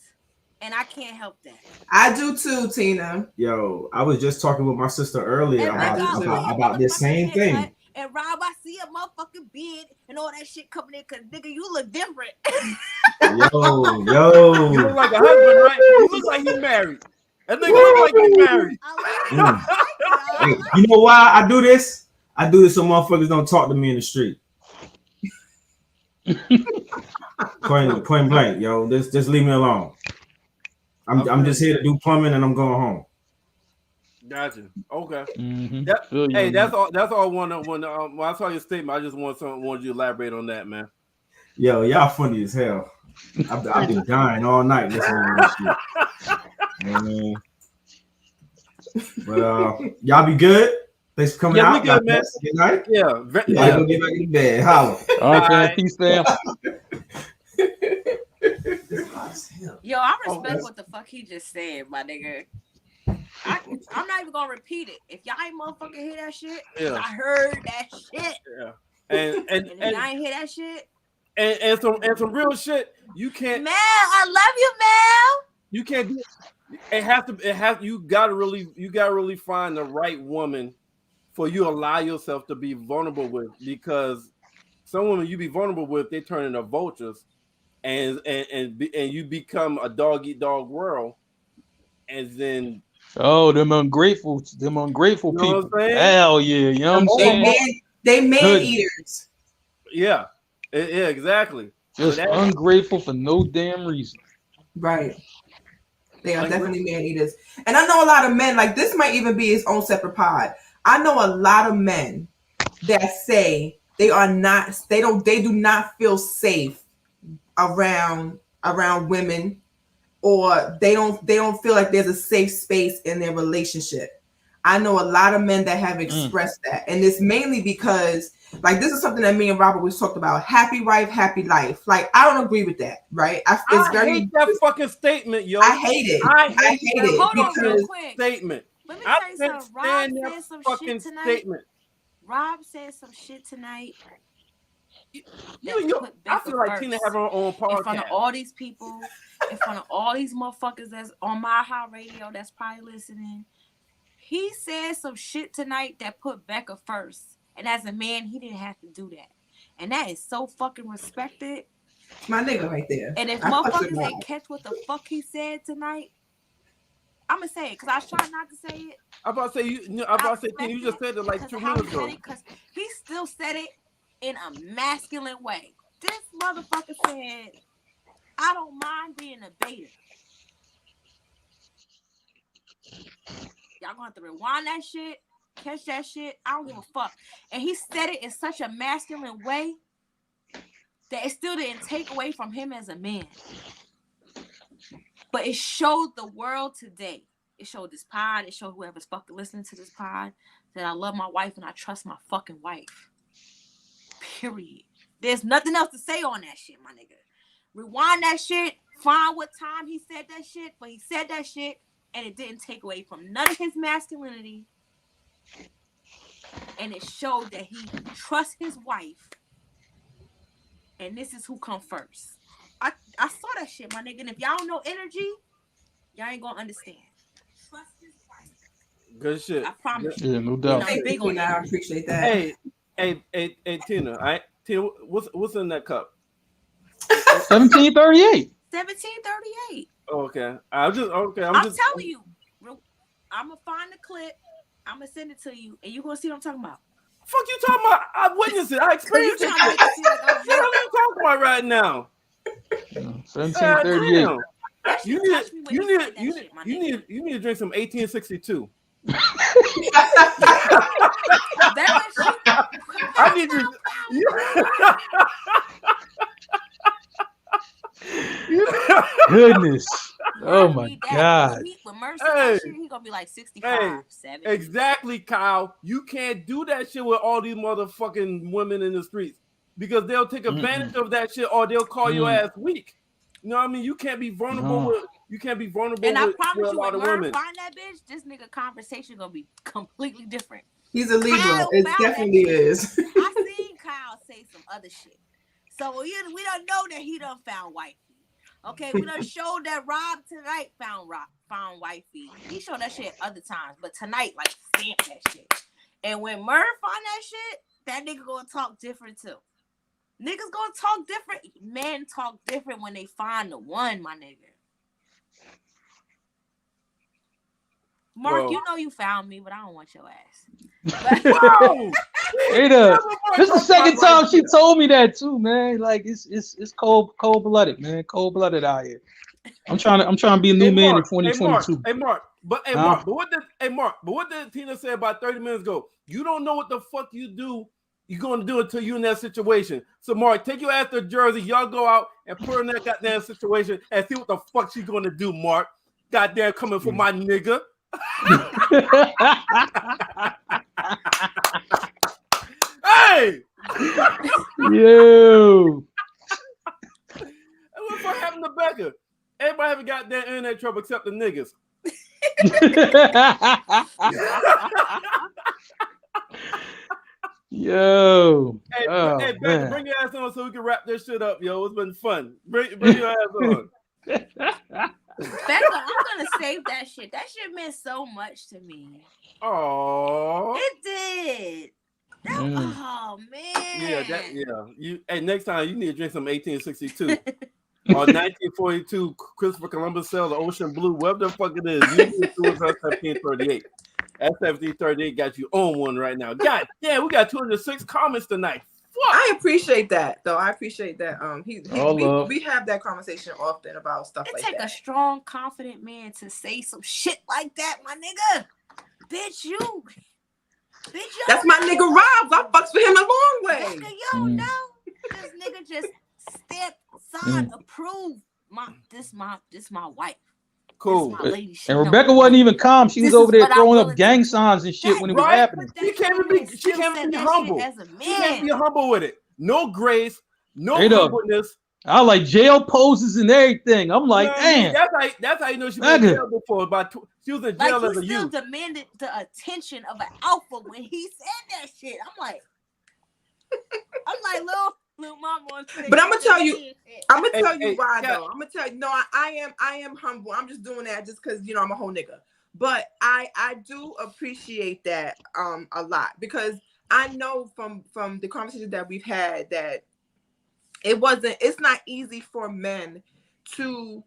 And I can't help that. I do too, Tina. Yo, I was just talking with my sister earlier about this same thing. And Rob, I see a motherfucking beard and all that shit coming in because nigga, you look different. yo. You look like a husband, right? You look like you married. That nigga look like you married. Hey, you know why I do this? I do this so motherfuckers don't talk to me in the street. point blank, yo. Just leave me alone. I'm just here to do plumbing and I'm going home. Gotcha. Okay. Mm-hmm. Hey, that's all. That's all. When I saw your statement, I just wanted you to elaborate on that, man. Yo, y'all funny as hell. I've been dying all night listening to this shit. You know what I mean? But y'all be good. Thanks for coming out. We good, man. Good night. Yeah. Go get back in the bed. Holla. All right, man. Peace, fam. Yo, I respect what the fuck he just said, my nigga. I'm not even gonna repeat it. If y'all ain't motherfucking hear that shit, I heard that shit. Yeah. And if y'all ain't hear that shit. And some real shit. You can't. Mel, I love you, Mel. You can't do it. You gotta really find the right woman for you to allow yourself to be vulnerable with, because some women you be vulnerable with, they turn into vultures, and you become a dog eat dog world, and then them ungrateful you know people. Hell yeah, you know what I'm saying? They man eaters. Yeah, exactly. Just ungrateful for no damn reason. Right. They are definitely man eaters. And I know a lot of men, like this might even be his own separate pod. I know a lot of men that say they do not feel safe around women, or they don't feel like there's a safe space in their relationship. I know a lot of men that have expressed that. And it's mainly because, like, this is something that me and Robert was talked about. Happy wife, happy life. Like, I don't agree with that, right? I hate that fucking statement, yo. I hate it. I hate it. Hold on real quick. Statement. Let me tell you something. Rob said some shit tonight. Statement. Rob said some shit tonight. I feel like Tina have her own podcast. In front of all these people, in front of all these motherfuckers that's on My High Radio that's probably listening. He said some shit tonight that put Becca first. And as a man, he didn't have to do that. And that is so fucking respected. My nigga right there. And if motherfuckers ain't catch what the fuck he said tonight, I'm gonna say it because I was trying not to say it. I'm about to say you just said it like 2 minutes ago. Because he still said it in a masculine way. This motherfucker said, I don't mind being a beta. Y'all gonna have to rewind that shit, catch that shit. I don't give a fuck. And he said it in such a masculine way that it still didn't take away from him as a man. But it showed the world today. It showed this pod. It showed whoever's fucking listening to this pod that I love my wife and I trust my fucking wife. Period. There's nothing else to say on that shit, my nigga. Rewind that shit. Find what time he said that shit. But he said that shit and it didn't take away from none of his masculinity. and it showed that he trusts his wife, and this is who come first. I saw that shit, my nigga. And if y'all don't know energy, y'all ain't gonna understand. Trust his wife. Good shit. I promise. Yeah, no doubt. I'm big on I that. appreciate that. Hey, Tina. Tina, what's in that cup? 1738. 1738. Okay. I'm telling you, I'm gonna find the clip. I'm gonna send it to you, and you gonna see what I'm talking about. Fuck you talking about? I witnessed it. I experienced it. You trying to make it seem like I'm What are you talking about right now? 1738. You need to drink some 1862. I need to. Goodness. Oh my God. When Mercy that shit, he gonna be like 65, 70. Exactly, Kyle. You can't do that shit with all these motherfucking women in the streets because they'll take advantage of that shit or they'll call your ass weak. You know what I mean? You can't be vulnerable with. You can't be vulnerable and I with promise a you, lot when of women. find that bitch, this nigga conversation gonna be completely different. He's a Libra. It definitely is. I seen Kyle say some other shit. So we don't know that he done found wifey. Okay, we done showed that Rob tonight found wifey. He showed that shit other times, but tonight, like, stamp that shit. And when Murph find that shit, that nigga gonna talk different too. Niggas gonna talk different. Men talk different when they find the one, my nigga. Mark, Whoa. you know you found me, but I don't want your ass. Whoa! This is the second time she told me that too, man. Like it's cold blooded, man. Cold blooded out here. I'm trying to be a new man in 2022. Mark, but what did Tina say about 30 minutes ago? You don't know what the fuck you're going to do until you're in that situation. So, Mark, take your ass to Jersey. Y'all go out and put her in that goddamn situation and see what the fuck she's going to do, Mark. Goddamn coming for my nigga. Hey! Yo! What the fuck happened to Becca? Everybody having goddamn internet trouble except the niggas. Yo! Hey, Oh, Becca, man. bring your ass on so we can wrap this shit up, yo. It's been fun. Bring your ass on. Becca, I'm gonna save that shit. That shit meant so much to me. Oh, It did. Oh man. Hey, next time you need to drink some 1862 or 1942 Christopher Columbus sailed the ocean blue, whatever the fuck it is. You need to do it 1738. That 1738 got you on one right now. God damn, we got 206 comments tonight. Fuck. I appreciate that, though. I appreciate that. We have that conversation often about stuff like that. It take a strong, confident man to say some shit like that, my nigga. Bitch, you. That's my nigga Rob. I fucks with him a long way. Nigga, yo, no. This nigga just signed, approved. This my wife. Cool. And Rebecca wasn't even calm. She was over there throwing up gang signs and shit when it was happening. She can't be humble. She can't be humble with it. No grace, no humbleness. I like jail poses and everything. I'm like, damn. That's how you know she was in jail before. She was in jail as a youth. Still demanded the attention of an alpha when he said that shit. I'm like, little mama. But I'm gonna tell you why though. I'm gonna tell you, no, I am humble. I'm just doing that just because I'm a whole nigga. But I do appreciate that a lot because I know from the conversations that we've had that it's not easy for men to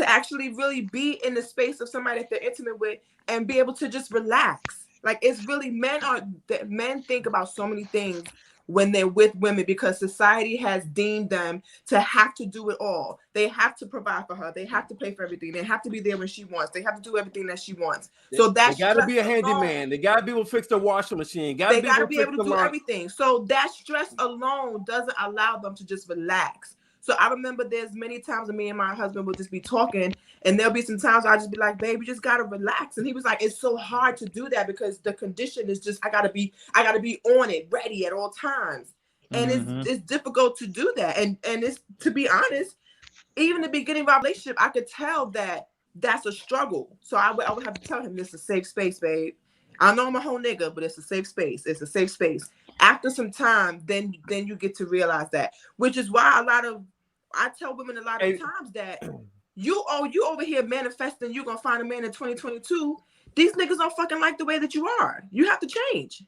actually really be in the space of somebody that they're intimate with and be able to just relax. Like it's really men think about so many things when they're with women because society has deemed them to have to do it all. They have to provide for her. They have to pay for everything. They have to be there when she wants. They have to do everything that she wants. So that's they gotta be a handyman. They gotta be able to fix the washing machine. They gotta be able to do everything. So that stress alone doesn't allow them to just relax. So I remember there's many times when me and my husband would just be talking and there'll be some times I'll just be like, babe, you just gotta relax. And he was like, it's so hard to do that because the condition is just I gotta be on it, ready at all times. And it's difficult to do that. And it's, to be honest, even the beginning of our relationship, I could tell that that's a struggle. So I would have to tell him this is a safe space, babe. I know I'm a whole nigga, but it's a safe space. It's a safe space. After some time, then you get to realize that, which is why I tell women a lot of times that you over here manifesting you're gonna find a man in 2022. These niggas don't fucking like the way that you are. You have to change.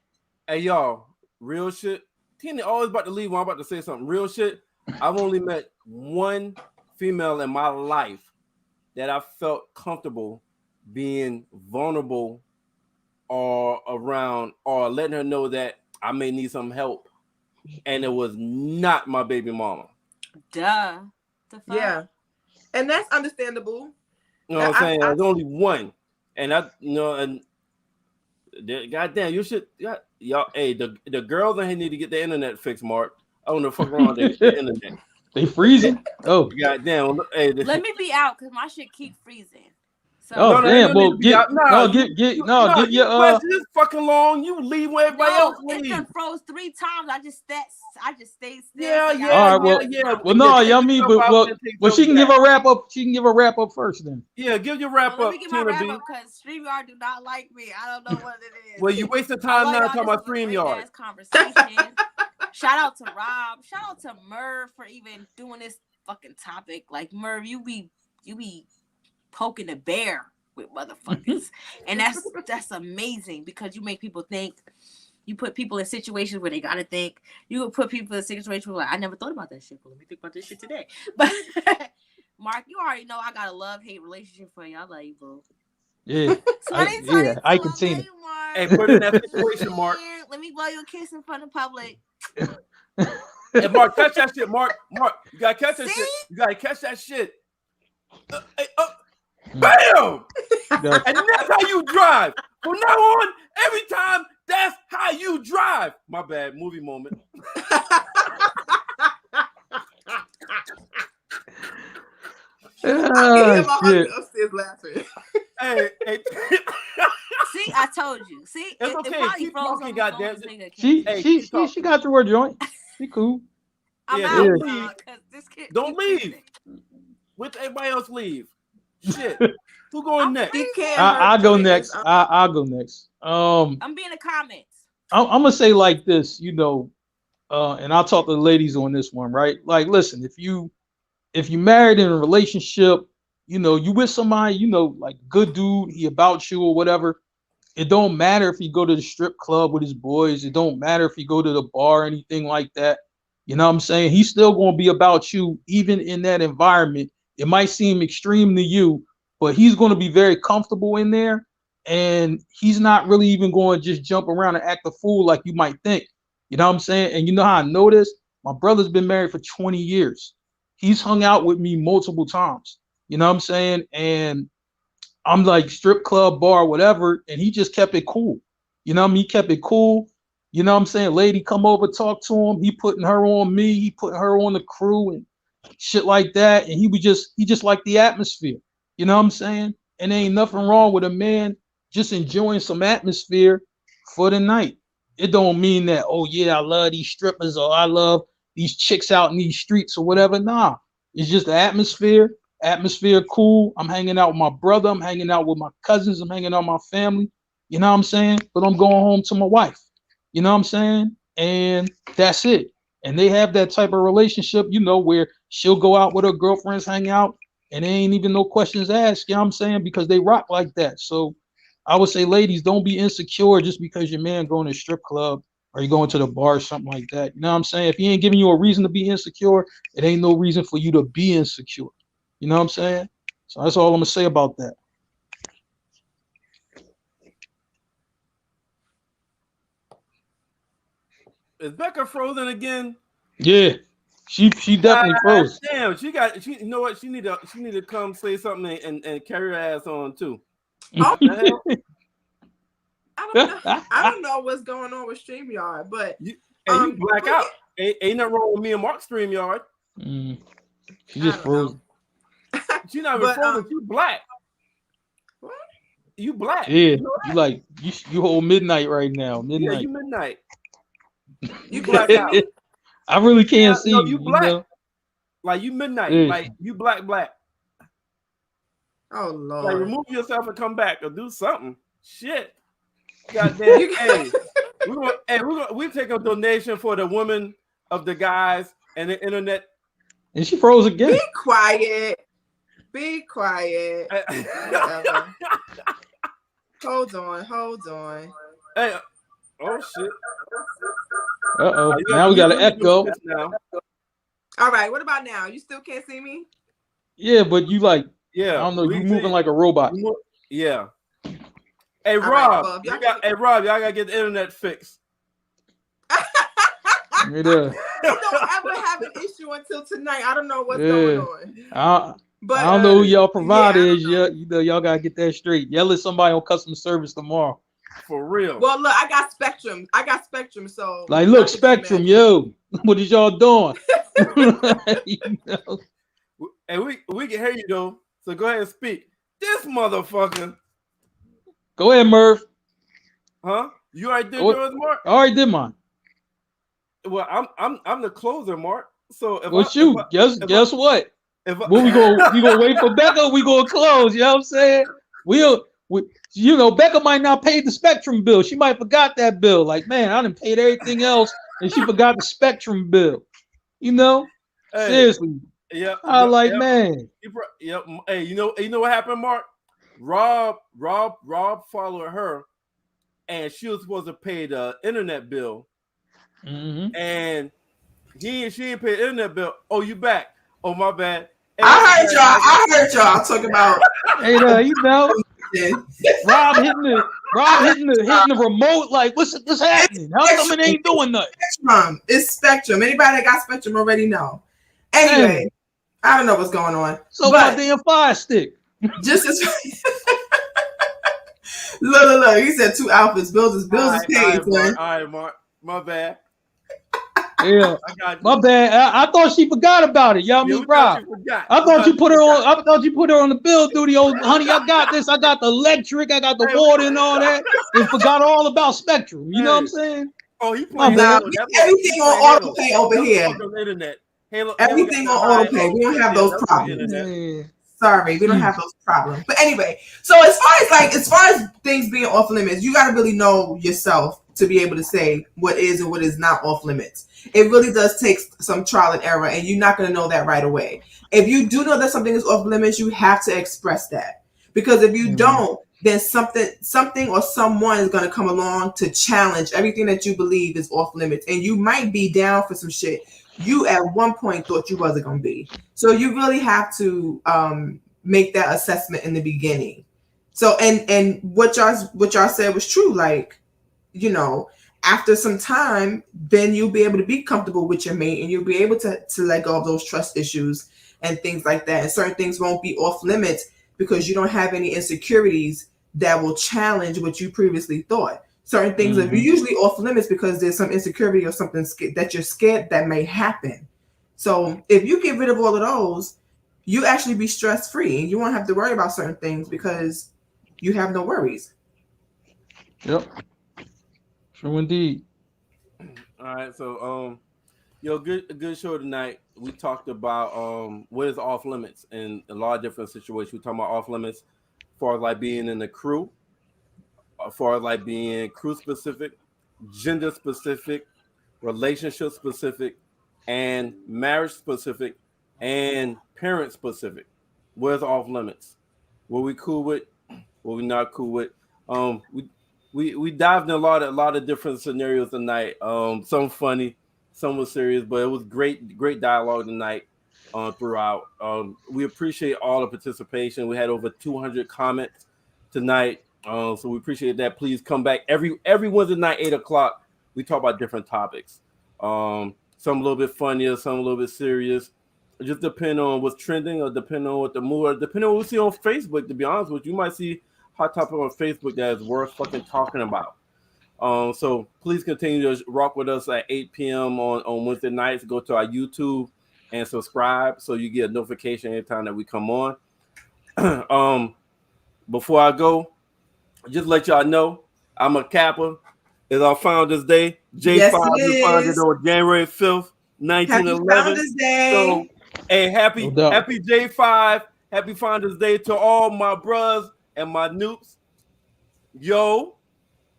Hey y'all, real shit. Tina always about to leave when I'm about to say something. Real shit. I've only met one female in my life that I felt comfortable being vulnerable or around or letting her know that I may need some help. And it was not my baby mama. Duh. Yeah. And that's understandable. You know what I'm saying? There's only one. And goddamn, you should y'all. Hey, the girls in here need to get the internet fixed, Mark. I don't know fuck wrong with the internet. They freezing. Oh, goddamn. Hey, let me be out because my shit keep freezing. So, damn. Well, get your this fucking long. You leave when everybody else leaves. It done froze 3 times. I just stayed still. Yeah. All right. Well, no, y'all mean, but she can give a wrap up. She can give a wrap up first, then. Yeah, give your wrap up. Let me give my wrap up because StreamYard do not like me. I don't know what it is. Well, you wasted time now talking about StreamYard. Conversation. Shout out to Rob. Shout out to Merv for even doing this fucking topic. Like Merv, you be poking the bear with motherfuckers, and that's amazing because you make people think. You put people in situations where they gotta think. You would put people in situations where like, I never thought about that shit, but let me think about this shit today. But Mark, you already know I got a love-hate relationship for you. I love you, boo. Yeah, I can see it. Hey, put in that situation, Mark. Let me blow you a kiss in front of public. Hey, Mark, catch that shit, Mark, you gotta catch that shit. You gotta catch that shit. Bam! And that's how you drive. From now on, every time, that's how you drive. My bad, movie moment. Upstairs laughing. Hey. See, I told you. See, it's okay. Keep talking, goddamn. She got through her joint. She cool. I'm yeah, out. Don't leave. With everybody else leave. Shit. Who going next? I'll go next. I'll go next. I'm being the comments. I'm gonna say like this, and I'll talk to the ladies on this one, right? Like, listen, if you married in a relationship, you with somebody, like good dude, he about you or whatever. It don't matter if you go to the strip club with his boys. It don't matter if you go to the bar or anything like that. You know what I'm saying? He's still gonna be about you, even in that environment. It might seem extreme to you, but he's going to be very comfortable in there, and he's not really even going to just jump around and act a fool like you might think. You know what I'm saying? And you know how I know this? My brother's been married for 20 years. He's hung out with me multiple times. You know what I'm saying? And I'm like strip club, bar, whatever, and he just kept it cool. You know what I mean? He kept it cool. You know what I'm saying? Lady come over, talk to him. He putting her on me. He putting her on the crew and shit like that. And he just liked the atmosphere. You know what I'm saying? And there ain't nothing wrong with a man just enjoying some atmosphere for the night. It don't mean that, oh yeah, I love these strippers or I love these chicks out in these streets or whatever. Nah, it's just the atmosphere. Atmosphere cool. I'm hanging out with my brother. I'm hanging out with my cousins. I'm hanging out with my family. You know what I'm saying? But I'm going home to my wife. You know what I'm saying? And that's it. And they have that type of relationship, where she'll go out with her girlfriends, hang out, and there ain't even no questions asked. You know what I'm saying? Because they rock like that. So I would say, ladies, don't be insecure just because your man going to a strip club or you going to the bar or something like that. You know what I'm saying? If he ain't giving you a reason to be insecure, it ain't no reason for you to be insecure. You know what I'm saying? So that's all I'm going to say about that. Is Becca frozen again? Yeah, she definitely froze. Damn, she you know what? She need to come say something and carry her ass on too. Oh, I don't know what's going on with StreamYard, but you black out. Ain't nothing wrong with me and Mark's StreamYard. She just froze. She not even frozen. She black. What? You black. Yeah, you like you hold midnight right now. Midnight. Yeah, you midnight. You black out. I really can't see you black. Like you midnight. Yeah. Like you black. Oh Lord. Like remove yourself and come back or do something. Shit. Goddamn. We take a donation for the women of the guys and the internet. And she froze again. Be quiet. Be quiet. Whatever. Hold on. Hey, oh shit. Uh-oh. Now we got an echo. Now. All right, what about now? You still can't see me? Yeah, but you like, Yeah. I don't know, you moving like a robot. Yeah. Hey All Rob, right, y'all gotta get the internet fixed. It Don't ever have an issue until tonight. I don't know what's going on. But I don't know who y'all provider yeah, is yet. You know, y'all gotta get that straight. Yell at somebody on customer service tomorrow. For real. Well, look, I got Spectrum. So Like, look, Spectrum, yo, what is y'all doing? You know? And we can hear you though. So go ahead and speak. This motherfucker. Go ahead, Murph. Huh? You already did yours, Mark? I already did mine. Well, I'm the closer, Mark. So guess what? What we gonna wait for Becca? Or we gonna close? You know what I'm saying? Becca might not pay the Spectrum bill. She might forgot that bill. Like, man, I done paid everything else, and she forgot the Spectrum bill. You know? Hey, seriously. Yeah. Man. Yep. Hey, you know what happened, Mark? Rob followed her, and she was supposed to pay the internet bill, and she didn't pay the internet bill. Oh, you back? Oh, my bad. Hey, I heard y'all talking about. Hey, you know, Rob hitting the remote. Like, what's happening? How come it ain't doing nothing? Spectrum. It's Spectrum. Anybody that got Spectrum already know. Anyway, I don't know what's going on. So my damn Fire Stick. Just as look. He said 2 outfits. Bills is paid. All right, Mark. My bad. Yeah, my bad. I thought she forgot about it. Y'all mean Rob? I thought you put her on. I thought you put her on the bill duty. Oh, honey, I got this. I got the electric. I got the water and all that, and forgot all about Spectrum. You know what I'm saying? Oh, he put everything on auto pay over here. Internet. Everything on auto pay. We don't have those problems. Sorry, we don't have those problems. But anyway, so as far as things being off limits, you got to really know yourself to be able to say what is and what is not off limits. It really does take some trial and error, and you're not going to know that right away. If you do know that something is off limits, you have to express that, because if you don't, then something or someone is going to come along to challenge everything that you believe is off limits, and you might be down for some shit you at one point thought you wasn't going to be. So you really have to make that assessment in the beginning. So and what y'all said was true. Like, you know, after some time, then you'll be able to be comfortable with your mate, and you'll be able to let go of those trust issues and things like that. And certain things won't be off limits because you don't have any insecurities that will challenge what you previously thought. Certain things are usually off limits because there's some insecurity or something that you're scared that may happen. So if you get rid of all of those, you actually be stress free, and you won't have to worry about certain things because you have no worries. Yep. True indeed. All right, so good show tonight. We talked about what is off limits in a lot of different situations. We talked about off limits as far as like being in the crew, as far as like being crew specific, gender specific, relationship specific, and marriage specific, and parent specific. Where's off limits? What we cool with? What we not cool with? We dived in a lot of different scenarios tonight. Some funny, some was serious, but it was great dialogue tonight throughout. We appreciate all the participation. We had over 200 comments tonight, so we appreciate that. Please come back every Wednesday night, 8:00. We talk about different topics. Some a little bit funnier, some a little bit serious. It just depend on what's trending, or depend on what the mood, or depending on what we see on Facebook. To be honest with you, you might see hot topic on Facebook that is worth fucking talking about. So please continue to rock with us at 8 p.m. on Wednesday nights. Go to our YouTube and subscribe so you get a notification anytime that we come on. Before I go, just let y'all know I'm a Kappa. It's our Founders Day. J5 was founded on January 5th, 1911. Happy Founders Day. So, hey, happy J5. Happy Founders Day to all my brothers and my noobs. Yo,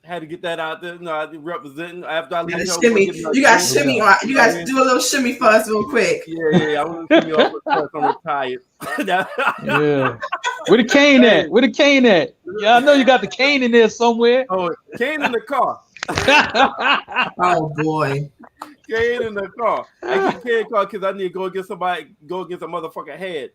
Had to get that out there. No, I representing after I You leave. gotta shimmy. You gotta shimmy. You gotta do a little shimmy for us real quick. Yeah. I want to shimmy off because I'm retired. Yeah. Where the cane at? Where the cane at? Yeah, I know you got the cane in there somewhere. Oh, cane in the car. Oh boy. Cane in the car. I keep cane car because I need to go against somebody. Go against a motherfucking head.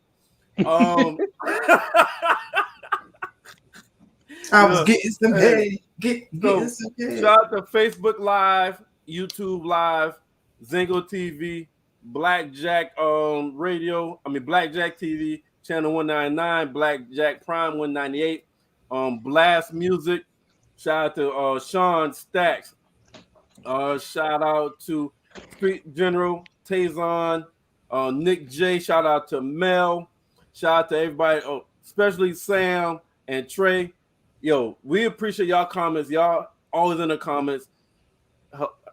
I was getting some head. Getting some head. Shout out to Facebook Live, YouTube Live, Zingo TV, Blackjack Radio. Blackjack TV, channel 199, Blackjack Prime 198, Blast Music. Shout out to Sean Stacks. Shout out to Street General, Tazon, Nick J. Shout out to Mel. Shout out to everybody, especially Sam and Trey. Yo, we appreciate y'all comments. Y'all always in the comments.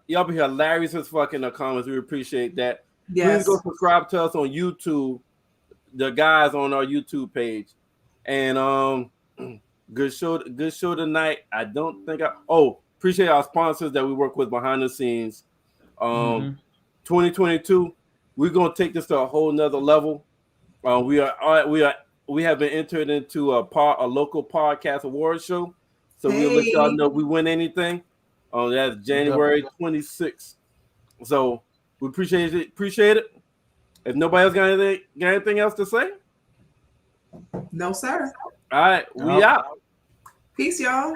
Y'all be hilarious as fuck in the comments. We appreciate that. Yes. Please go subscribe to us on YouTube. The guys on our YouTube page. And good show tonight. I don't think appreciate our sponsors that we work with behind the scenes. 2022, we're gonna take this to a whole nother level. We have been entered into a local podcast award show, so we'll let y'all know if we win anything. That's January 26th. So we appreciate it. If nobody else got anything else to say, No, sir. all right, we out. Peace, y'all.